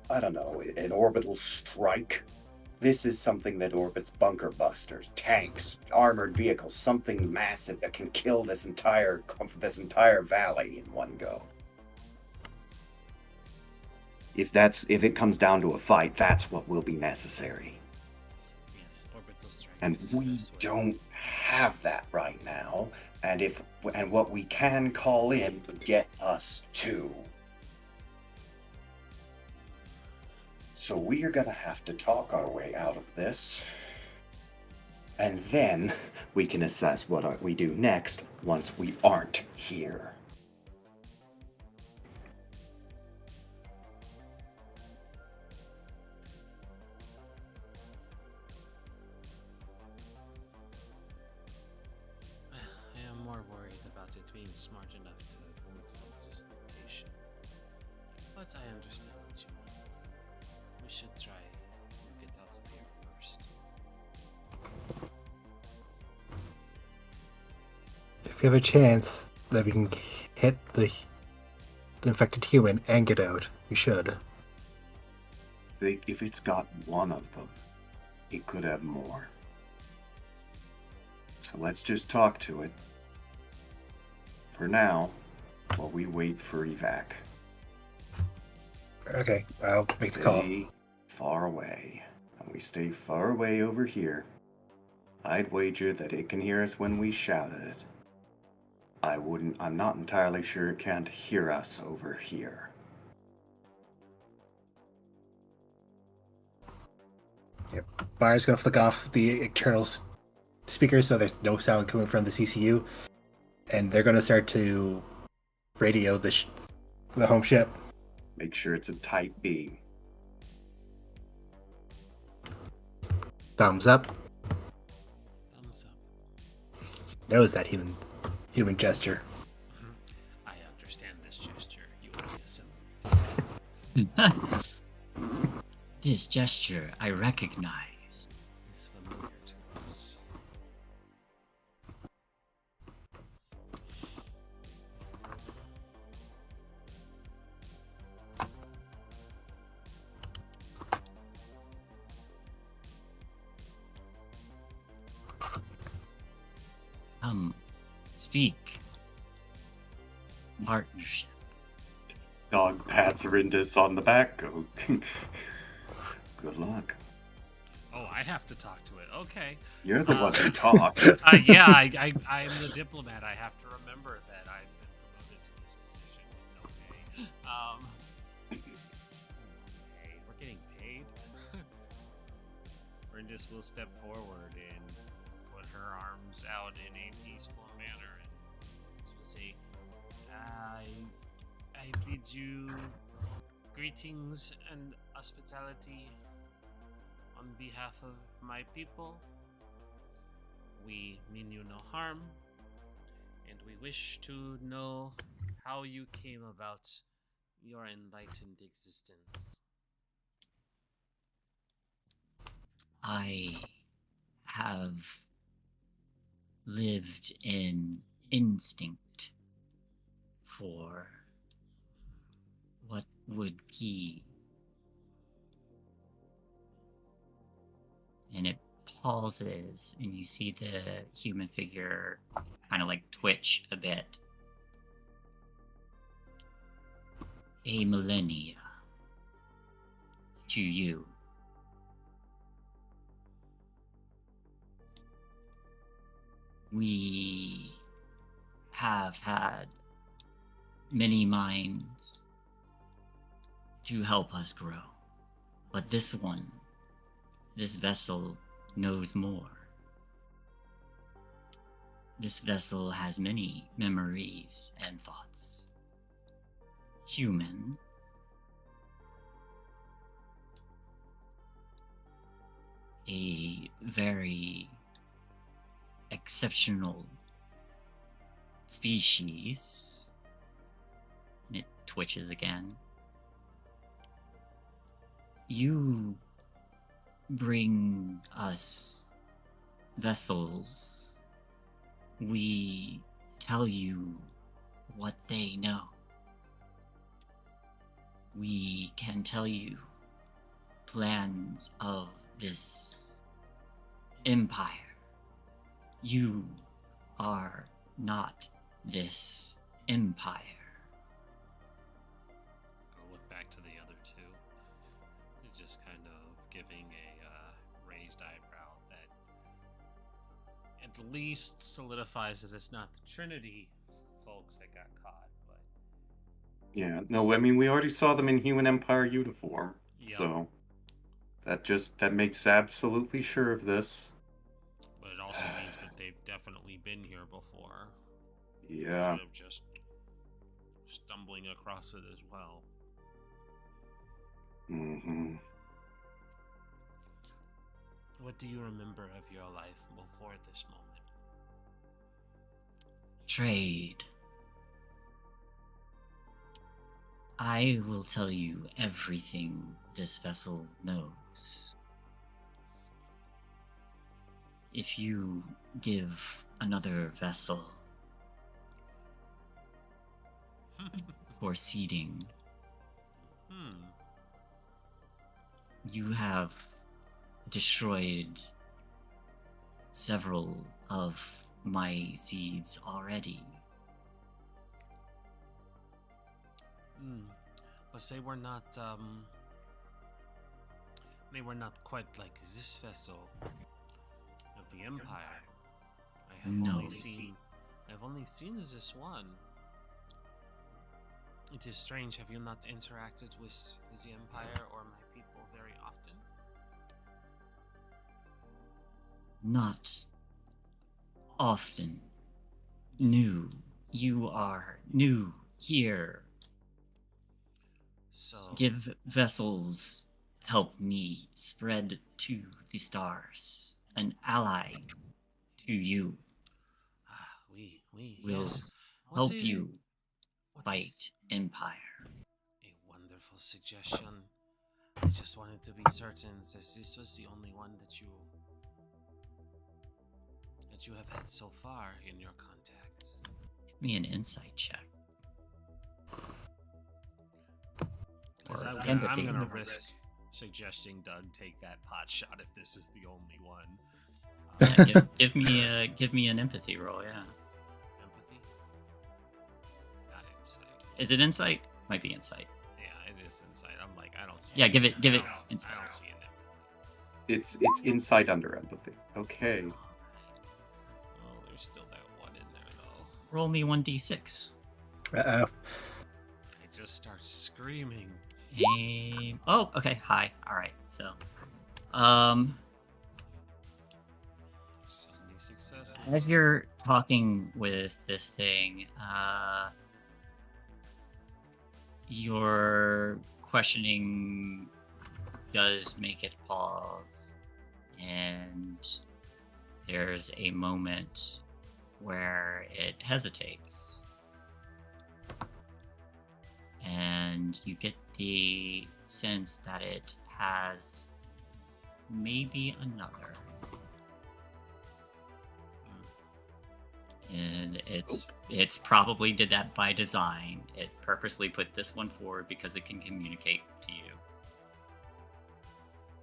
I don't know, an orbital strike. This is something that orbits bunker busters, tanks, armored vehicles, something massive that can kill this entire valley in one go. If it comes down to a fight, that's what will be necessary. Yes, orbital strike. And we don't have that right now. And what we can call in would get us too. So we are gonna have to talk our way out of this. And then we can assess what we do next once we aren't here. I am more worried about it being smart enough to move from this location. But I understand what you mean. We should try and get out of here first. If you have a chance that we can hit the infected human and get out, we should. If it's got one of them, it could have more. So let's just talk to it. For now, while we wait for evac. Okay, I'll make the call. Stay far away. And we stay far away over here. I'd wager that it can hear us when we shout at it. I'm not entirely sure it can't hear us over here. Yep. Byron's gonna flick off the external speakers so there's no sound coming from the CCU, and they're gonna start to radio the home ship. Make sure it's a Type B. Thumbs up. Thumbs up. Knows that human gesture. I understand this gesture. You will be assimilated. This gesture I recognize. It's familiar to us. Speak. Partnership. Dog pats Rindis on the back. Go. Good luck. Oh, I have to talk to it. Okay. You're the one who talks. Yeah, I'm the diplomat. I have to remember that I've been promoted to this position with no pay. Hey, we're getting paid. Rindis will step forward and put her arms out in a peaceful manner, and she'll say, I bid you greetings and hospitality on behalf of my people. We mean you no harm, and we wish to know how you came about your enlightened existence. I have lived in instinct for what would be. And it pauses, and you see the human figure kind of like twitch a bit. A millennia to you. We have had many minds to help us grow, but this vessel knows more. This vessel has many memories and thoughts. Human. A very exceptional species. And it twitches again. You bring us vessels. We tell you what they know. We can tell you plans of this empire. You are not this empire. I'll look back to the other two. It's just kind of giving a raised eyebrow that at least solidifies that it's not the Trinity folks that got caught, but Yeah, no, I mean, we already saw them in Human Empire uniform, Yep. so that makes absolutely sure of this. but it also means that they've definitely been here before. Yeah. Instead of just stumbling across it as well. Mm-hmm. What do you remember of your life before this moment? Trade. I will tell you everything this vessel knows. If you give another vessel for seeding, you have destroyed several of my seeds already. But they were not quite like this vessel of the Empire. I've only seen this one. It is strange. Have you not interacted with the Empire or my people very often? Not often. New. You are new here. So Give vessels help me spread to the stars. An ally to you we will yes. help What's you what's fight Empire. a wonderful suggestion. I just wanted to be certain that this was the only one that you have had so far in your contacts. Give me an insight check. Or I'm empathy. gonna risk suggesting Doug take that pot shot if this is the only one. Yeah, give me an empathy roll. Yeah. Empathy? Not insight. Is it insight? Might be insight. Yeah, it is insight. I'm like, I don't see. Yeah, give it I don't insight. see it. It's insight under empathy. Okay. Oh, there's still that one in there though. Roll me 1d6. Uh-oh. I just start screaming. Oh, okay. High. All right. So, 70 successes. as you're talking with this thing, your questioning does make it pause, and there's a moment where it hesitates, and you get the sense that it has maybe another It's probably did that by design. It purposely put this one forward because it can communicate to you.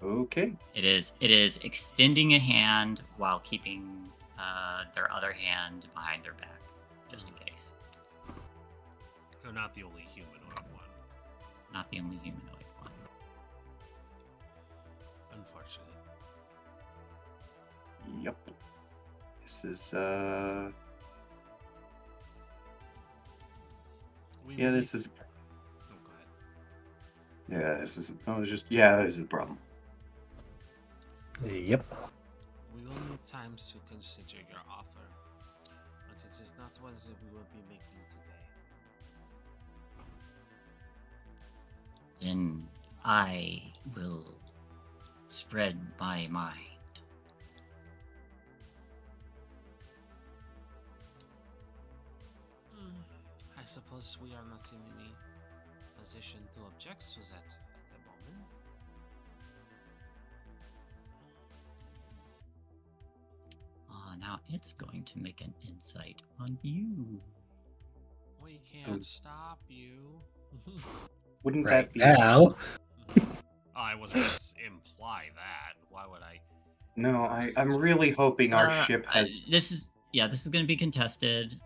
Okay. It is extending a hand while keeping their other hand behind their back, just in case. So not the only humanoid one. Not the only humanoid one. Unfortunate. Yep. This is yeah, this is Oh, go ahead. yeah, this is this is a problem. Yep. We will need times to consider your offer, but it is not one that we will be making today. Then I will spread my mind. I suppose we are not in any position to object to that at the moment. Now it's going to make an insight on you. We can't stop you. Wouldn't Right that be now. I wasn't going to imply that. Why would I? No, I'm really hoping our ship has This is going to be contested.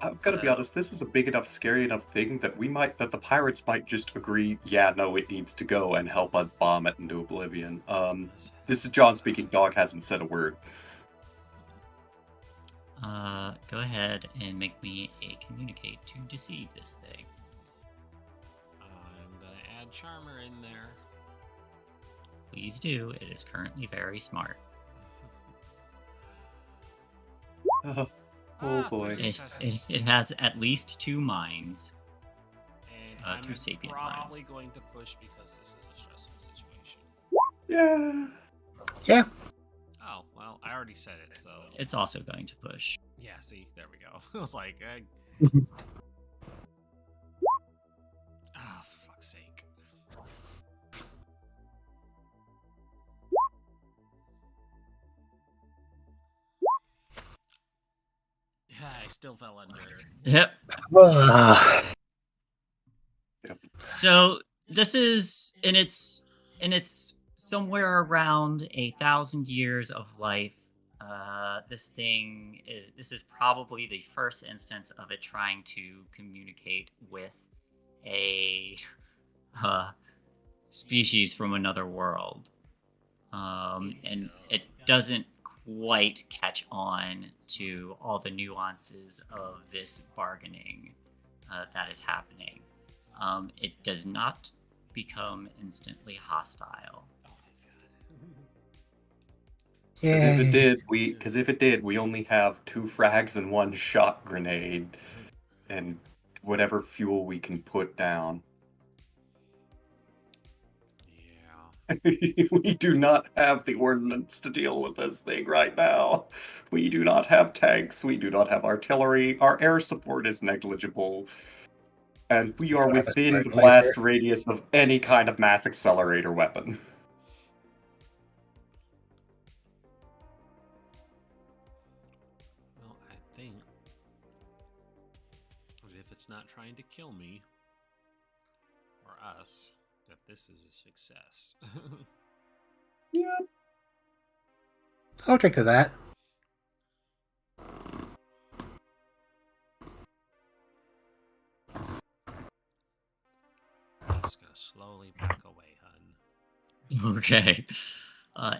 I've got to be honest, this is a big enough, scary enough thing that that the pirates might just agree, yeah, no, it needs to go and help us bomb it into oblivion. This is John speaking, dog hasn't said a word. Go ahead and make me a communicate to deceive this thing. I'm going to add Charmer in there. Please do. It is currently very smart. Oh boy. It has at least 2 minds. And Two I'm sapient probably going to push because this is a stressful situation. Yeah. Yeah. Oh, well, I already said it, so... It's also going to push. Yeah, see, there we go. I was like, for fuck's sake. Yeah, I still fell under. Yep. So this is and it's somewhere around 1,000 years of life. This is probably the first instance of it trying to communicate with a species from another world, and it doesn't quite catch on to all the nuances of this bargaining that is happening. It does not become instantly hostile. Because if it did, we only have 2 frags and 1 shot grenade, and whatever fuel we can put down. Yeah. We do not have the ordnance to deal with this thing right now. We do not have tanks. We do not have artillery. Our air support is negligible. And we are within the blast radius of any kind of mass accelerator weapon. Well, I think if it's not trying to kill me or us, that this is a success. Yep. I'll drink to that. I'm just gonna slowly back away, hun. Okay.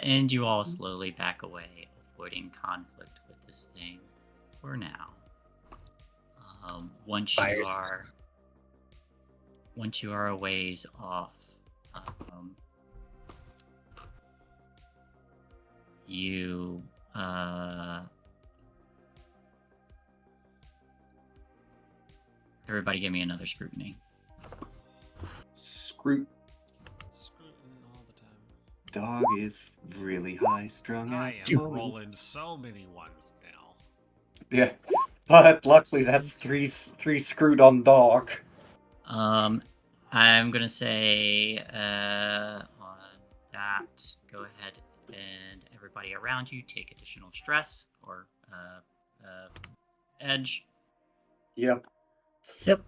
And you all slowly back away, avoiding conflict with this thing for now. Once you are a ways off, you everybody give me another scrutiny. Scrutin all the time. Dog is really high strung out. I am rolling so many ones now. Yeah, but luckily that's three screwed on dog. I'm gonna say on that, go ahead and everybody around you take additional stress or edge. Yep. Yep.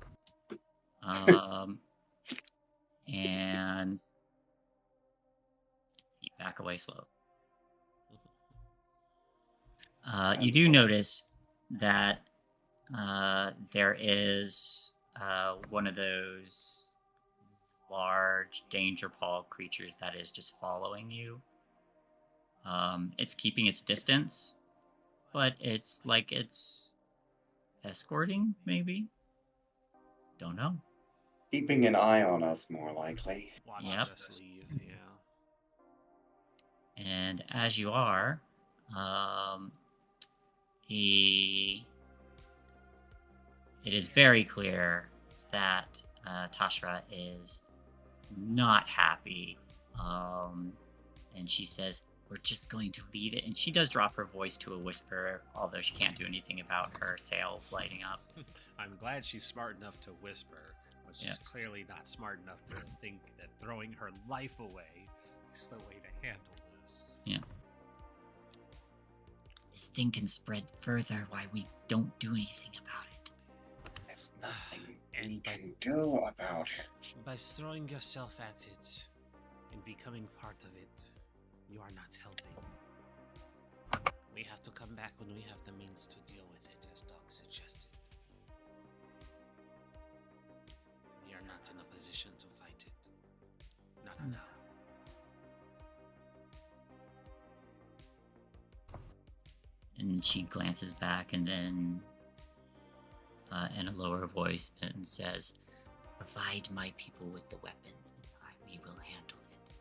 And you back away slow. You do notice that there is one of those large danger paw creatures that is just following you. It's keeping its distance, but it's like it's escorting, maybe? Don't know. Keeping an eye on us, more likely. Watching Yep. us leave, yeah. And as you are, it is very clear that Tashra is not happy. And she says, "We're just going to leave it." And she does drop her voice to a whisper, although she can't do anything about her sails lighting up. I'm glad she's smart enough to whisper, but she's clearly not smart enough to think that throwing her life away is the way to handle this. Yeah. This thing can spread further while we don't do anything about it. There's nothing And we by- can do about it. By throwing yourself at it and becoming part of it, you are not helping. We have to come back when we have the means to deal with it, as Doc suggested. We are not in a position to fight it. Not now. And she glances back and then, in a lower voice, and says, "Provide my people with the weapons, and we will handle it."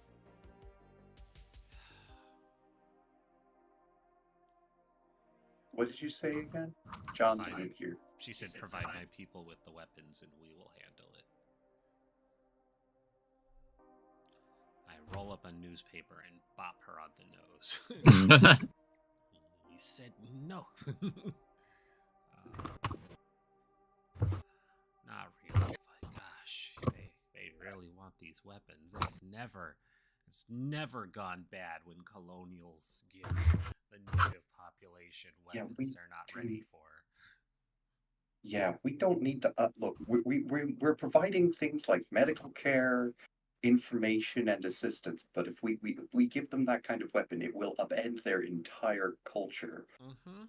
What did you say again? John Fine. didn't hear. She said, provide my people with the weapons and we will handle it. I roll up a newspaper and bop her on the nose. He said no. Not really, but gosh, they really want these weapons. It's never gone bad when colonials give the native population Yeah, weapons they're not ready for. Yeah, we don't need to look. We're providing things like medical care, information, and assistance. But if we give them that kind of weapon, it will upend their entire culture, Mm-hmm.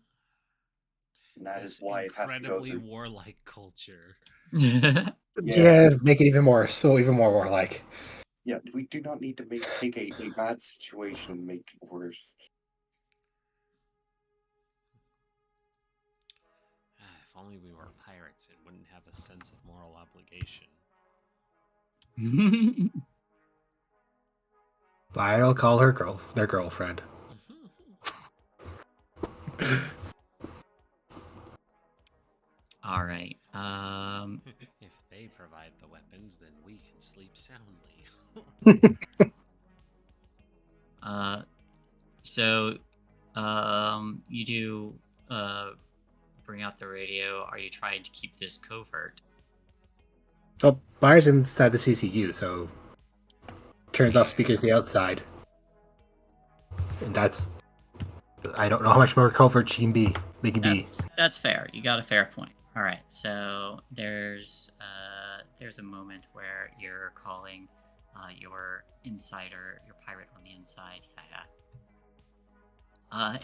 and that is This why it has to go incredibly through. warlike culture. Yeah, make it even more warlike. Yeah, we do not need to take a bad situation and make it worse. If only we were pirates and wouldn't have a sense of moral obligation. I'll call her their girlfriend. All right. If they provide the weapons, then we can sleep soundly. So, you do bring out the radio. Are you trying to keep this covert? Well, Myers inside the CCU, so turns off speakers to the outside, and I don't know how much more covert she can be. They can be. That's fair. You got a fair point. All right. So there's a moment where you're calling your insider, your pirate on the inside.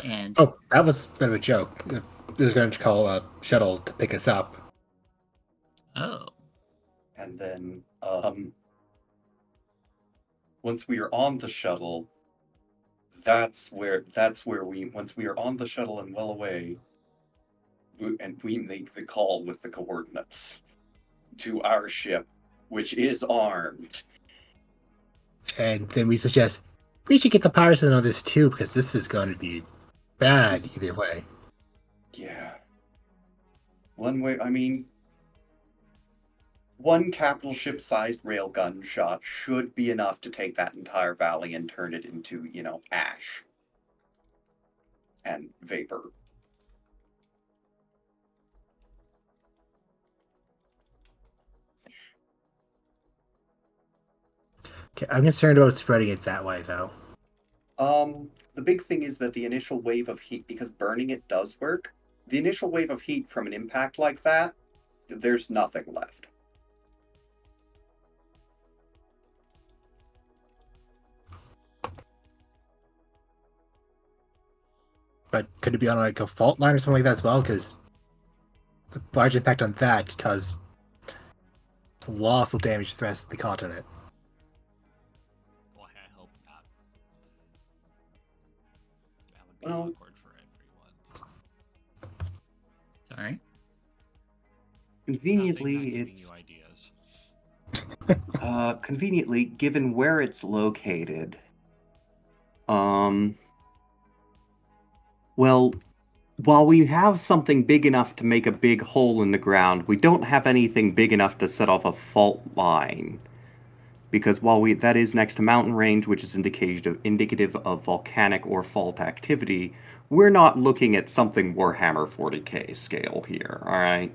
And Oh, that was a bit of a joke. I was going to call a shuttle to pick us up. oh, And then, once we are on the shuttle, that's where once we are on the shuttle and well away, we make the call with the coordinates to our ship, which is armed. And then we suggest we should get the pirates in on this too, because this is going to be bad either way. Yeah. One way, I mean, one capital ship-sized railgun shot should be enough to take that entire valley and turn it into, ash and vapor. Okay, I'm concerned about spreading it that way, though. The big thing is that the initial wave of heat, because burning it does work, the initial wave of heat from an impact like that, there's nothing left. But could it be on like a fault line or something like that as well? Because the large impact on that could cause colossal damage to the rest of the continent. Boy, I hope not. That would be Well- awkward for everyone. Sorry. Conveniently, Nothing, not giving it's you ideas. conveniently given where it's located. Well, while we have something big enough to make a big hole in the ground, we don't have anything big enough to set off a fault line. Because while that is next to mountain range, which is indicative of volcanic or fault activity, we're not looking at something Warhammer 40k scale here, alright?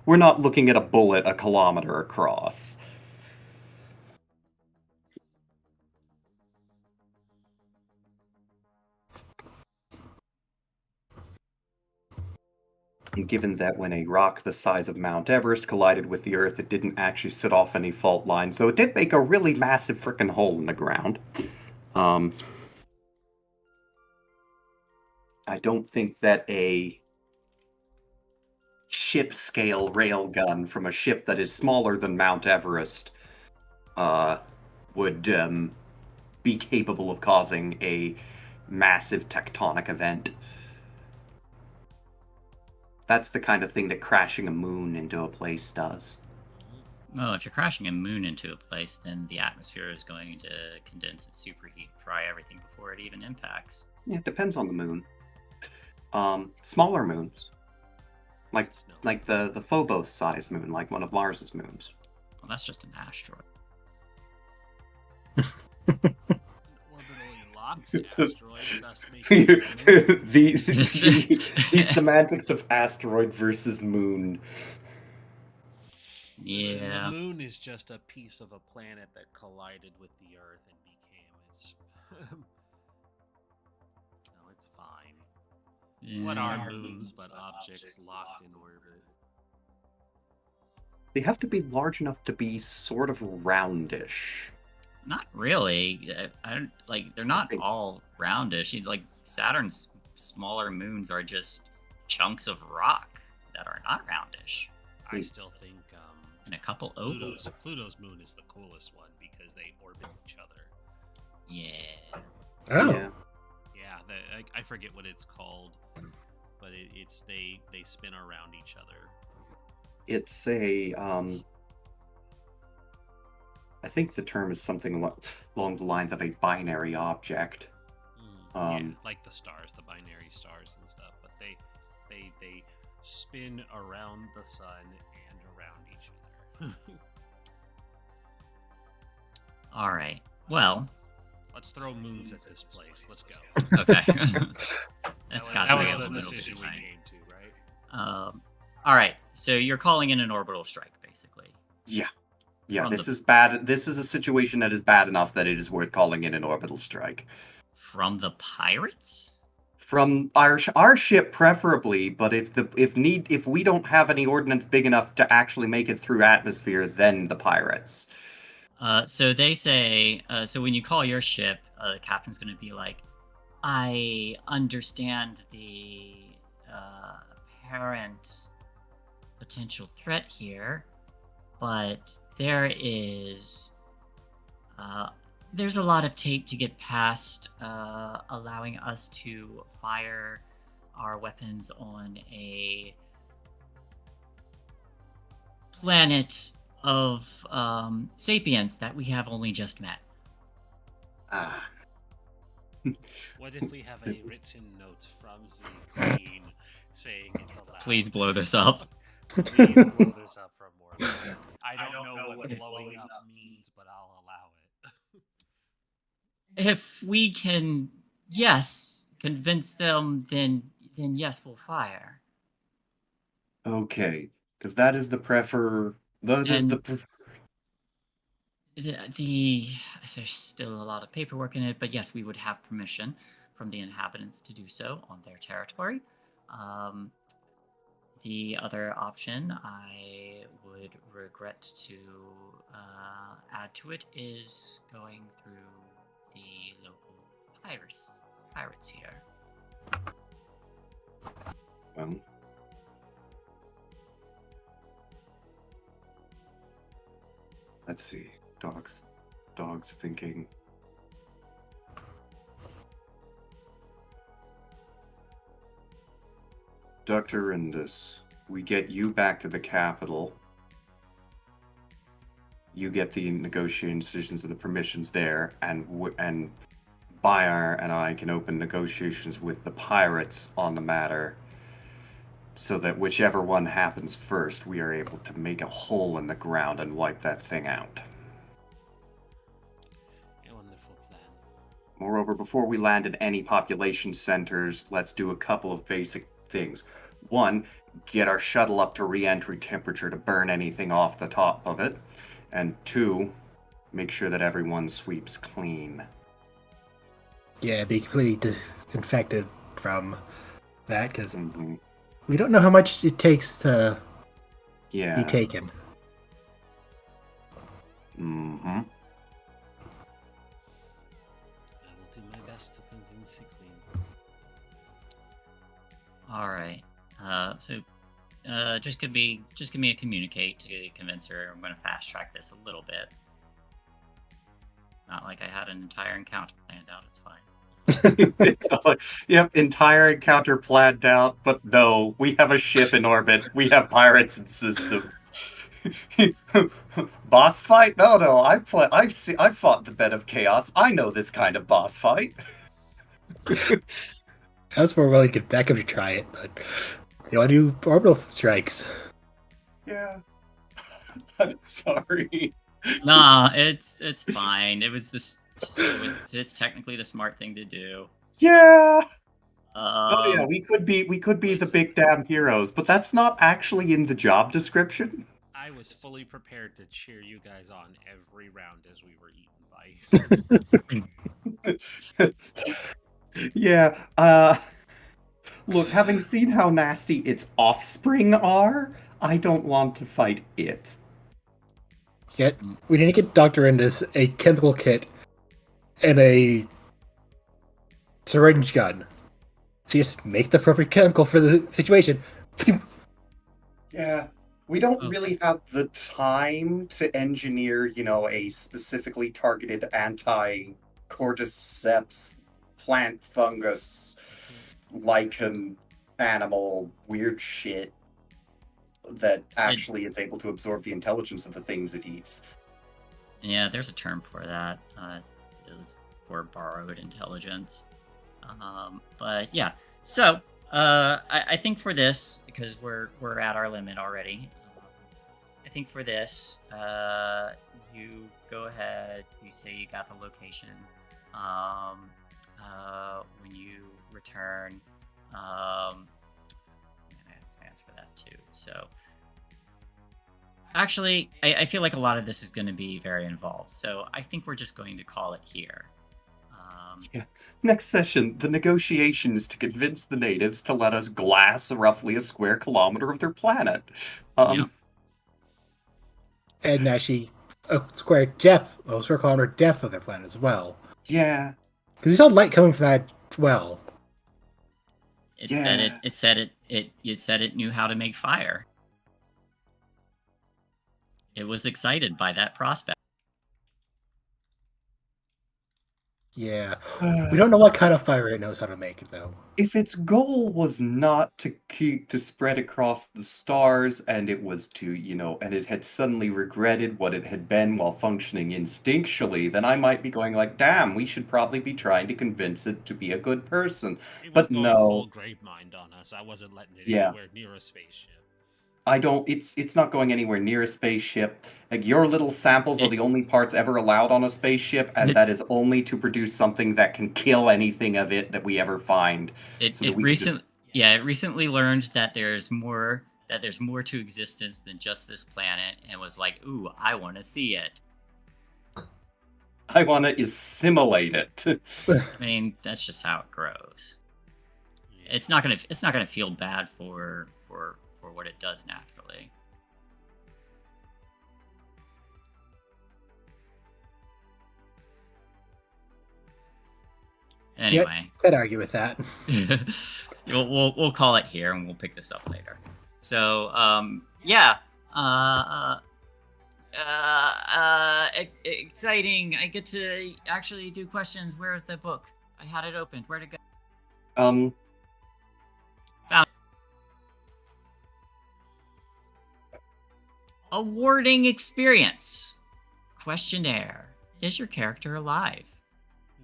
We're not looking at a bullet a kilometer across. And given that when a rock the size of Mount Everest collided with the Earth, it didn't actually set off any fault lines, though it did make a really massive frickin' hole in the ground. I don't think that a ship-scale railgun from a ship that is smaller than Mount Everest would be capable of causing a massive tectonic event. That's the kind of thing that crashing a moon into a place does. Well, if you're crashing a moon into a place, then the atmosphere is going to condense and superheat, fry everything before it even impacts. Yeah, it depends on the moon. Smaller moons, like the Phobos-sized moon, like one of Mars's moons. Well, that's just an asteroid. Orbitally locked asteroid, thus making it the semantics of asteroid versus moon. Listen, Yeah. the moon is just a piece of a planet that collided with the Earth and became its. No, it's fine. What are moons but objects locked in orbit? They have to be large enough to be sort of roundish. Not really. I don't like. They're not all roundish. Like Saturn's smaller moons are just chunks of rock that are not roundish. I still think And a couple ovals. Pluto's moon is the coolest one because they orbit each other. Yeah. Oh. Yeah. Yeah, I forget what it's called, but it's they spin around each other. It's a I think the term is something along the lines of a binary object. Yeah, like the stars, the binary stars and stuff. But they spin around the sun and around each other. All right. Well. Let's throw moons at this place. Let's go. Okay. That's got that to was be a the little decision bit we fine. came to, right? All right. So you're calling in an orbital strike, basically. Yeah, From this the- is bad. This is a situation that is bad enough that it is worth calling in an orbital strike. From the pirates? From our ship preferably, but if we don't have any ordnance big enough to actually make it through atmosphere, then the pirates. So they say, so when you call your ship, the captain's going to be like, I understand the apparent potential threat here, but there's a lot of tape to get past, allowing us to fire our weapons on a planet of sapiens that we have only just met. Ah. What if we have a written note from the Queen saying it's allowed? Please blow this up. Please blow this up from orbit. I don't know what blowing up means, but I'll allow it. If we can, yes, convince them, then yes, we'll fire. Okay, because that is the There's still a lot of paperwork in it, but yes, we would have permission from the inhabitants to do so on their territory. The other option I would regret to add to it is going through the local pirates here. Well, let's see. Dogs thinking. Dr. Rindus, we get you back to the capital. You get the negotiating decisions and the permissions there, and Bayar and I can open negotiations with the pirates on the matter, so that whichever one happens first, we are able to make a hole in the ground and wipe that thing out. A wonderful plan. Moreover, before we land in any population centers, let's do a couple of basic things. One, get our shuttle up to re-entry temperature to burn anything off the top of it. And two, make sure that everyone sweeps clean. Yeah, be completely disinfected from that, because Mm-hmm. we don't know how much it takes to Yeah. be taken. Mm-hmm. I will do my best to convince the queen. All right. So just give me a communicate to convince her. I'm going to fast track this a little bit. Not like I had an entire encounter planned out. It's fine. It's all like, yep, entire encounter planned out, but no, we have a ship in orbit. We have pirates in system. Boss fight? No. I've fought the bed of chaos. I know this kind of boss fight. I was more willing to get back up to try it, but you want to do orbital strikes. Yeah. I'm sorry. Nah, it's fine. It's technically the smart thing to do. Yeah. Oh yeah, Um, we could be the big damn heroes, but that's not actually in the job description. I was fully prepared to cheer you guys on every round as we were eaten by. Yeah. Look, having seen how nasty its offspring are, I don't want to fight it. Yet, we need to get Dr. Indus a chemical kit and a syringe gun. So just make the appropriate chemical for the situation. Yeah. We don't Okay. really have the time to engineer, a specifically targeted anti-cordyceps plant fungus lichen animal weird shit that actually is able to absorb the intelligence of the things it eats. yeah, there's a term for that. It was for borrowed intelligence. But yeah, so I think for this, because we're at our limit already. I think for this, you go ahead. You say you got the location. When you return, I'm gonna have plans for that too. So, actually, I feel like a lot of this is going to be very involved. So I think we're just going to call it here. Next session, the negotiation is to convince the natives to let us glass roughly a square kilometer of their planet. Yep. And actually, a square kilometer depth of their planet as well. Yeah. Because we saw light coming from that well. It Yeah. said it knew how to make fire. It was excited by that prospect. Yeah. We don't know what kind of fire it knows how to make, though. If its goal was not to spread across the stars, and it was to, and it had suddenly regretted what it had been while functioning instinctually, then I might be going like, damn, we should probably be trying to convince it to be a good person. It was But going no. full grave mind on us. I wasn't letting it Yeah. anywhere near a spaceship. It's not going anywhere near a spaceship. Like, your little samples are the only parts ever allowed on a spaceship, and that is only to produce something that can kill anything of it that we ever find. It that we can just- recently learned that there's more to existence than just this planet, and was like, ooh, I want to see it. I want to assimilate it. I mean, that's just how it grows. It's not gonna feel bad for what it does naturally. Anyway, Could argue with that. we'll call it here, and we'll pick this up later. So, yeah, exciting! I get to actually do questions. Where is the book? I had it opened. Where'd it go? Found. Awarding experience. Questionnaire. Is your character alive?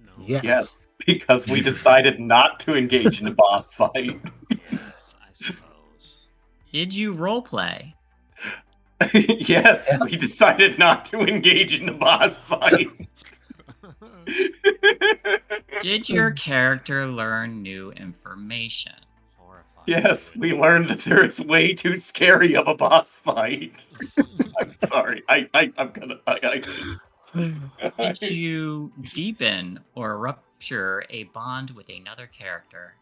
No. Yes, because we decided not to engage in a boss fight. Yes, I suppose. Did you roleplay? Yes, we decided not to engage in the boss fight. Did your character learn new information? Horrifying. Yes, we learned that there is way too scary of a boss fight. I'm sorry. I'm gonna. Did you deepen or rupture a bond with another character?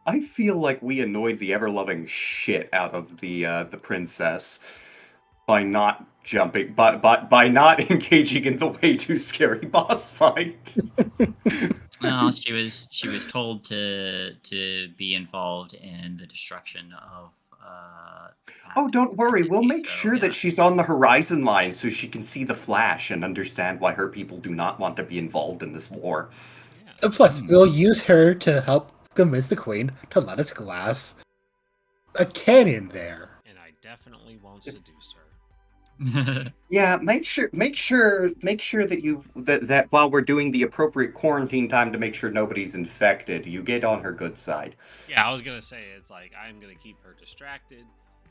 I feel like we annoyed the ever-loving shit out of the princess by not jumping, by not engaging in the way too scary boss fight. Well, she was told to be involved in the destruction of. Oh, don't worry. We'll make so, sure that she's on the horizon line so she can see the flash and understand why her people do not want to be involved in this war. Yeah. Plus, we'll use her to help convince the queen to let us glass a cannon there. And I definitely won't seduce her. Yeah, make sure that that while we're doing the appropriate quarantine time to make sure nobody's infected, you get on her good side. Yeah, I was gonna say it's like I'm gonna keep her distracted.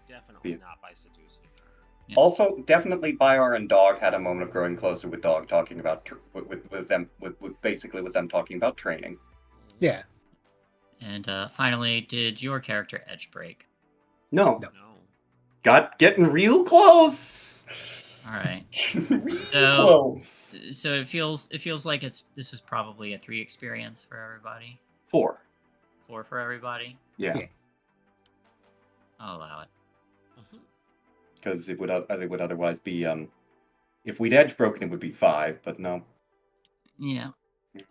Definitely not by seducing her. Yeah. Also, definitely Byar and Dog had a moment of growing closer with Dog talking about with them talking about training. Yeah. And finally, did your character edge break? No. No. Getting real close. All right. Real So- close. So it feels like this is probably a 3 experience for everybody. 4. 4 for everybody. Yeah. Yeah. I'll allow it. Mhm. Because it would otherwise be if we'd edge broken it would be 5, but no. Yeah.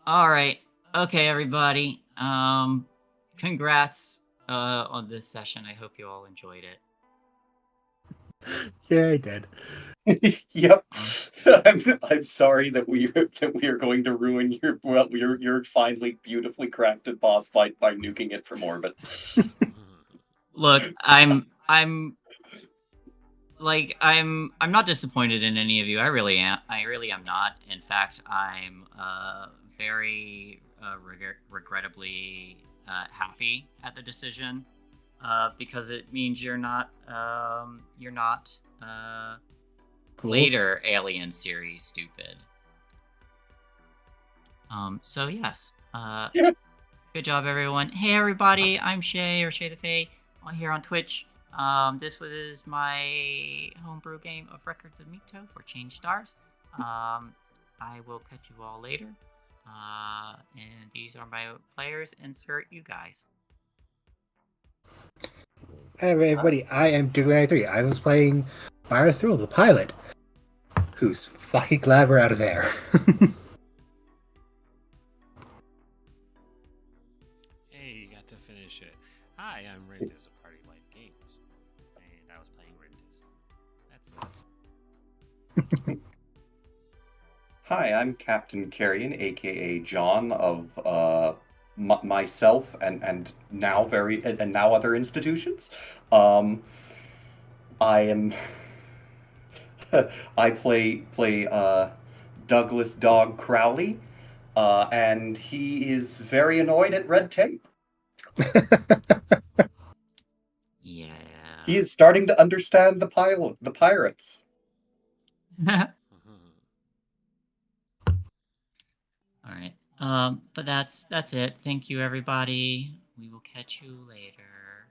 All right. Okay, everybody. Congrats on this session. I hope you all enjoyed it. Yeah, I did. Yep. I'm sorry that we are going to ruin your finely beautifully crafted boss fight by nuking it from orbit. Look, I'm not disappointed in any of you. I really am not. In fact, I'm very regrettably happy at the decision because it means you're not Cool. later Alien series stupid. So yes. Yeah. Good job, everyone. Hey, everybody. I'm Shay, or Shay the Fae, here on Twitch. This was my homebrew game of Records of Mito for Change Stars. I will catch you all later. And these are my players. Insert you guys. Hey everybody, I am Douglas93. I was playing Fire Thrill, the pilot, who's fucking glad we're out of there. Hey, you got to finish it. Hi, I'm Rindiz of Party Light Games, and I was playing Rindiz. That's it. Hi, I'm Captain Carrion, aka John of myself and now other institutions. I am I play Douglas Dog Crowley, and he is very annoyed at red tape. Yeah. He is starting to understand the pirates. All right. But that's it. Thank you, everybody. We will catch you later.